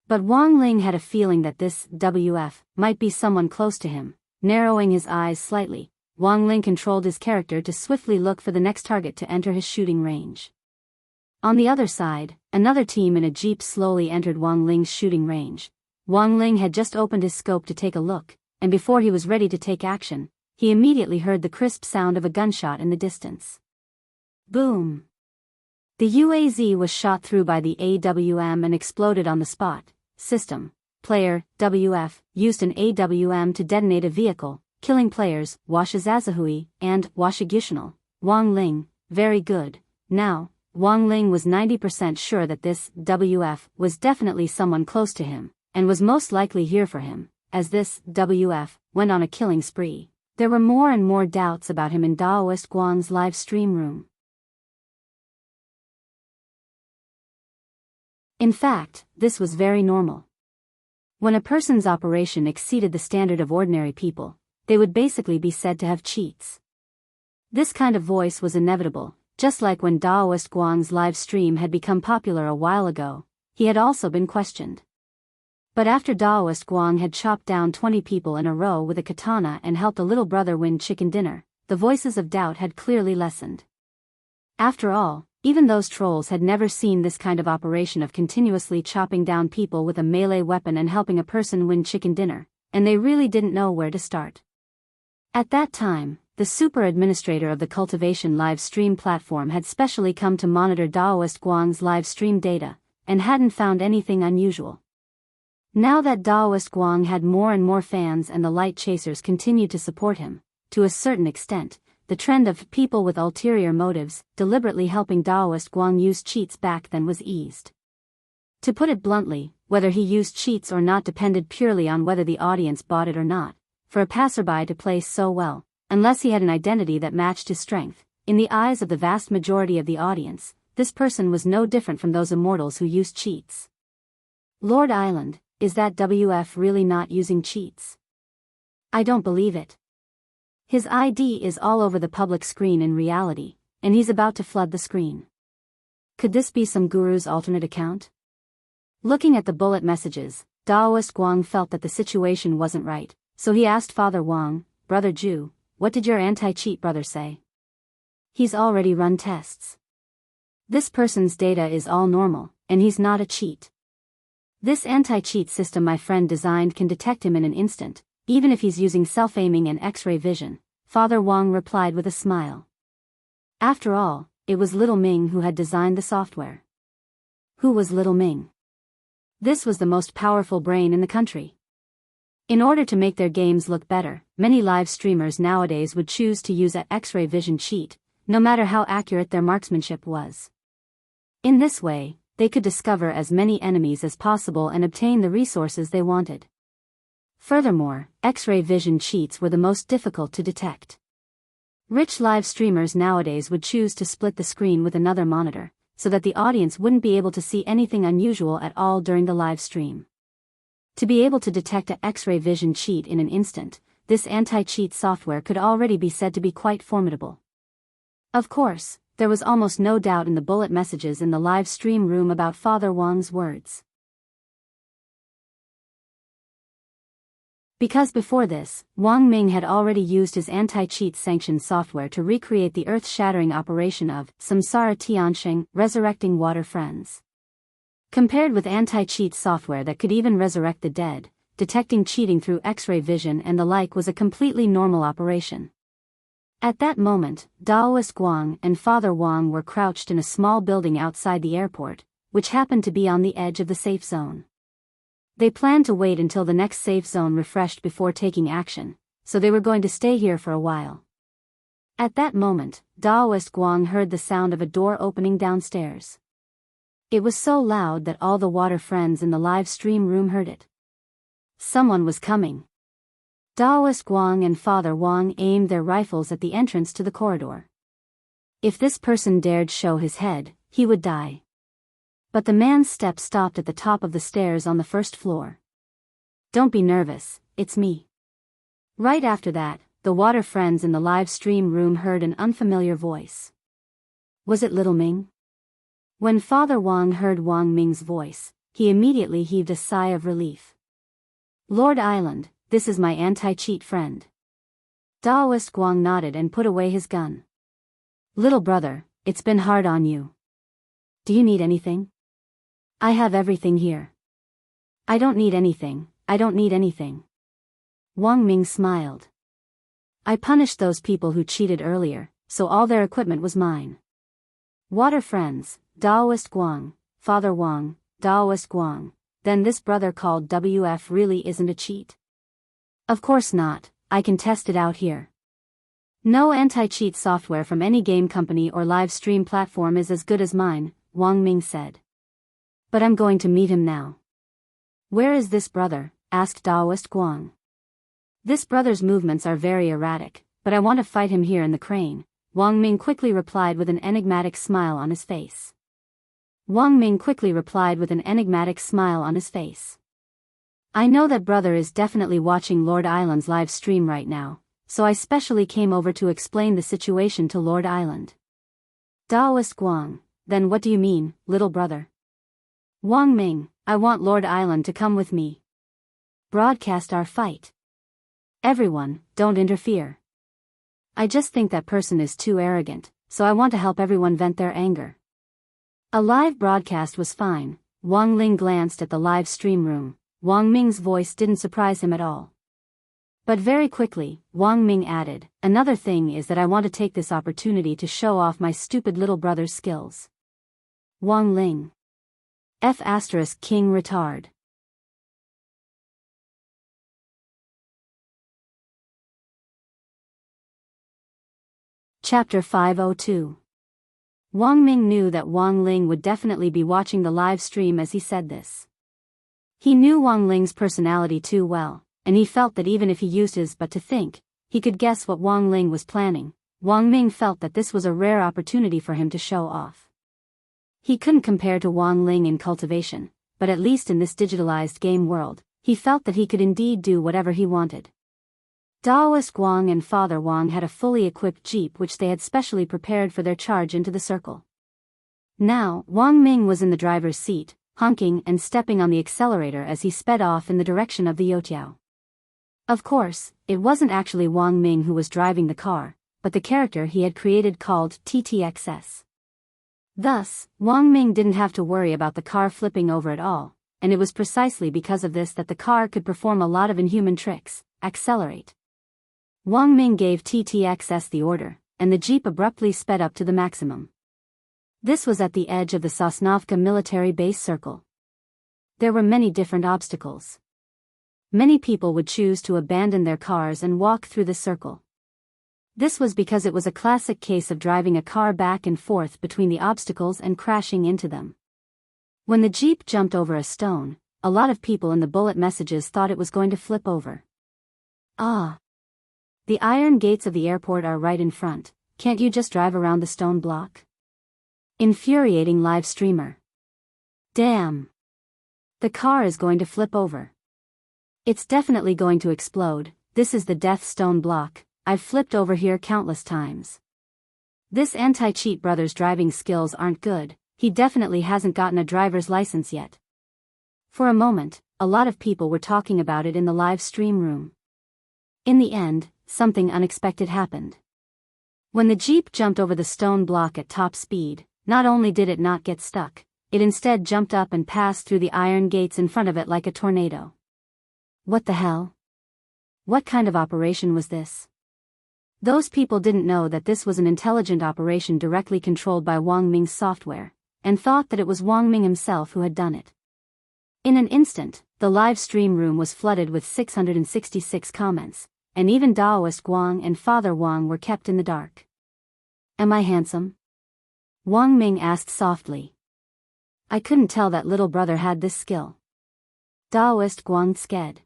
But Wang Ling had a feeling that this WF might be someone close to him. Narrowing his eyes slightly, Wang Ling controlled his character to swiftly look for the next target to enter his shooting range. On the other side, another team in a jeep slowly entered Wang Ling's shooting range. Wang Ling had just opened his scope to take a look, and before he was ready to take action, he immediately heard the crisp sound of a gunshot in the distance. Boom! The UAZ was shot through by the AWM and exploded on the spot. System: player, WF, used an AWM to detonate a vehicle, killing players, Washizazahui, and Washigushinal. Wang Ling, very good. Now, Wang Ling was 90% sure that this WF was definitely someone close to him, and was most likely here for him. As this WF went on a killing spree, there were more and more doubts about him in Daoist Guang's live stream room. In fact, this was very normal. When a person's operation exceeded the standard of ordinary people, they would basically be said to have cheats. This kind of voice was inevitable, just like when Daoist Guang's live stream had become popular a while ago, he had also been questioned. But after Daoist Guang had chopped down 20 people in a row with a katana and helped a little brother win chicken dinner, the voices of doubt had clearly lessened. After all, even those trolls had never seen this kind of operation of continuously chopping down people with a melee weapon and helping a person win chicken dinner, and they really didn't know where to start. At that time, the super administrator of the cultivation live stream platform had specially come to monitor Daoist Guang's live stream data, and hadn't found anything unusual. Now that Daoist Guang had more and more fans and the light chasers continued to support him, to a certain extent, the trend of people with ulterior motives deliberately helping Daoist Guang use cheats back then was eased. To put it bluntly, whether he used cheats or not depended purely on whether the audience bought it or not. For a passerby to play so well, unless he had an identity that matched his strength, in the eyes of the vast majority of the audience, this person was no different from those immortals who used cheats. Lord Island, is that WF really not using cheats? I don't believe it. His ID is all over the public screen in reality, and he's about to flood the screen. Could this be some guru's alternate account? Looking at the bullet messages, Daoist Guang felt that the situation wasn't right, so he asked Father Wang, Brother Ju, what did your anti-cheat brother say? He's already run tests. This person's data is all normal, and he's not a cheat. This anti-cheat system my friend designed can detect him in an instant, even if he's using self-aiming and X-ray vision, Father Wang replied with a smile. After all, it was Little Ming who had designed the software. Who was Little Ming? This was the most powerful brain in the country. In order to make their games look better, many live streamers nowadays would choose to use a X-ray vision cheat, no matter how accurate their marksmanship was. In this way, they could discover as many enemies as possible and obtain the resources they wanted. Furthermore, X-ray vision cheats were the most difficult to detect. Rich live streamers nowadays would choose to split the screen with another monitor, so that the audience wouldn't be able to see anything unusual at all during the live stream. To be able to detect a X-ray vision cheat in an instant, this anti-cheat software could already be said to be quite formidable. Of course, there was almost no doubt in the bullet messages in the live stream room about Father Wang's words. Because before this, Wang Ming had already used his anti-cheat sanctioned software to recreate the earth-shattering operation of Samsara Tianxing, resurrecting water friends. Compared with anti-cheat software that could even resurrect the dead, detecting cheating through X-ray vision and the like was a completely normal operation. At that moment, Daoist Guang and Father Wang were crouched in a small building outside the airport, which happened to be on the edge of the safe zone. They planned to wait until the next safe zone refreshed before taking action, so they were going to stay here for a while. At that moment, Daoist Guang heard the sound of a door opening downstairs. It was so loud that all the water friends in the live stream room heard it. Someone was coming. Daoist Guang and Father Wang aimed their rifles at the entrance to the corridor. If this person dared show his head, he would die. But the man's step stopped at the top of the stairs on the first floor. Don't be nervous, it's me. Right after that, the water friends in the live stream room heard an unfamiliar voice. Was it Little Ming? When Father Wang heard Wang Ming's voice, he immediately heaved a sigh of relief. Lord Island, this is my anti-cheat friend. Daoist Guang nodded and put away his gun. Little brother, it's been hard on you. Do you need anything? I have everything here. I don't need anything, I don't need anything. Wang Ming smiled. I punished those people who cheated earlier, so all their equipment was mine. Water friends, Daoist Guang, Father Wang, Daoist Guang, then this brother called WF really isn't a cheat? Of course not, I can test it out here. No anti-cheat software from any game company or live stream platform is as good as mine, Wang Ming said. But I'm going to meet him now. Where is this brother? Asked Daoist Guang. This brother's movements are very erratic, but I want to fight him here in the crane, Wang Ming quickly replied with an enigmatic smile on his face. I know that brother is definitely watching Lord Island's live stream right now, so I specially came over to explain the situation to Lord Island. Daoist Guang, then what do you mean, little brother? Wang Ming, I want Lord Island to come with me. Broadcast our fight. Everyone, don't interfere. I just think that person is too arrogant, so I want to help everyone vent their anger. A live broadcast was fine. Wang Ling glanced at the live stream room. Wang Ming's voice didn't surprise him at all. But very quickly, Wang Ming added, another thing is that I want to take this opportunity to show off my stupid little brother's skills. Wang Ling. King retard. Chapter 502. Wang Ming knew that Wang Ling would definitely be watching the live stream as he said this. He knew Wang Ling's personality too well, and he felt that even if he used his but to think, he could guess what Wang Ling was planning. Wang Ming felt that this was a rare opportunity for him to show off. He couldn't compare to Wang Ling in cultivation, but at least in this digitalized game world, he felt that he could indeed do whatever he wanted. Daoist Guang and Father Wang had a fully equipped jeep which they had specially prepared for their charge into the circle. Now, Wang Ming was in the driver's seat, honking and stepping on the accelerator as he sped off in the direction of the Youtiao. Of course, it wasn't actually Wang Ming who was driving the car, but the character he had created called TTXS. Thus, Wang Ming didn't have to worry about the car flipping over at all, and it was precisely because of this that the car could perform a lot of inhuman tricks. Accelerate. Wang Ming gave TTXS the order, and the jeep abruptly sped up to the maximum. This was at the edge of the Sosnovka military base circle. There were many different obstacles. Many people would choose to abandon their cars and walk through the circle. This was because it was a classic case of driving a car back and forth between the obstacles and crashing into them. When the jeep jumped over a stone, a lot of people in the bullet messages thought it was going to flip over. Ah! The iron gates of the airport are right in front, can't you just drive around the stone block? Infuriating live streamer. Damn! The car is going to flip over. It's definitely going to explode. This is the death stone block, I've flipped over here countless times. This anti-cheat brother's driving skills aren't good, he definitely hasn't gotten a driver's license yet. For a moment, a lot of people were talking about it in the live stream room. In the end, something unexpected happened. When the jeep jumped over the stone block at top speed, not only did it not get stuck, it instead jumped up and passed through the iron gates in front of it like a tornado. What the hell? What kind of operation was this? Those people didn't know that this was an intelligent operation directly controlled by Wang Ming's software, and thought that it was Wang Ming himself who had done it. In an instant, the live stream room was flooded with 666 comments, and even Daoist Guang and Father Wang were kept in the dark. Am I handsome? Wang Ming asked softly. I couldn't tell that little brother had this skill. Daoist Guang sked.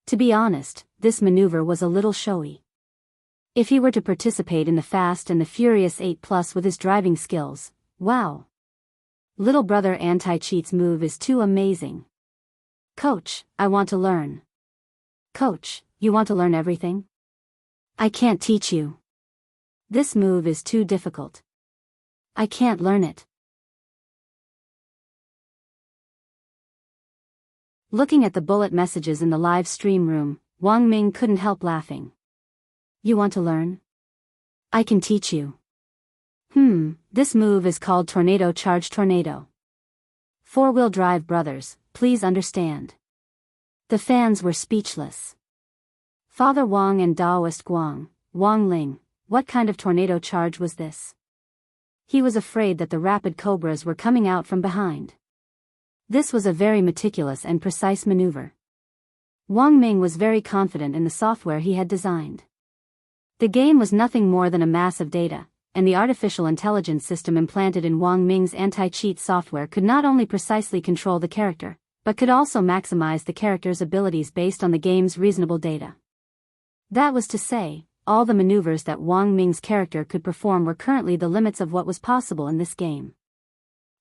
To be honest, this maneuver was a little showy. If he were to participate in the Fast and the Furious 8+ with his driving skills, wow! Little brother anti-cheat's move is too amazing. Coach, I want to learn. Coach, you want to learn everything? I can't teach you. This move is too difficult. I can't learn it. Looking at the bullet messages in the live stream room, Wang Ming couldn't help laughing. You want to learn? I can teach you. This move is called Tornado Charge Tornado. Four-wheel drive brothers, please understand. The fans were speechless. Father Wang and Daoist Guang, Wang Ling, what kind of tornado charge was this? He was afraid that the rapid cobras were coming out from behind. This was a very meticulous and precise maneuver. Wang Ming was very confident in the software he had designed. The game was nothing more than a mass of data, and the artificial intelligence system implanted in Wang Ming's anti-cheat software could not only precisely control the character, but could also maximize the character's abilities based on the game's reasonable data. That was to say, all the maneuvers that Wang Ming's character could perform were currently the limits of what was possible in this game.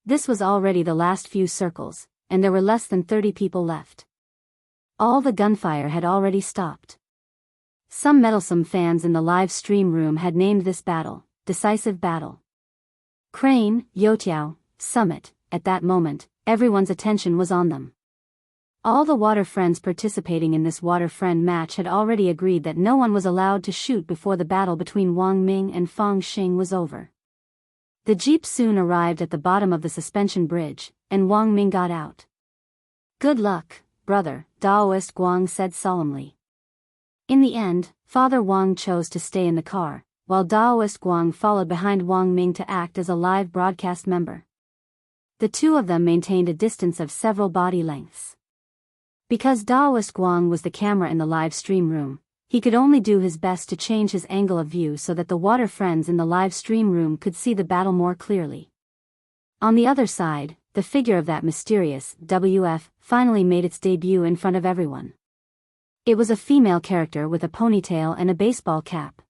This was already the last few circles, and there were less than 30 people left. All the gunfire had already stopped. Some meddlesome fans in the live stream room had named this battle, Decisive Battle. Crane, Youtiao, Summit, at that moment, everyone's attention was on them. All the water friends participating in this water friend match had already agreed that no one was allowed to shoot before the battle between Wang Ming and Fang Xing was over. The jeep soon arrived at the bottom of the suspension bridge, and Wang Ming got out. "Good luck, brother," Daoist Guang said solemnly. In the end, Father Wang chose to stay in the car, while Daoist Guang followed behind Wang Ming to act as a live broadcast member. The two of them maintained a distance of several body lengths. Because Daoist Guang was the camera in the live stream room, he could only do his best to change his angle of view so that the water friends in the live stream room could see the battle more clearly. On the other side, the figure of that mysterious WF finally made its debut in front of everyone. It was a female character with a ponytail and a baseball cap.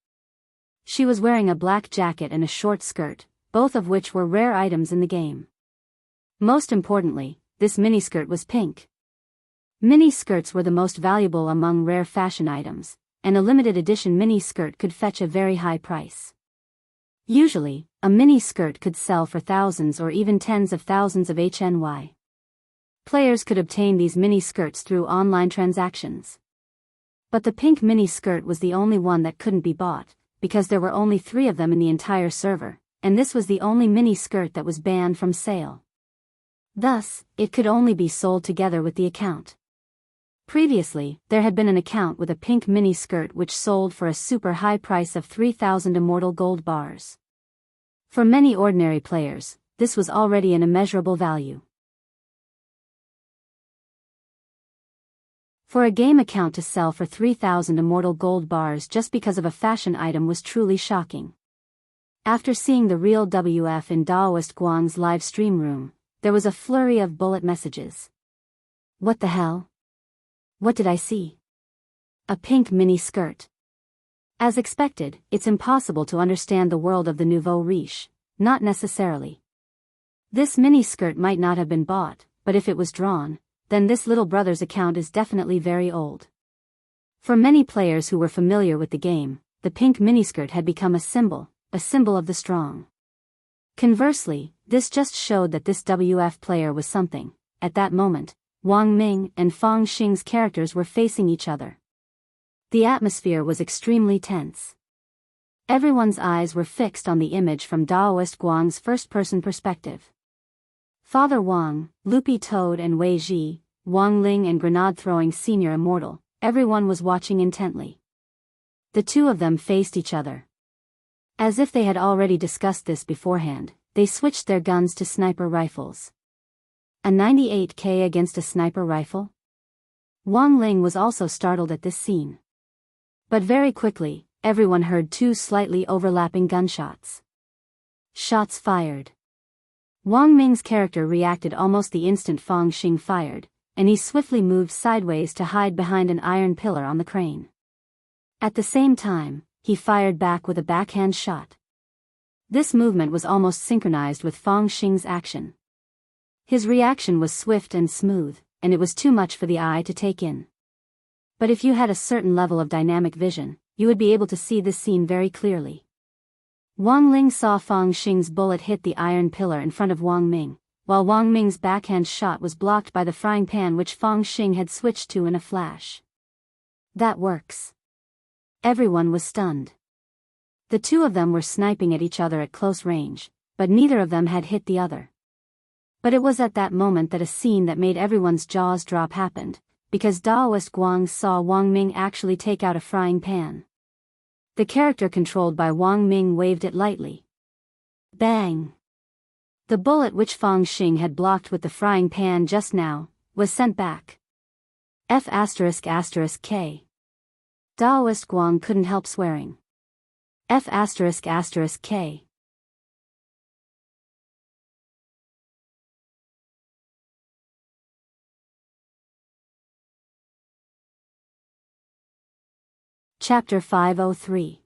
She was wearing a black jacket and a short skirt, both of which were rare items in the game. Most importantly, this miniskirt was pink. Mini-skirts were the most valuable among rare fashion items, and a limited edition mini-skirt could fetch a very high price. Usually, a mini-skirt could sell for thousands or even tens of thousands of HNY. Players could obtain these mini-skirts through online transactions. But the pink mini-skirt was the only one that couldn't be bought, because there were only 3 of them in the entire server, and this was the only mini-skirt that was banned from sale. Thus, it could only be sold together with the account. Previously, there had been an account with a pink mini-skirt which sold for a super high price of 3,000 immortal gold bars. For many ordinary players, this was already an immeasurable value. For a game account to sell for 3,000 immortal gold bars just because of a fashion item was truly shocking. After seeing the real WF in Daoist Guang's live stream room, there was a flurry of bullet messages. What the hell? What did I see? A pink mini-skirt. As expected, it's impossible to understand the world of the nouveau riche, not necessarily. This mini-skirt might not have been bought, but if it was drawn, then this little brother's account is definitely very old. For many players who were familiar with the game, the pink miniskirt had become a symbol of the strong. Conversely, this just showed that this WF player was something. At that moment, Wang Ming and Fang Xing's characters were facing each other. The atmosphere was extremely tense. Everyone's eyes were fixed on the image from Daoist Guang's first-person perspective. Father Wang, Loopy Toad and Wei Ji, Wang Ling and grenade-throwing senior immortal, everyone was watching intently. The two of them faced each other. As if they had already discussed this beforehand, they switched their guns to sniper rifles. A 98K against a sniper rifle? Wang Ling was also startled at this scene. But very quickly, everyone heard 2 slightly overlapping gunshots. Shots fired. Wang Ming's character reacted almost the instant Fang Xing fired, and he swiftly moved sideways to hide behind an iron pillar on the crane. At the same time, he fired back with a backhand shot. This movement was almost synchronized with Fang Xing's action. His reaction was swift and smooth, and it was too much for the eye to take in. But if you had a certain level of dynamic vision, you would be able to see this scene very clearly. Wang Ling saw Fang Xing's bullet hit the iron pillar in front of Wang Ming, while Wang Ming's backhand shot was blocked by the frying pan which Fang Xing had switched to in a flash. That works. Everyone was stunned. The two of them were sniping at each other at close range, but neither of them had hit the other. But it was at that moment that a scene that made everyone's jaws drop happened, because Daoist Guang saw Wang Ming actually take out a frying pan. The character controlled by Wang Ming waved it lightly. Bang! The bullet which Fang Xing had blocked with the frying pan just now, was sent back. F***K. Daoist Guang couldn't help swearing. F***K. Chapter 503.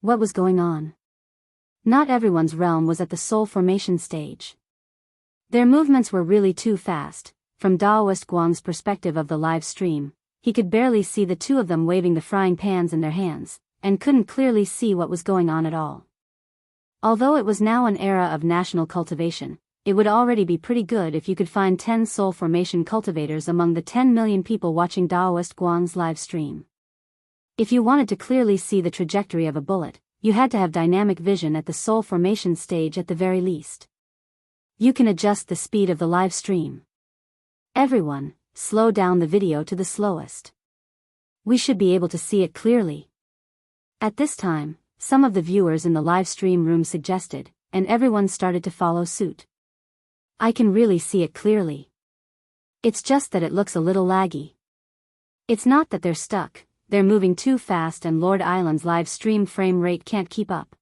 What was going on? Not everyone's realm was at the soul formation stage. Their movements were really too fast. From Daoist Guang's perspective of the live stream, he could barely see the two of them waving the frying pans in their hands, and couldn't clearly see what was going on at all. Although it was now an era of national cultivation, it would already be pretty good if you could find 10 soul formation cultivators among the 10 million people watching Daoist Guang's live stream. If you wanted to clearly see the trajectory of a bullet, you had to have dynamic vision at the soul formation stage at the very least. You can adjust the speed of the live stream. Everyone, slow down the video to the slowest. We should be able to see it clearly. At this time, some of the viewers in the live stream room suggested, and everyone started to follow suit. I can really see it clearly. It's just that it looks a little laggy. It's not that they're stuck, they're moving too fast and Lord Island's live stream frame rate can't keep up.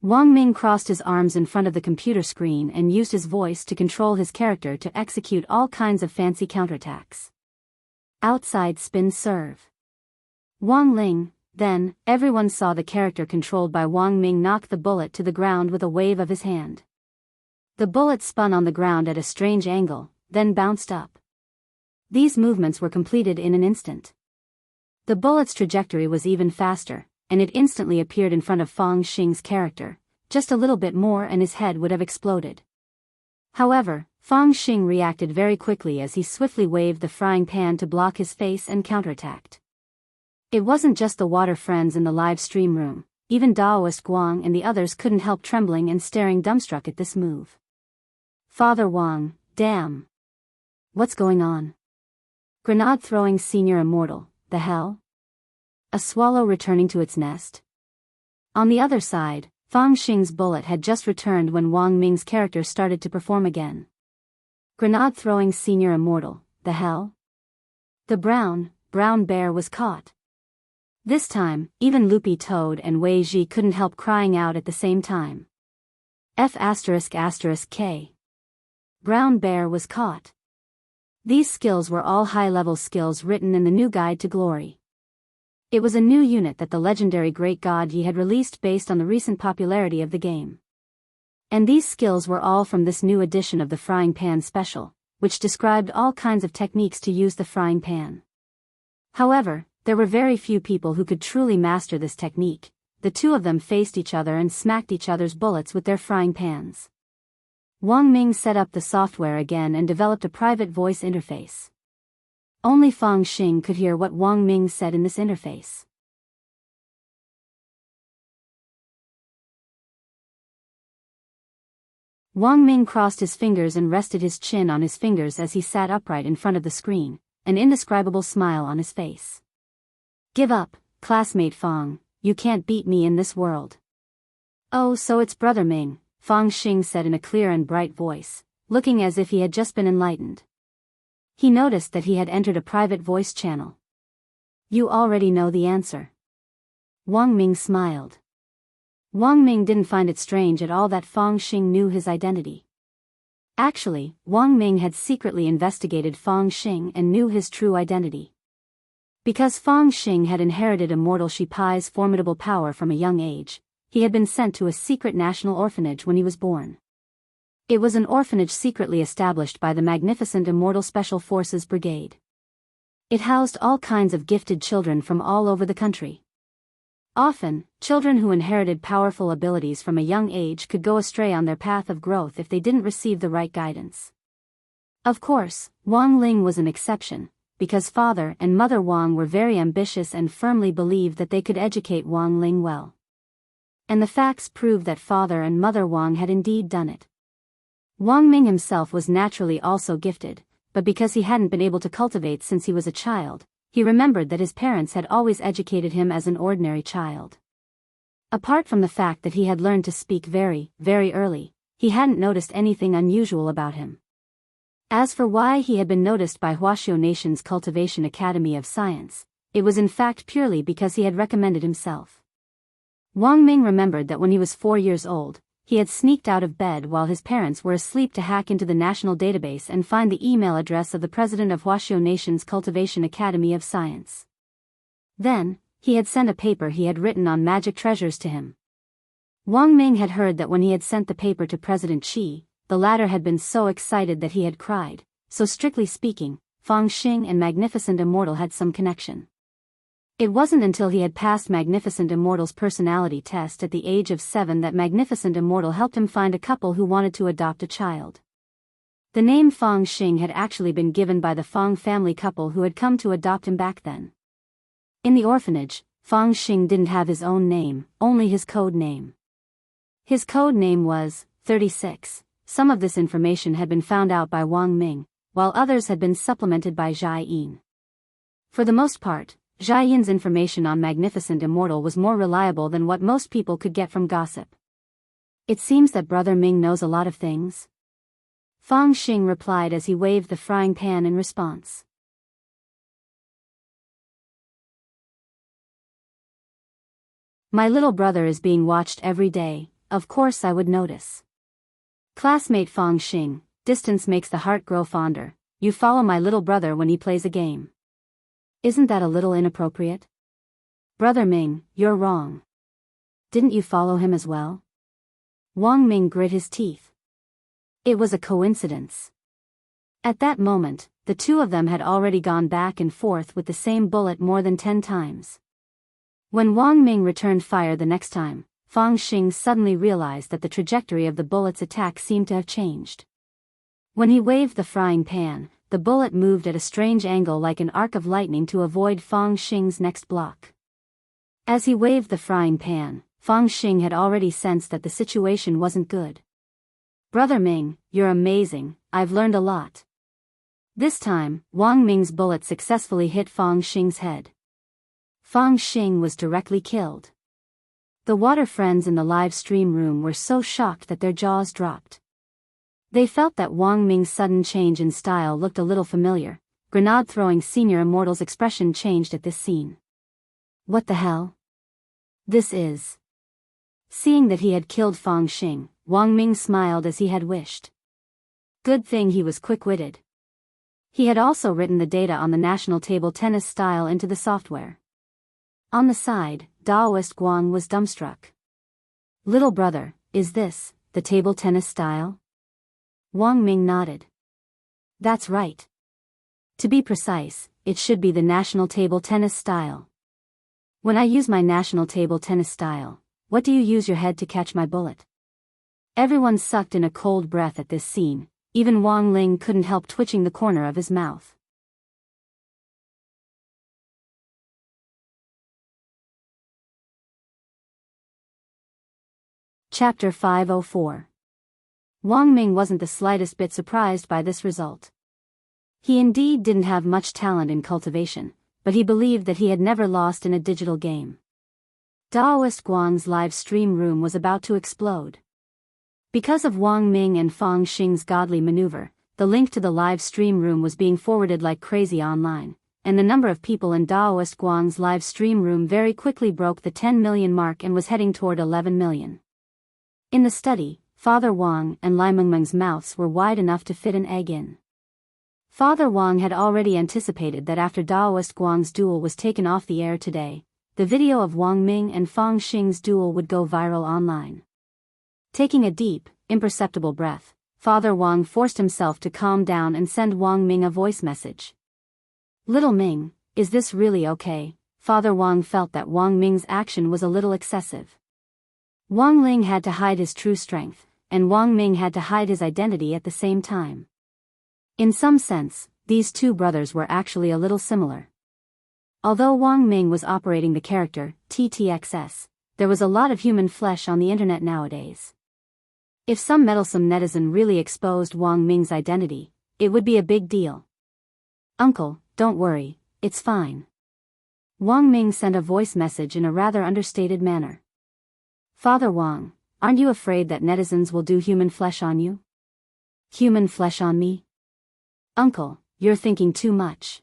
Wang Ming crossed his arms in front of the computer screen and used his voice to control his character to execute all kinds of fancy counterattacks. Outside spin serve. Wang Ling, then, everyone saw the character controlled by Wang Ming knock the bullet to the ground with a wave of his hand. The bullet spun on the ground at a strange angle, then bounced up. These movements were completed in an instant. The bullet's trajectory was even faster, and it instantly appeared in front of Fang Xing's character. Just a little bit more and his head would have exploded. However, Fang Xing reacted very quickly as he swiftly waved the frying pan to block his face and counterattacked. It wasn't just the water friends in the live stream room, even Daoist Guang and the others couldn't help trembling and staring dumbstruck at this move. Father Wang, damn. What's going on? Grenade-throwing senior immortal, the hell? A swallow returning to its nest? On the other side, Fang Xing's bullet had just returned when Wang Ming's character started to perform again. Grenade-throwing senior immortal, the hell? The brown bear was caught. This time, even Loopy Toad and Wei Ji couldn't help crying out at the same time. F***K. Brown bear was caught. These skills were all high-level skills written in the new Guide to Glory. It was a new unit that the legendary Great God Yi had released based on the recent popularity of the game. And these skills were all from this new edition of the Frying Pan Special, which described all kinds of techniques to use the frying pan. However, there were very few people who could truly master this technique. The two of them faced each other and smacked each other's bullets with their frying pans. Wang Ming set up the software again and developed a private voice interface. Only Fang Xing could hear what Wang Ming said in this interface. Wang Ming crossed his fingers and rested his chin on his fingers as he sat upright in front of the screen, an indescribable smile on his face. Give up, classmate Fang, you can't beat me in this world. Oh, so it's Brother Ming, Fang Xing said in a clear and bright voice, looking as if he had just been enlightened. He noticed that he had entered a private voice channel. You already know the answer. Wang Ming smiled. Wang Ming didn't find it strange at all that Fang Xing knew his identity. Actually, Wang Ming had secretly investigated Fang Xing and knew his true identity. Because Fang Xing had inherited Immortal Shi Pai's formidable power from a young age, he had been sent to a secret national orphanage when he was born. It was an orphanage secretly established by the magnificent Immortal Special Forces Brigade. It housed all kinds of gifted children from all over the country. Often, children who inherited powerful abilities from a young age could go astray on their path of growth if they didn't receive the right guidance. Of course, Wang Ling was an exception, because Father and Mother Wang were very ambitious and firmly believed that they could educate Wang Ling well. And the facts proved that Father and Mother Wang had indeed done it. Wang Ming himself was naturally also gifted, but because he hadn't been able to cultivate since he was a child, he remembered that his parents had always educated him as an ordinary child. Apart from the fact that he had learned to speak very, very early, he hadn't noticed anything unusual about him. As for why he had been noticed by Huaxiao Nation's Cultivation Academy of Science, it was in fact purely because he had recommended himself. Wang Ming remembered that when he was 4 years old, he had sneaked out of bed while his parents were asleep to hack into the national database and find the email address of the president of Huaxiao Nation's Cultivation Academy of Science. Then, he had sent a paper he had written on magic treasures to him. Wang Ming had heard that when he had sent the paper to President Qi, the latter had been so excited that he had cried, so strictly speaking, Fang Xing and Magnificent Immortal had some connection. It wasn't until he had passed Magnificent Immortal's personality test at the age of 7 that Magnificent Immortal helped him find a couple who wanted to adopt a child. The name Fang Xing had actually been given by the Fang family couple who had come to adopt him back then. In the orphanage, Fang Xing didn't have his own name, only his code name. His code name was 36. Some of this information had been found out by Wang Ming, while others had been supplemented by Zhai Yin. For the most part, Zhai Yin's information on Magnificent Immortal was more reliable than what most people could get from gossip. It seems that Brother Ming knows a lot of things. Fang Xing replied as he waved the frying pan in response. My little brother is being watched every day, of course I would notice. Classmate Fang Xing, distance makes the heart grow fonder, you follow my little brother when he plays a game. Isn't that a little inappropriate? Brother Ming, you're wrong. Didn't you follow him as well? Wang Ming grit his teeth. It was a coincidence. At that moment, the two of them had already gone back and forth with the same bullet more than 10 times. When Wang Ming returned fire the next time, Fang Xing suddenly realized that the trajectory of the bullet's attack seemed to have changed. When he waved the frying pan, the bullet moved at a strange angle like an arc of lightning to avoid Fang Xing's next block. As he waved the frying pan, Fang Xing had already sensed that the situation wasn't good. Brother Ming, you're amazing, I've learned a lot. This time, Wang Ming's bullet successfully hit Fang Xing's head. Fang Xing was directly killed. The water friends in the live stream room were so shocked that their jaws dropped. They felt that Wang Ming's sudden change in style looked a little familiar. Grenade-throwing Senior Immortal's expression changed at this scene. What the hell? This is... Seeing that he had killed Fang Xing, Wang Ming smiled as he had wished. Good thing he was quick-witted. He had also written the data on the national table tennis style into the software. On the side, Daoist Guang was dumbstruck. Little brother, is this, the table tennis style? Wang Ming nodded. That's right. To be precise, it should be the national table tennis style. When I use my national table tennis style, what do you use your head to catch my bullet? Everyone sucked in a cold breath at this scene, even Wang Ling couldn't help twitching the corner of his mouth. Chapter 504. Wang Ming wasn't the slightest bit surprised by this result. He indeed didn't have much talent in cultivation, but he believed that he had never lost in a digital game. Daoist Guang's live stream room was about to explode. Because of Wang Ming and Fang Xing's godly maneuver, the link to the live stream room was being forwarded like crazy online, and the number of people in Daoist Guang's live stream room very quickly broke the 10 million mark and was heading toward 11 million. In the study, Father Wang and Lai Mengmeng's mouths were wide enough to fit an egg in. Father Wang had already anticipated that after Daoist Guang's duel was taken off the air today, the video of Wang Ming and Fang Xing's duel would go viral online. Taking a deep, imperceptible breath, Father Wang forced himself to calm down and send Wang Ming a voice message. Little Ming, is this really okay? Father Wang felt that Wang Ming's action was a little excessive. Wang Ling had to hide his true strength, and Wang Ming had to hide his identity at the same time. In some sense, these two brothers were actually a little similar. Although Wang Ming was operating the character, TTXS, there was a lot of human flesh on the internet nowadays. If some meddlesome netizen really exposed Wang Ming's identity, it would be a big deal. Uncle, don't worry, it's fine. Wang Ming sent a voice message in a rather understated manner. Father Wang, aren't you afraid that netizens will do human flesh on you? Human flesh on me? Uncle, you're thinking too much.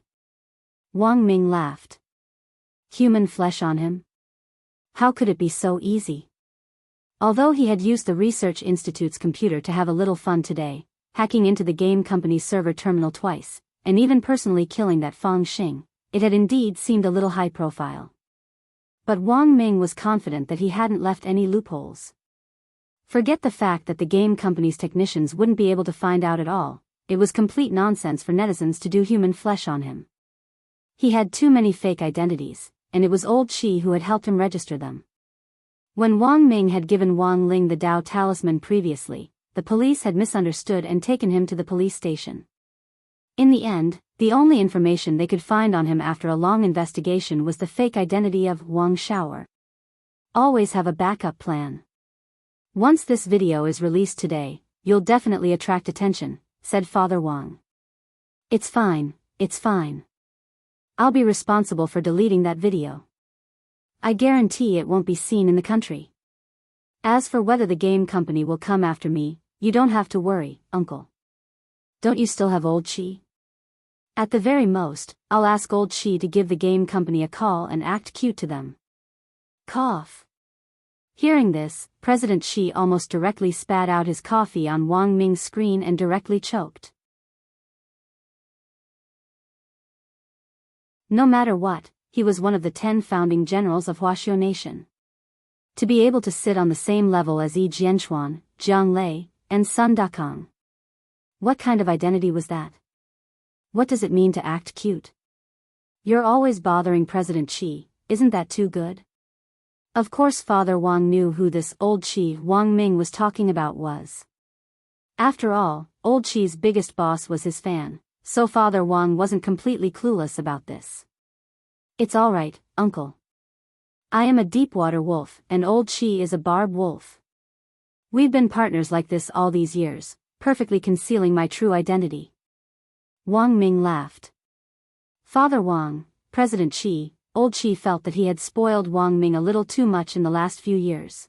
Wang Ming laughed. Human flesh on him? How could it be so easy? Although he had used the Research Institute's computer to have a little fun today, hacking into the game company's server terminal twice, and even personally killing that Fang Xing, it had indeed seemed a little high profile. But Wang Ming was confident that he hadn't left any loopholes. Forget the fact that the game company's technicians wouldn't be able to find out at all, it was complete nonsense for netizens to do human flesh on him. He had too many fake identities, and it was old Qi who had helped him register them. When Wang Ming had given Wang Ling the Dao talisman previously, the police had misunderstood and taken him to the police station. In the end, the only information they could find on him after a long investigation was the fake identity of Wang Shaoer. Always have a backup plan. Once this video is released today, you'll definitely attract attention, said Father Wang. It's fine, it's fine. I'll be responsible for deleting that video. I guarantee it won't be seen in the country. As for whether the game company will come after me, you don't have to worry, Uncle. Don't you still have old Qi? At the very most, I'll ask old Qi to give the game company a call and act cute to them. Cough. Hearing this, President Qi almost directly spat out his coffee on Wang Ming's screen and directly choked. No matter what, he was one of the 10 founding generals of Huaxiu Nation. To be able to sit on the same level as Yi Jianchuan, Jiang Lei, and Sun Dakang. What kind of identity was that? What does it mean to act cute? You're always bothering President Qi, isn't that too good? Of course Father Wang knew who this old Qi Wang Ming was talking about was. After all, old Qi's biggest boss was his fan, so Father Wang wasn't completely clueless about this. It's alright, Uncle. I am a deep-water wolf and old Qi is a barb wolf. We've been partners like this all these years, perfectly concealing my true identity. Wang Ming laughed. Father Wang, President Qi, old Qi felt that he had spoiled Wang Ming a little too much in the last few years.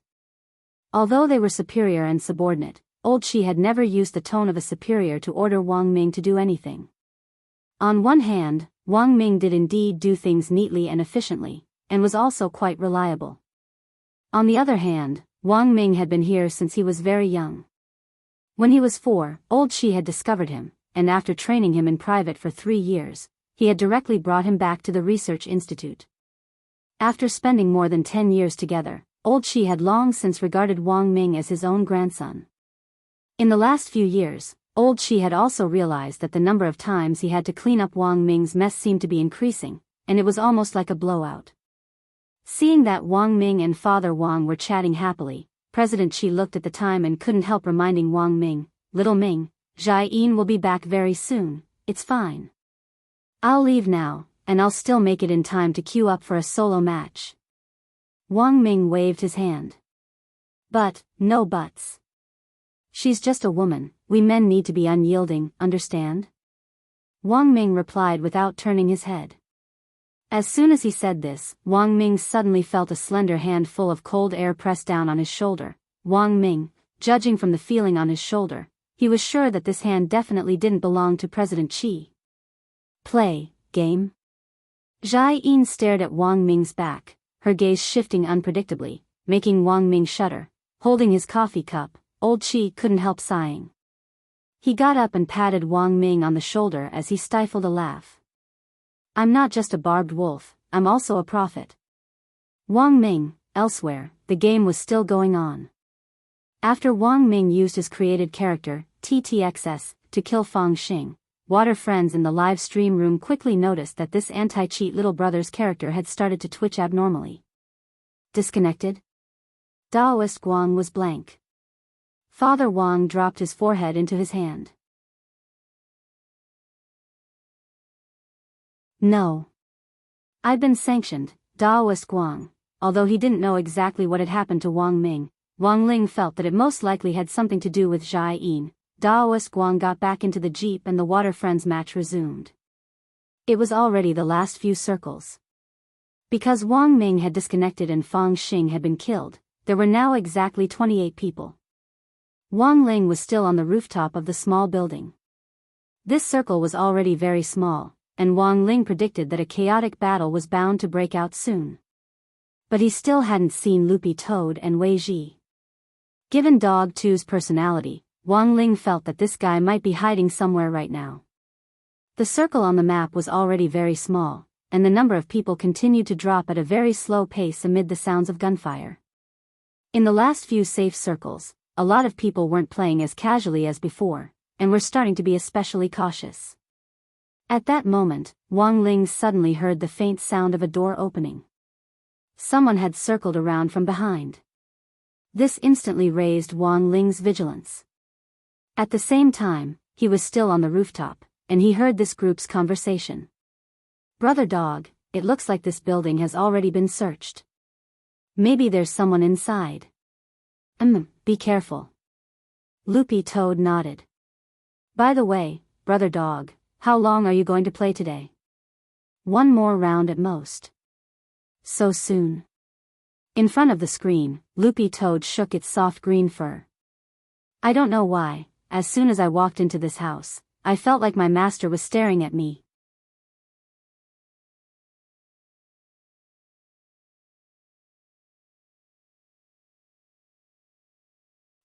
Although they were superior and subordinate, old Qi had never used the tone of a superior to order Wang Ming to do anything. On one hand, Wang Ming did indeed do things neatly and efficiently, and was also quite reliable. On the other hand, Wang Ming had been here since he was very young. When he was 4, old Qi had discovered him, and after training him in private for 3 years, he had directly brought him back to the Research Institute. After spending more than 10 years together, old Qi had long since regarded Wang Ming as his own grandson. In the last few years, old Qi had also realized that the number of times he had to clean up Wang Ming's mess seemed to be increasing, and it was almost like a blowout. Seeing that Wang Ming and Father Wang were chatting happily, President Qi looked at the time and couldn't help reminding Wang Ming, "Little Ming, Jai Yin will be back very soon, it's fine. I'll leave now, and I'll still make it in time to queue up for a solo match." Wang Ming waved his hand. "But, no buts. She's just a woman, we men need to be unyielding, understand?" Wang Ming replied without turning his head. As soon as he said this, Wang Ming suddenly felt a slender hand full of cold air pressed down on his shoulder. Wang Ming, judging from the feeling on his shoulder, he was sure that this hand definitely didn't belong to President Qi. "Play, game?" Jai Yin stared at Wang Ming's back, her gaze shifting unpredictably, making Wang Ming shudder. Holding his coffee cup, old Qi couldn't help sighing. He got up and patted Wang Ming on the shoulder as he stifled a laugh. "I'm not just a barbed wolf, I'm also a prophet." Wang Ming, elsewhere, the game was still going on. After Wang Ming used his created character, TTXS, to kill Fang Xing, water friends in the live stream room quickly noticed that this anti-cheat little brother's character had started to twitch abnormally. Disconnected? Daoist Guang was blank. Father Wang dropped his forehead into his hand. "No. I've been sanctioned," Daoist Guang. Although he didn't know exactly what had happened to Wang Ming, Wang Ling felt that it most likely had something to do with Jai Yin. Daoist Guang got back into the jeep and the water friends match resumed. It was already the last few circles. Because Wang Ming had disconnected and Fang Xing had been killed, there were now exactly 28 people. Wang Ling was still on the rooftop of the small building. This circle was already very small, and Wang Ling predicted that a chaotic battle was bound to break out soon. But he still hadn't seen Loopy Toad and Wei Ji. Given Dog 2's personality, Wang Ling felt that this guy might be hiding somewhere right now. The circle on the map was already very small, and the number of people continued to drop at a very slow pace amid the sounds of gunfire. In the last few safe circles, a lot of people weren't playing as casually as before, and were starting to be especially cautious. At that moment, Wang Ling suddenly heard the faint sound of a door opening. Someone had circled around from behind. This instantly raised Wang Ling's vigilance. At the same time, he was still on the rooftop, and he heard this group's conversation. "Brother Dog, it looks like this building has already been searched. Maybe there's someone inside." Be careful." Loopy Toad nodded. "By the way, Brother Dog, how long are you going to play today?" "One more round at most." "So soon?" In front of the screen, Loopy Toad shook its soft green fur. "I don't know why, as soon as I walked into this house, I felt like my master was staring at me."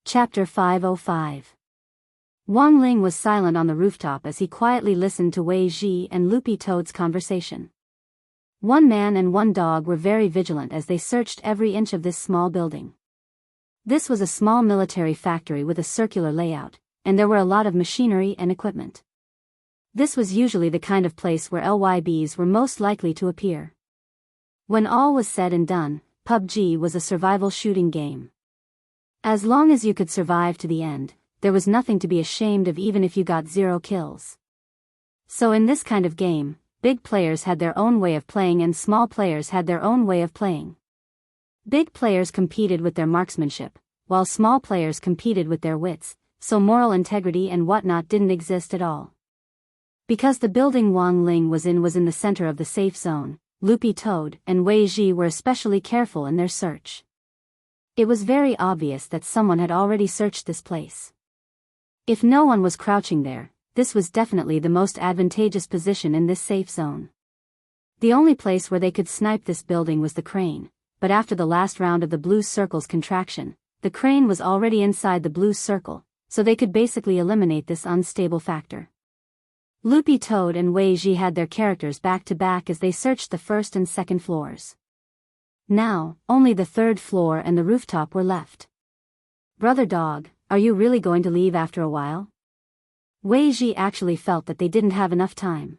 Chapter 505. Wang Ling was silent on the rooftop as he quietly listened to Wei Ji and Loopy Toad's conversation. One man and one dog were very vigilant as they searched every inch of this small building. This was a small military factory with a circular layout, and there were a lot of machinery and equipment. This was usually the kind of place where LYBs were most likely to appear. When all was said and done, PUBG was a survival shooting game. As long as you could survive to the end, there was nothing to be ashamed of even if you got 0 kills. So in this kind of game, big players had their own way of playing and small players had their own way of playing. Big players competed with their marksmanship, while small players competed with their wits, so moral integrity and whatnot didn't exist at all. Because the building Wang Ling was in the center of the safe zone, Loopy Toad and Wei Ji were especially careful in their search. It was very obvious that someone had already searched this place. If no one was crouching there, this was definitely the most advantageous position in this safe zone. The only place where they could snipe this building was the crane, but after the last round of the blue circle's contraction, the crane was already inside the blue circle, so they could basically eliminate this unstable factor. Loopy Toad and Wei Ji had their characters back to back as they searched the first and second floors. Now, only the third floor and the rooftop were left. "Brother Dog, are you really going to leave after a while?" Wei Ji actually felt that they didn't have enough time.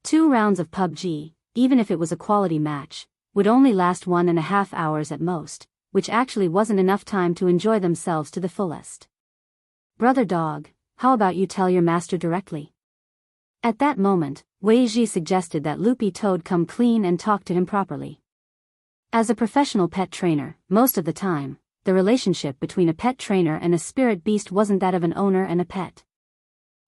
2 rounds of PUBG, even if it was a quality match, would only last 1.5 hours at most, which actually wasn't enough time to enjoy themselves to the fullest. "Brother Dog, how about you tell your master directly?" At that moment, Wei Ji suggested that Loopy Toad come clean and talk to him properly. As a professional pet trainer, most of the time, the relationship between a pet trainer and a spirit beast wasn't that of an owner and a pet.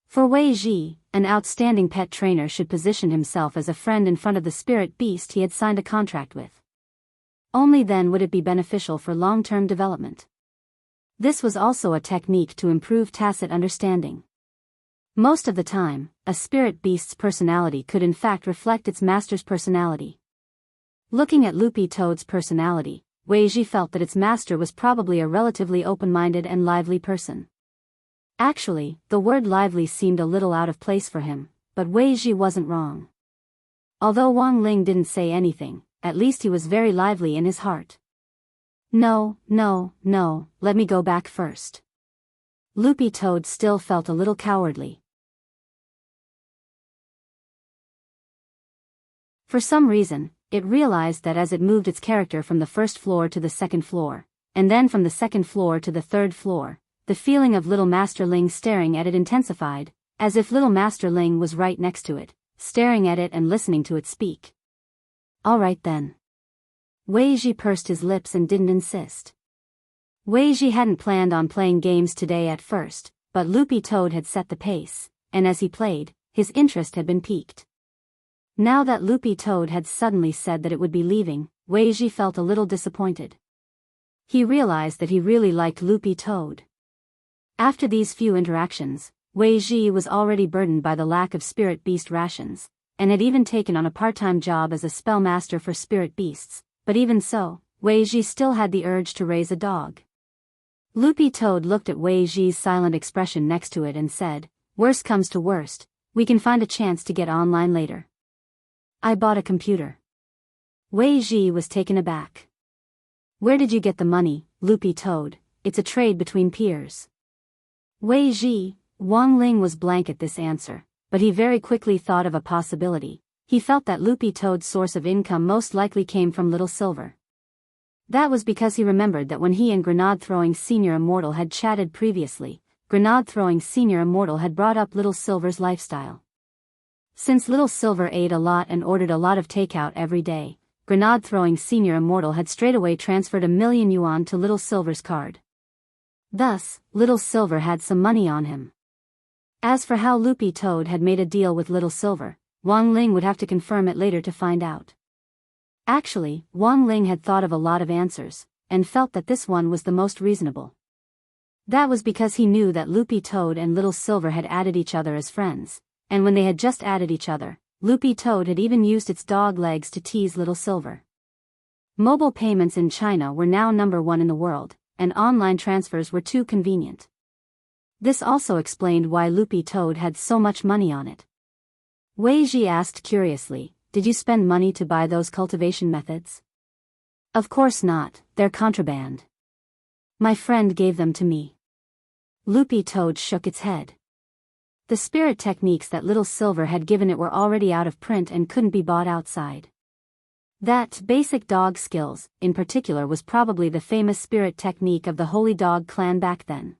For Wei Ji, an outstanding pet trainer should position himself as a friend in front of the spirit beast he had signed a contract with. Only then would it be beneficial for long-term development. This was also a technique to improve tacit understanding. Most of the time, a spirit beast's personality could in fact reflect its master's personality. Looking at Loopy Toad's personality, Wei Ji felt that its master was probably a relatively open-minded and lively person. Actually, the word lively seemed a little out of place for him, but Wei Ji wasn't wrong. Although Wang Ling didn't say anything, at least he was very lively in his heart. No, let me go back first." Loopy Toad still felt a little cowardly. For some reason, it realized that as it moved its character from the first floor to the second floor, and then from the second floor to the third floor, the feeling of Little Master Ling staring at it intensified, as if Little Master Ling was right next to it, staring at it and listening to it speak. "All right then." Wei Ji pursed his lips and didn't insist. Wei Ji hadn't planned on playing games today at first, but Loopy Toad had set the pace, and as he played, his interest had been piqued. Now that Loopy Toad had suddenly said that it would be leaving, Wei Ji felt a little disappointed. He realized that he really liked Loopy Toad. After these few interactions, Wei Ji was already burdened by the lack of spirit beast rations, and had even taken on a part-time job as a spellmaster for spirit beasts, but even so, Wei Ji still had the urge to raise a dog. Loopy Toad looked at Wei Ji's silent expression next to it and said, "Worst comes to worst, we can find a chance to get online later. I bought a computer." Wei Ji was taken aback. "Where did you get the money, Loopy Toad? It's a trade between peers." Wei Ji, Wang Ling was blank at this answer, but he very quickly thought of a possibility. He felt that Loopy Toad's source of income most likely came from Little Silver. That was because he remembered that when he and Grenade-throwing Senior Immortal had chatted previously, Grenade-throwing Senior Immortal had brought up Little Silver's lifestyle. Since Little Silver ate a lot and ordered a lot of takeout every day, Grenade-throwing Senior Immortal had straightaway transferred 1,000,000 yuan to Little Silver's card. Thus, Little Silver had some money on him. As for how Loopy Toad had made a deal with Little Silver, Wang Ling would have to confirm it later to find out. Actually, Wang Ling had thought of a lot of answers, and felt that this one was the most reasonable. That was because he knew that Loopy Toad and Little Silver had added each other as friends, and when they had just added each other, Loopy Toad had even used its dog legs to tease Little Silver. Mobile payments in China were now #1 in the world, and online transfers were too convenient. This also explained why Loopy Toad had so much money on it. Wei Ji asked curiously, "Did you spend money to buy those cultivation methods?" "Of course not, they're contraband. My friend gave them to me." Loopy Toad shook its head. The spirit techniques that Little Silver had given it were already out of print and couldn't be bought outside. That basic dog skills, in particular, was probably the famous spirit technique of the Holy Dog clan back then.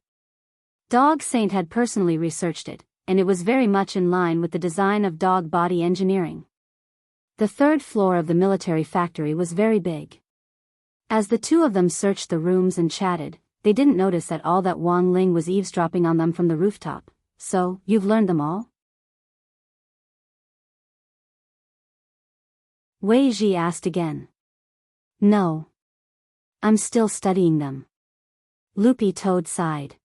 Dog Saint had personally researched it, and it was very much in line with the design of dog body engineering. The third floor of the military factory was very big. As the two of them searched the rooms and chatted, they didn't notice at all that Wang Ling was eavesdropping on them from the rooftop. "So, you've learned them all?" Wei Ji asked again. "No. I'm still studying them." Loopy Toad sighed.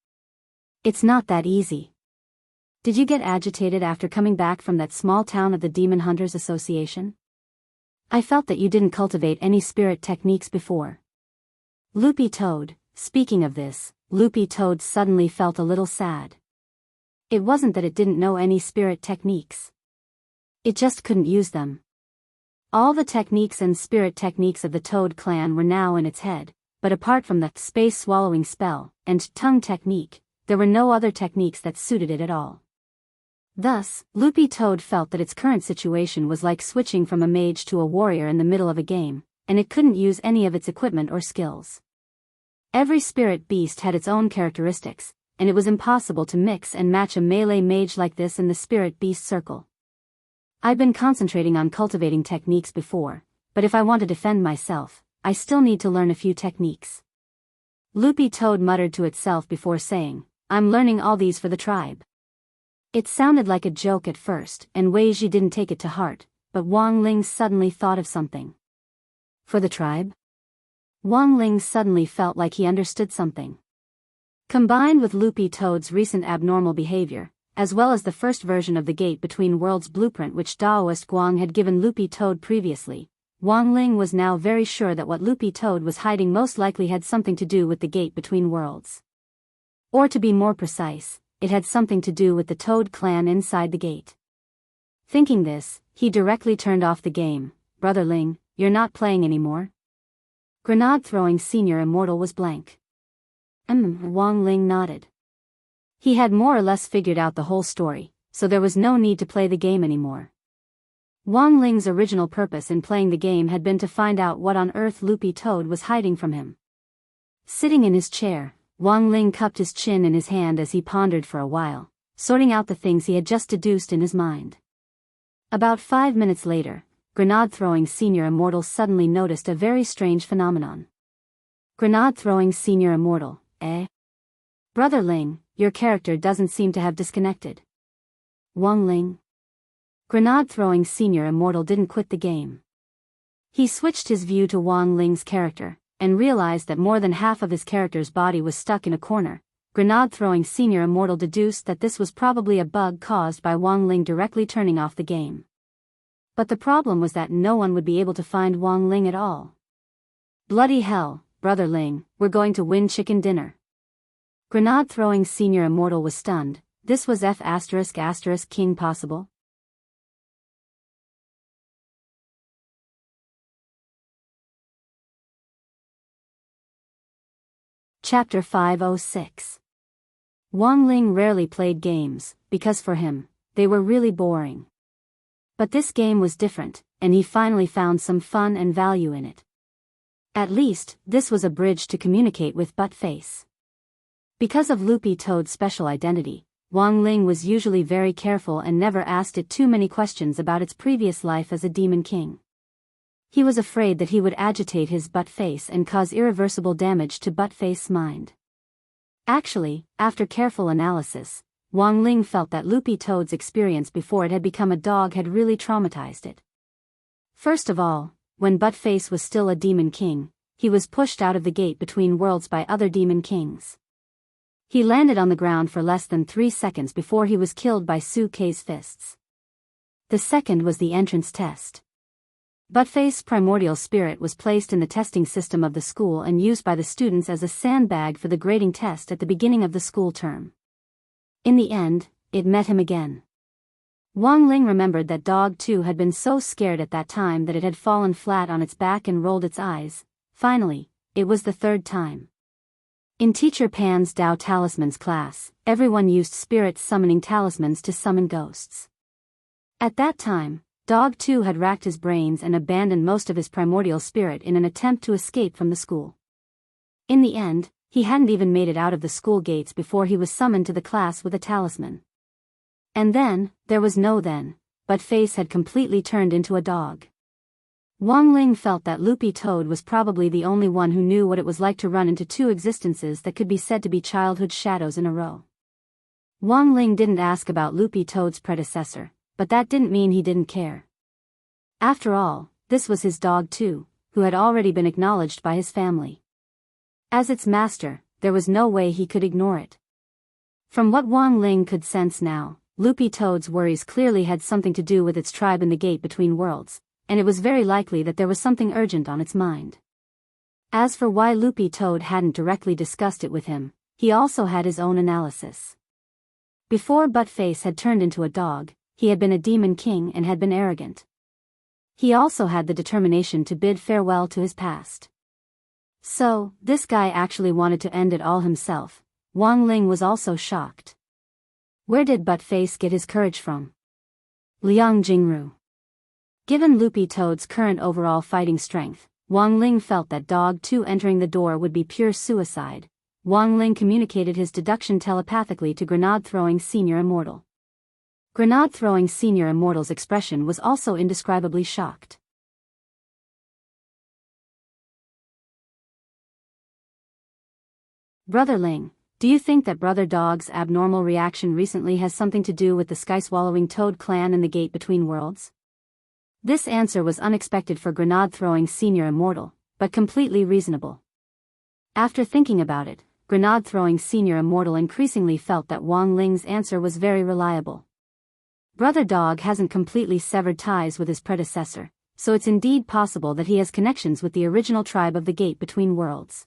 "It's not that easy. Did you get agitated after coming back from that small town of the Demon Hunters Association? I felt that you didn't cultivate any spirit techniques before." Loopy Toad, speaking of this, Loopy Toad suddenly felt a little sad. It wasn't that it didn't know any spirit techniques. It just couldn't use them. All the techniques and spirit techniques of the Toad clan were now in its head, but apart from the space-swallowing spell and tongue technique, there were no other techniques that suited it at all. Thus, Loopy Toad felt that its current situation was like switching from a mage to a warrior in the middle of a game, and it couldn't use any of its equipment or skills. Every spirit beast had its own characteristics, and it was impossible to mix and match a melee mage like this in the spirit beast circle. "I've been concentrating on cultivating techniques before, but if I want to defend myself, I still need to learn a few techniques." Loopy Toad muttered to itself before saying, "I'm learning all these for the tribe." It sounded like a joke at first, and Wei Ji didn't take it to heart, but Wang Ling suddenly thought of something. "For the tribe?" Wang Ling suddenly felt like he understood something. Combined with Loopy Toad's recent abnormal behavior, as well as the first version of the Gate Between Worlds blueprint which Daoist Guang had given Loopy Toad previously, Wang Ling was now very sure that what Loopy Toad was hiding most likely had something to do with the Gate Between Worlds. Or to be more precise, it had something to do with the Toad clan inside the gate. Thinking this, he directly turned off the game. "Brother Ling, you're not playing anymore?" Grenade-throwing Senior Immortal was blank. Wang Ling nodded. He had more or less figured out the whole story, so there was no need to play the game anymore. Wang Ling's original purpose in playing the game had been to find out what on earth Loopy Toad was hiding from him. Sitting in his chair, Wang Ling cupped his chin in his hand as he pondered for a while, sorting out the things he had just deduced in his mind. About 5 minutes later, Grenade-throwing Senior Immortal suddenly noticed a very strange phenomenon. Grenade-throwing Senior Immortal, eh? "Brother Ling, your character doesn't seem to have disconnected." Wang Ling. Grenade-throwing Senior Immortal didn't quit the game. He switched his view to Wang Ling's character, and realized that more than half of his character's body was stuck in a corner. grenade-throwing senior immortal deduced that this was probably a bug caused by Wang Ling directly turning off the game. But the problem was that no one would be able to find Wang Ling at all. Bloody hell, Brother Ling, we're going to win chicken dinner. Grenade-throwing senior immortal was stunned. This was King possible? Chapter 506. Wang Ling rarely played games, because for him, they were really boring. But this game was different, and he finally found some fun and value in it. At least, this was a bridge to communicate with Buttface. Because of Loopy Toad's special identity, Wang Ling was usually very careful and never asked it too many questions about its previous life as a demon king. He was afraid that he would agitate his Buttface and cause irreversible damage to Buttface's mind. Actually, after careful analysis, Wang Ling felt that Loopy Toad's experience before it had become a dog had really traumatized it. First of all, when Buttface was still a demon king, he was pushed out of the gate between worlds by other demon kings. He landed on the ground for less than 3 seconds before he was killed by Su Kei's fists. The second was the entrance test. Buttface's primordial spirit was placed in the testing system of the school and used by the students as a sandbag for the grading test at the beginning of the school term. In the end, it met him again. Wang Ling remembered that Dog 2 had been so scared at that time that it had fallen flat on its back and rolled its eyes. Finally, it was the third time. In Teacher Pan's Tao Talismans class, everyone used spirit summoning talismans to summon ghosts. At that time, Dog 2 had racked his brains and abandoned most of his primordial spirit in an attempt to escape from the school. In the end, he hadn't even made it out of the school gates before he was summoned to the class with a talisman. And then, there was no then, Buttface had completely turned into a dog. Wang Ling felt that Loopy Toad was probably the only one who knew what it was like to run into 2 existences that could be said to be childhood shadows in a row. Wang Ling didn't ask about Loopy Toad's predecessor, but that didn't mean he didn't care. After all, this was his dog too, who had already been acknowledged by his family. As its master, there was no way he could ignore it. From what Wang Ling could sense now, Loopy Toad's worries clearly had something to do with its tribe in the gate between worlds, and it was very likely that there was something urgent on its mind. As for why Loopy Toad hadn't directly discussed it with him, he also had his own analysis. Before Buttface had turned into a dog, he had been a demon king and had been arrogant. He also had the determination to bid farewell to his past. So, this guy actually wanted to end it all himself. Wang Ling was also shocked. Where did Buttface get his courage from? Liang Jingru. Given Loopy Toad's current overall fighting strength, Wang Ling felt that Dog 2 entering the door would be pure suicide. Wang Ling communicated his deduction telepathically to Grenade-throwing Senior Immortal. Grenade-throwing Senior Immortal's expression was also indescribably shocked. Brother Ling, do you think that Brother Dog's abnormal reaction recently has something to do with the sky-swallowing Toad clan and the gate between worlds? This answer was unexpected for Grenade-throwing Senior Immortal, but completely reasonable. After thinking about it, Grenade-throwing Senior Immortal increasingly felt that Wang Ling's answer was very reliable. Brother Dog hasn't completely severed ties with his predecessor, so it's indeed possible that he has connections with the original tribe of the gate between worlds.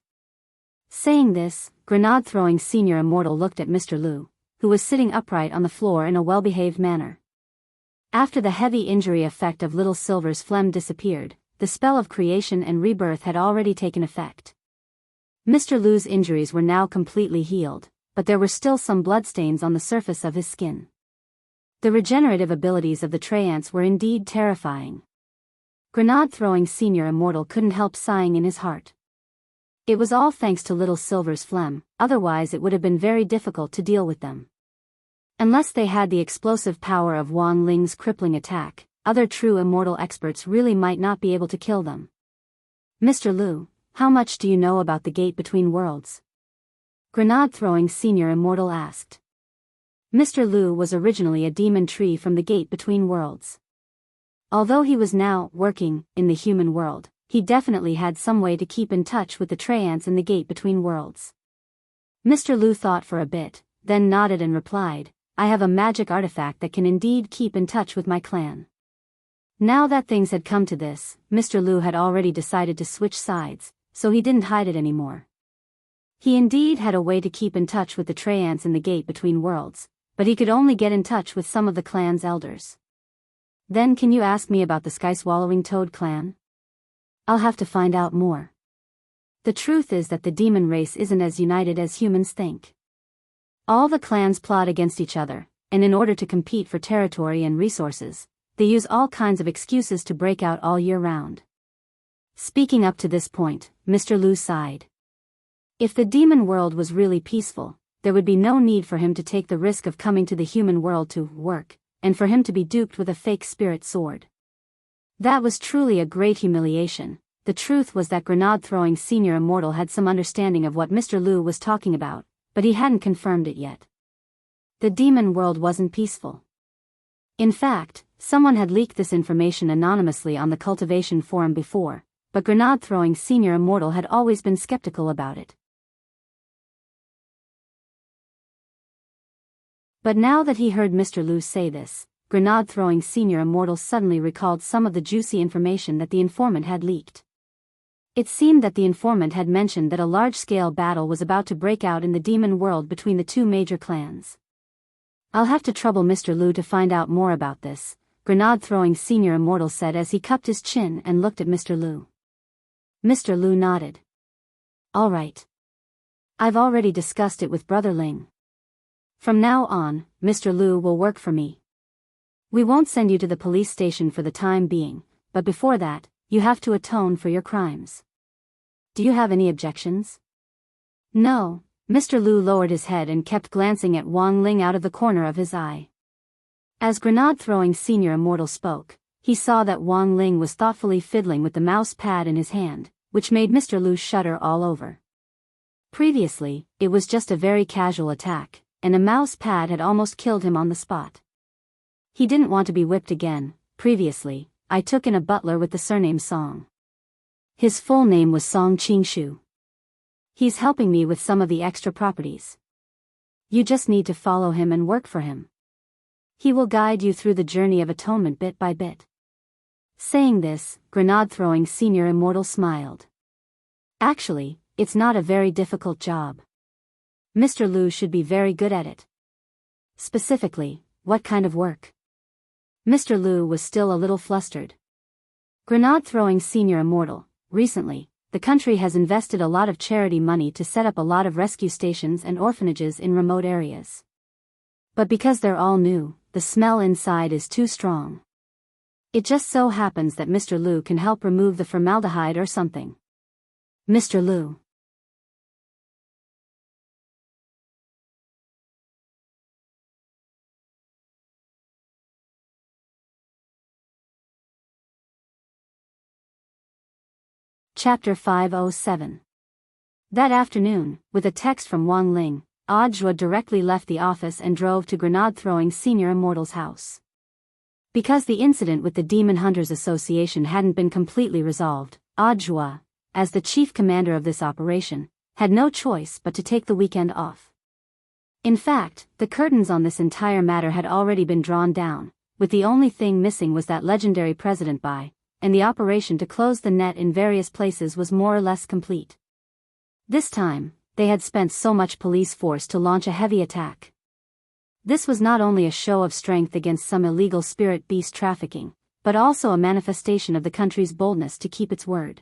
Saying this, Grenade-throwing Senior Immortal looked at Mr. Lu, who was sitting upright on the floor in a well-behaved manner. After the heavy injury effect of Little Silver's phlegm disappeared, the spell of creation and rebirth had already taken effect. Mr. Lu's injuries were now completely healed, but there were still some bloodstains on the surface of his skin. The regenerative abilities of the Treants were indeed terrifying. Grenade-throwing Senior Immortal couldn't help sighing in his heart. It was all thanks to Little Silver's phlegm, otherwise it would have been very difficult to deal with them. Unless they had the explosive power of Wang Ling's crippling attack, other true immortal experts really might not be able to kill them. Mr. Lu, how much do you know about the gate between worlds? Grenade-throwing Senior Immortal asked. Mr. Lu was originally a demon tree from the gate between worlds. Although he was now working in the human world, he definitely had some way to keep in touch with the Treants in the gate between worlds. Mr. Lu thought for a bit, then nodded and replied, I have a magic artifact that can indeed keep in touch with my clan. Now that things had come to this, Mr. Lu had already decided to switch sides, so he didn't hide it anymore. He indeed had a way to keep in touch with the Treants in the gate between worlds, but he could only get in touch with some of the clan's elders. Then can you ask me about the sky-swallowing toad clan? I'll have to find out more. The truth is that the demon race isn't as united as humans think. All the clans plot against each other, and in order to compete for territory and resources, they use all kinds of excuses to break out all year round. Speaking up to this point, Mr. Lu sighed. If the demon world was really peaceful, there would be no need for him to take the risk of coming to the human world to work, and for him to be duped with a fake spirit sword. That was truly a great humiliation. The truth was that grenade-throwing senior immortal had some understanding of what Mr. Lu was talking about, but he hadn't confirmed it yet. The demon world wasn't peaceful. In fact, someone had leaked this information anonymously on the cultivation forum before, but grenade-throwing senior immortal had always been skeptical about it. But now that he heard Mr. Lu say this, grenade-throwing senior immortal suddenly recalled some of the juicy information that the informant had leaked. It seemed that the informant had mentioned that a large-scale battle was about to break out in the demon world between the two major clans. I'll have to trouble Mr. Lu to find out more about this, grenade-throwing senior immortal said as he cupped his chin and looked at Mr. Lu. Mr. Lu nodded. All right. I've already discussed it with Brother Ling. From now on, Mr. Lu will work for me. We won't send you to the police station for the time being, but before that, you have to atone for your crimes. Do you have any objections? No, Mr. Lu lowered his head and kept glancing at Wang Ling out of the corner of his eye. As grenade-throwing senior immortal spoke, he saw that Wang Ling was thoughtfully fiddling with the mouse pad in his hand, which made Mr. Lu shudder all over. Previously, it was just a very casual attack, and a mouse pad had almost killed him on the spot. He didn't want to be whipped again. Previously, I took in a butler with the surname Song. His full name was Song Qingshu. He's helping me with some of the extra properties. You just need to follow him and work for him. He will guide you through the journey of atonement bit by bit. Saying this, grenade-throwing senior immortal smiled. Actually, it's not a very difficult job. Mr. Lu should be very good at it. Specifically, what kind of work? Mr. Lu was still a little flustered. Grenade-throwing senior immortal, recently, the country has invested a lot of charity money to set up a lot of rescue stations and orphanages in remote areas. But because they're all new, the smell inside is too strong. It just so happens that Mr. Lu can help remove the formaldehyde or something. Mr. Lu. Chapter 507. That afternoon, with a text from Wang Ling, Audiobook directly left the office and drove to grenade-throwing senior immortal's house. Because the incident with the Demon Hunters Association hadn't been completely resolved, Audiobook, as the chief commander of this operation, had no choice but to take the weekend off. In fact, the curtains on this entire matter had already been drawn down, with the only thing missing was that legendary president buy, and the operation to close the net in various places was more or less complete. This time, they had spent so much police force to launch a heavy attack. This was not only a show of strength against some illegal spirit beast trafficking, but also a manifestation of the country's boldness to keep its word.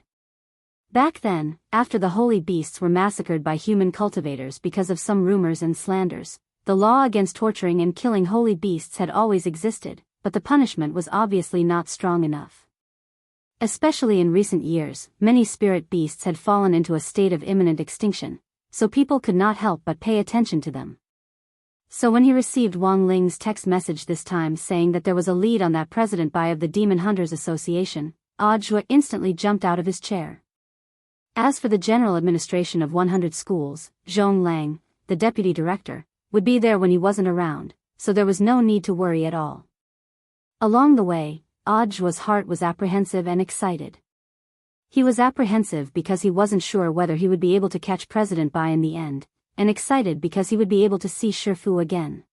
Back then, after the holy beasts were massacred by human cultivators because of some rumors and slanders, the law against torturing and killing holy beasts had always existed, but the punishment was obviously not strong enough. Especially in recent years, many spirit beasts had fallen into a state of imminent extinction, so people could not help but pay attention to them. So when he received Wang Ling's text message this time saying that there was a lead on that president buy of the Demon Hunters Association, Audiobook instantly jumped out of his chair. As for the general administration of 100 schools, Zhong Lang, the deputy director, would be there when he wasn't around, so there was no need to worry at all. Along the way, Audiobook's heart was apprehensive and excited. He was apprehensive because he wasn't sure whether he would be able to catch President Bai in the end, and excited because he would be able to see Shifu again.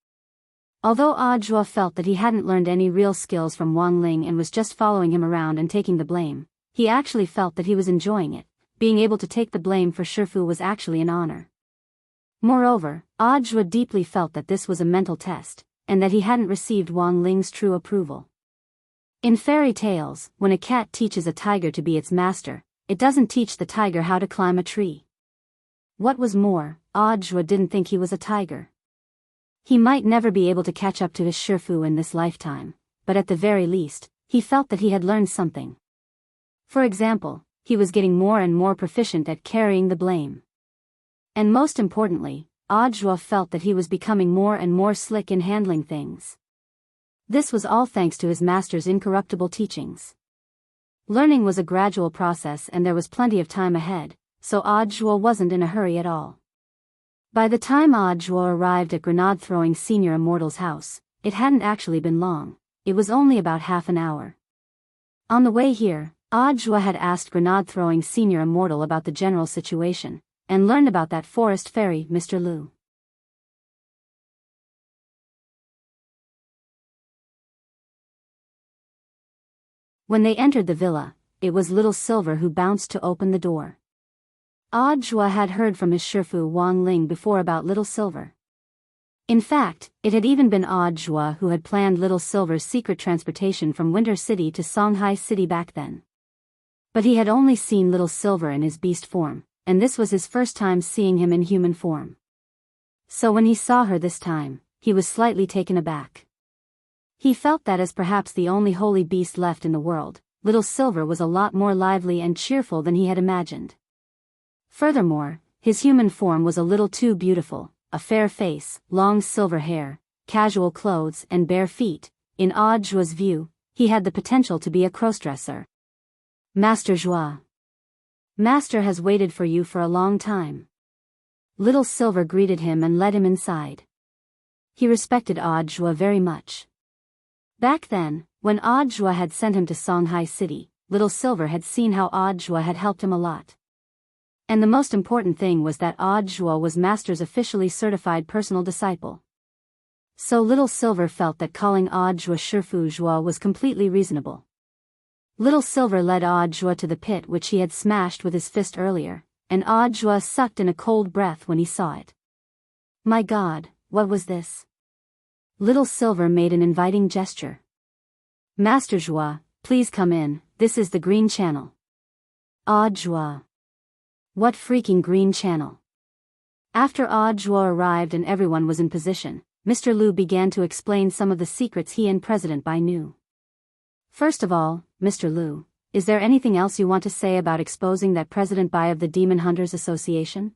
Although Ajua felt that he hadn't learned any real skills from Wang Ling and was just following him around and taking the blame, he actually felt that he was enjoying it. Being able to take the blame for Shifu was actually an honor. Moreover, Ajua deeply felt that this was a mental test, and that he hadn't received Wang Ling's true approval. In fairy tales, when a cat teaches a tiger to be its master, it doesn't teach the tiger how to climb a tree. What was more, Ajua didn't think he was a tiger. He might never be able to catch up to his Shifu in this lifetime, but at the very least, he felt that he had learned something. For example, he was getting more and more proficient at carrying the blame. And most importantly, Ajua felt that he was becoming more and more slick in handling things. This was all thanks to his master's incorruptible teachings. Learning was a gradual process and there was plenty of time ahead, so Ajua wasn't in a hurry at all. By the time Ajua arrived at Grenade-throwing Senior Immortal's house, it hadn't actually been long. It was only about half an hour. On the way here, Ajua had asked Grenade-throwing Senior Immortal about the general situation, and learned about that forest fairy, Mr. Lu. When they entered the villa, it was Little Silver who bounced to open the door. Ajua had heard from his Shifu Wang Ling before about Little Silver. In fact, it had even been Ajua who had planned Little Silver's secret transportation from Winter City to Songhai City back then. But he had only seen Little Silver in his beast form, and this was his first time seeing him in human form. So when he saw her this time, he was slightly taken aback. He felt that as perhaps the only holy beast left in the world, Little Silver was a lot more lively and cheerful than he had imagined. Furthermore, his human form was a little too beautiful, a fair face, long silver hair, casual clothes and bare feet. In Ajua's view, he had the potential to be a crossdresser. Master Joie. Master has waited for you for a long time. Little Silver greeted him and led him inside. He respected Ajua very much. Back then, when Ajua had sent him to Songhai City, Little Silver had seen how Ajua had helped him a lot. And the most important thing was that Ajua was Master's officially certified personal disciple. So Little Silver felt that calling Ajua Shifu Joie was completely reasonable. Little Silver led Ajua to the pit which he had smashed with his fist earlier, and Ajua sucked in a cold breath when he saw it. My God, what was this? Little Silver made an inviting gesture. Master Joie, please come in, this is the Green Channel. Ajua. What freaking Green Channel? After Ajua arrived and everyone was in position, Mr. Lu began to explain some of the secrets he and President Bai knew. First of all, Mr. Lu, is there anything else you want to say about exposing that President Bai of the Demon Hunters Association?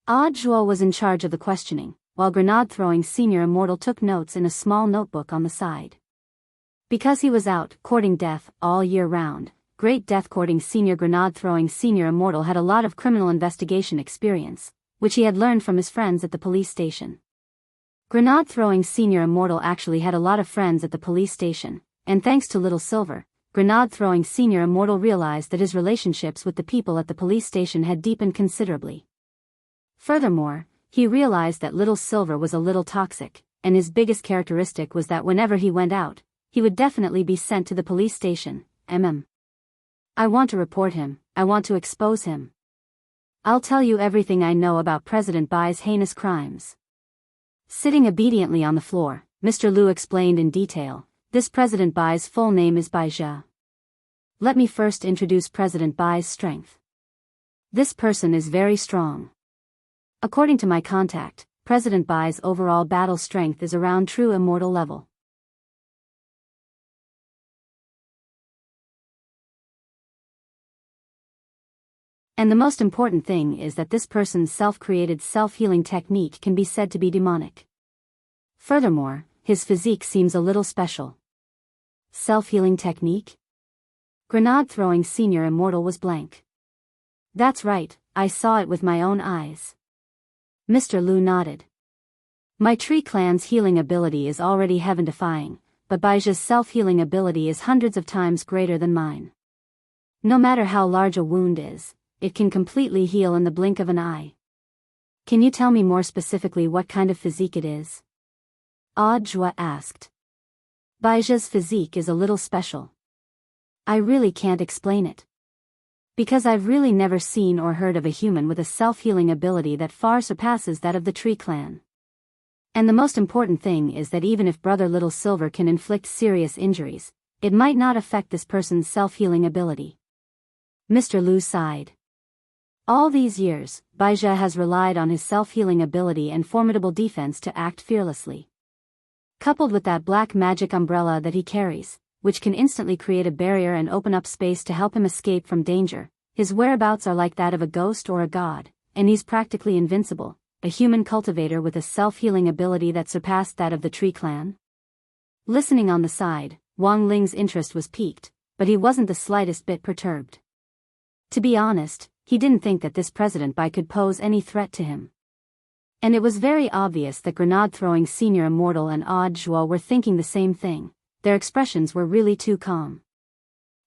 Ajua was in charge of the questioning, while Grenade-throwing Senior Immortal took notes in a small notebook on the side. Because he was out courting death all year round, Great Death courting Senior Grenade-throwing Senior Immortal had a lot of criminal investigation experience, which he had learned from his friends at the police station. Grenade-throwing Senior Immortal actually had a lot of friends at the police station, and thanks to Little Silver, Grenade-throwing Senior Immortal realized that his relationships with the people at the police station had deepened considerably. Furthermore, he realized that Little Silver was a little toxic, and his biggest characteristic was that whenever he went out, he would definitely be sent to the police station. I want to report him, I want to expose him. I'll tell you everything I know about President Bai's heinous crimes. Sitting obediently on the floor, Mr. Lu explained in detail, this President Bai's full name is Bai Jia. Let me first introduce President Bai's strength. This person is very strong. According to my contact, President Bai's overall battle strength is around true immortal level. And the most important thing is that this person's self-created self-healing technique can be said to be demonic. Furthermore, his physique seems a little special. Self-healing technique? Grenade-throwing Senior Immortal was blank. That's right, I saw it with my own eyes. Mr. Lu nodded. My Tree Clan's healing ability is already heaven-defying, but Baijia's self-healing ability is hundreds of times greater than mine. No matter how large a wound is, it can completely heal in the blink of an eye. Can you tell me more specifically what kind of physique it is? Audiobook asked. Baija's physique is a little special. I really can't explain it. Because I've really never seen or heard of a human with a self-healing ability that far surpasses that of the tree clan. And the most important thing is that even if Brother Little Silver can inflict serious injuries, it might not affect this person's self-healing ability. Mr. Lu sighed. All these years, Baija has relied on his self-healing ability and formidable defense to act fearlessly. Coupled with that black magic umbrella that he carries, which can instantly create a barrier and open up space to help him escape from danger, his whereabouts are like that of a ghost or a god, and he's practically invincible, a human cultivator with a self-healing ability that surpassed that of the tree clan. Listening on the side, Wang Ling's interest was piqued, but he wasn't the slightest bit perturbed. To be honest, he didn't think that this President Bai could pose any threat to him. And it was very obvious that grenade-throwing Senior Immortal and Audiobook were thinking the same thing. Their expressions were really too calm.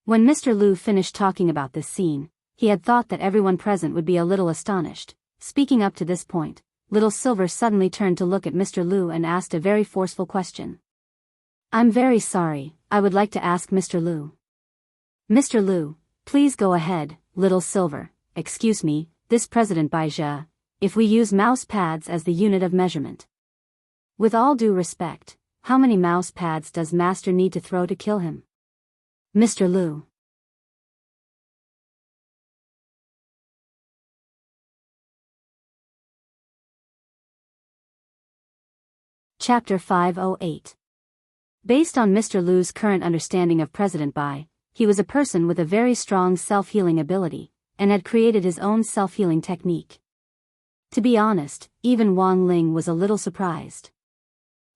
When Mr. Lu finished talking about this scene, he had thought that everyone present would be a little astonished. Speaking up to this point, Little Silver suddenly turned to look at Mr. Lu and asked a very forceful question. I'm very sorry, I would like to ask Mr. Lu. Mr. Lu, please go ahead, Little Silver. Excuse me, this President Baija, if we use mouse pads as the unit of measurement. With all due respect, how many mouse pads does Master need to throw to kill him? Mr. Lu. Chapter 508. Based on Mr. Lu's current understanding of President Bai, he was a person with a very strong self-healing ability, and had created his own self-healing technique. To be honest, even Wang Ling was a little surprised.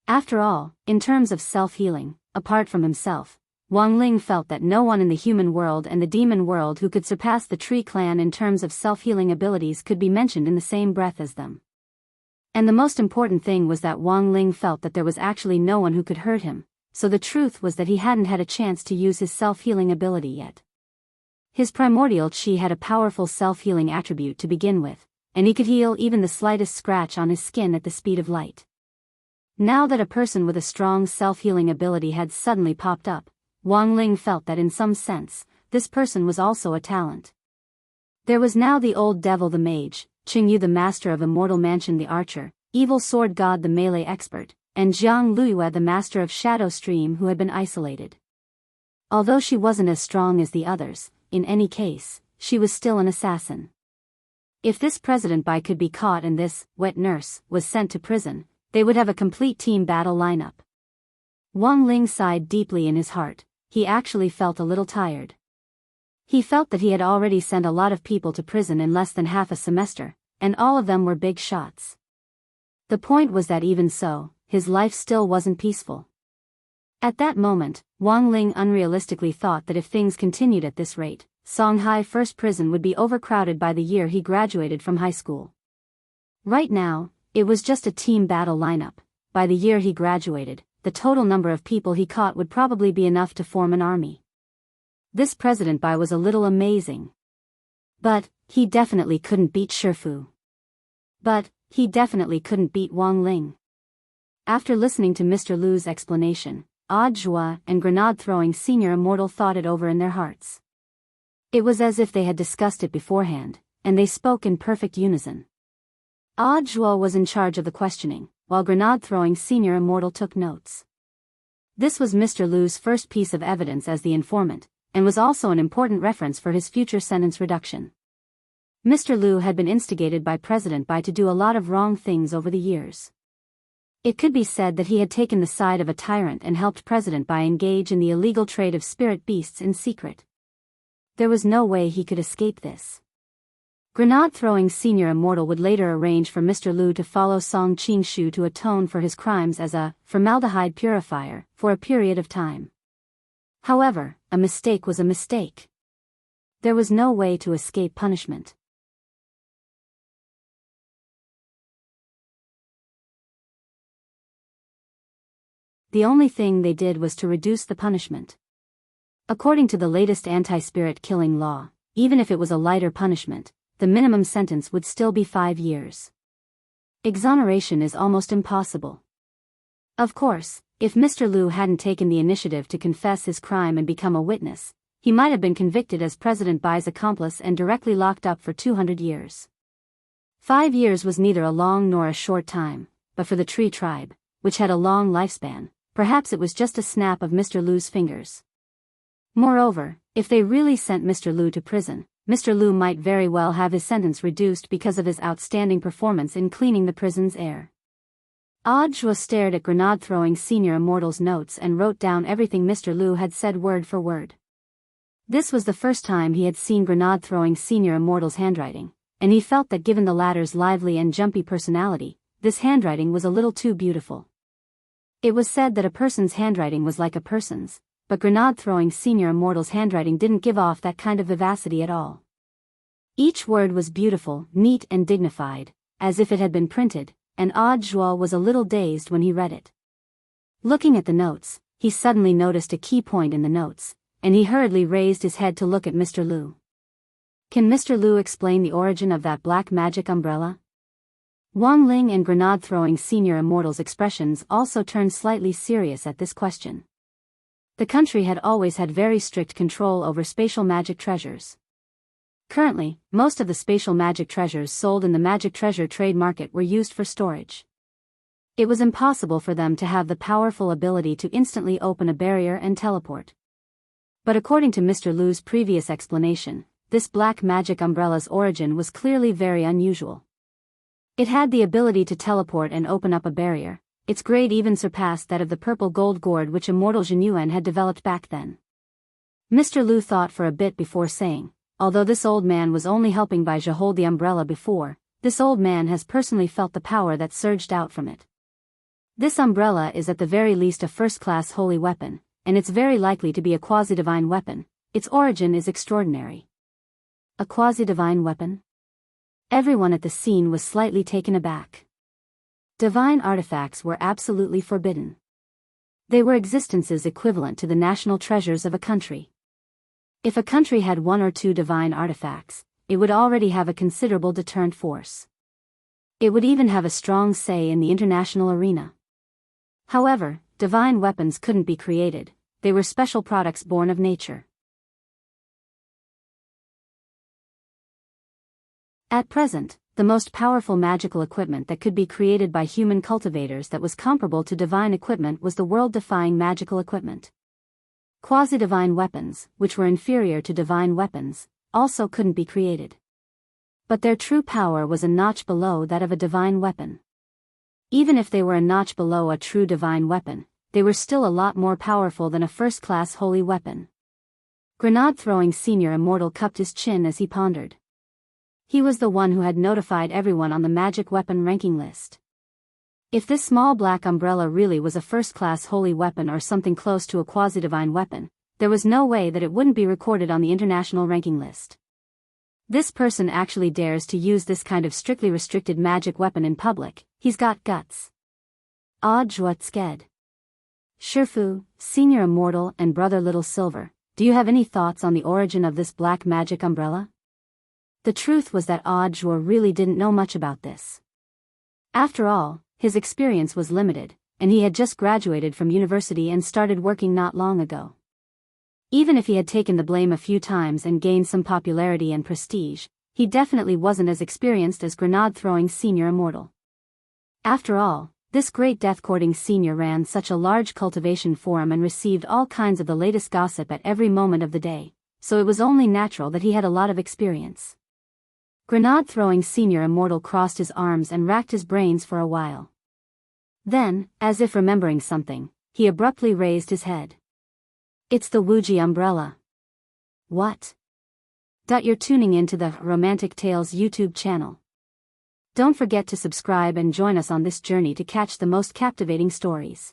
After all, in terms of self-healing, apart from himself, Wang Ling felt that no one in the human world and the demon world who could surpass the tree clan in terms of self-healing abilities could be mentioned in the same breath as them. And the most important thing was that Wang Ling felt that there was actually no one who could hurt him, so the truth was that he hadn't had a chance to use his self-healing ability yet. His primordial chi had a powerful self-healing attribute to begin with, and he could heal even the slightest scratch on his skin at the speed of light. Now that a person with a strong self-healing ability had suddenly popped up, Wang Ling felt that in some sense, this person was also a talent. There was now the old devil the mage, Qingyu the master of Immortal Mansion the archer, Evil Sword God the melee expert, and Jiang Luiyue the master of Shadow Stream who had been isolated. Although she wasn't as strong as the others, in any case, she was still an assassin. If this President Bai could be caught and this wet nurse was sent to prison, they would have a complete team battle lineup. Wang Ling sighed deeply in his heart. He actually felt a little tired. He felt that he had already sent a lot of people to prison in less than half a semester, and all of them were big shots. The point was that even so, his life still wasn't peaceful. At that moment, Wang Ling unrealistically thought that if things continued at this rate, Songhai First Prison would be overcrowded by the year he graduated from high school. Right now, it was just a team battle lineup. By the year he graduated, the total number of people he caught would probably be enough to form an army. This President Bai was a little amazing. But he definitely couldn't beat Shifu. But he definitely couldn't beat Wang Ling. After listening to Mr. Lu's explanation, Audiobook and grenade-throwing Senior Immortal thought it over in their hearts. It was as if they had discussed it beforehand, and they spoke in perfect unison. Audiobook was in charge of the questioning, while grenade-throwing Senior Immortal took notes. This was Mr. Lu's first piece of evidence as the informant, and was also an important reference for his future sentence reduction. Mr. Lu had been instigated by President Bai to do a lot of wrong things over the years. It could be said that he had taken the side of a tyrant and helped President Bai engage in the illegal trade of spirit beasts in secret. There was no way he could escape this. Grenade-throwing Senior Immortal would later arrange for Mr. Lu to follow Song Qingshu to atone for his crimes as a formaldehyde purifier for a period of time. However, a mistake was a mistake. There was no way to escape punishment. The only thing they did was to reduce the punishment. According to the latest anti-spirit killing law, even if it was a lighter punishment, the minimum sentence would still be 5 years. Exoneration is almost impossible. Of course, if Mr. Liu hadn't taken the initiative to confess his crime and become a witness, he might have been convicted as President Bai's accomplice and directly locked up for 200 years. 5 years was neither a long nor a short time, but for the Tree tribe, which had a long lifespan, perhaps it was just a snap of Mr. Liu's fingers. Moreover, if they really sent Mr. Liu to prison, Mr. Liu might very well have his sentence reduced because of his outstanding performance in cleaning the prison's air. Audiobook stared at Grenade-throwing Senior Immortal's notes and wrote down everything Mr. Liu had said word for word. This was the first time he had seen Grenade-throwing Senior Immortal's handwriting, and he felt that given the latter's lively and jumpy personality, this handwriting was a little too beautiful. It was said that a person's handwriting was like a person's, but Grenade-throwing Senior Immortal's handwriting didn't give off that kind of vivacity at all. Each word was beautiful, neat and dignified, as if it had been printed, and Audiobook was a little dazed when he read it. Looking at the notes, he suddenly noticed a key point in the notes, and he hurriedly raised his head to look at Mr. Liu. Can Mr. Liu explain the origin of that black magic umbrella? Wang Ling and Grenade-throwing Senior Immortal's expressions also turned slightly serious at this question. The country had always had very strict control over spatial magic treasures. Currently, most of the spatial magic treasures sold in the magic treasure trade market were used for storage. It was impossible for them to have the powerful ability to instantly open a barrier and teleport. But according to Mr. Liu's previous explanation, this black magic umbrella's origin was clearly very unusual. It had the ability to teleport and open up a barrier. Its grade even surpassed that of the purple gold gourd which Immortal Jinyuan had developed back then. Mr. Liu thought for a bit before saying, although this old man was only helping Bai Zhe hold the umbrella before, this old man has personally felt the power that surged out from it. This umbrella is at the very least a first-class holy weapon, and it's very likely to be a quasi-divine weapon. Its origin is extraordinary. A quasi-divine weapon? Everyone at the scene was slightly taken aback. Divine artifacts were absolutely forbidden. They were existences equivalent to the national treasures of a country. If a country had 1 or 2 divine artifacts, it would already have a considerable deterrent force. It would even have a strong say in the international arena. However, divine weapons couldn't be created, they were special products born of nature. At present, the most powerful magical equipment that could be created by human cultivators that was comparable to divine equipment was the world-defying magical equipment. Quasi-divine weapons, which were inferior to divine weapons, also couldn't be created. But their true power was a notch below that of a divine weapon. Even if they were a notch below a true divine weapon, they were still a lot more powerful than a first-class holy weapon. Grenade-throwing Senior Immortal cupped his chin as he pondered. He was the one who had notified everyone on the magic weapon ranking list. If this small black umbrella really was a first-class holy weapon or something close to a quasi-divine weapon, there was no way that it wouldn't be recorded on the international ranking list. This person actually dares to use this kind of strictly restricted magic weapon in public, he's got guts. Audiobook scared. Shifu, Senior Immortal and Brother Little Silver, do you have any thoughts on the origin of this black magic umbrella? The truth was that Audiobook really didn't know much about this. After all, his experience was limited, and he had just graduated from university and started working not long ago. Even if he had taken the blame a few times and gained some popularity and prestige, he definitely wasn't as experienced as Grenade-throwing Senior Immortal. After all, this great death-courting senior ran such a large cultivation forum and received all kinds of the latest gossip at every moment of the day, so it was only natural that he had a lot of experience. Grenade-throwing Senior Immortal crossed his arms and racked his brains for a while. Then, as if remembering something, he abruptly raised his head. It's the Wuji umbrella. What? You're tuning into the Romantic Tales YouTube channel. Don't forget to subscribe and join us on this journey to catch the most captivating stories.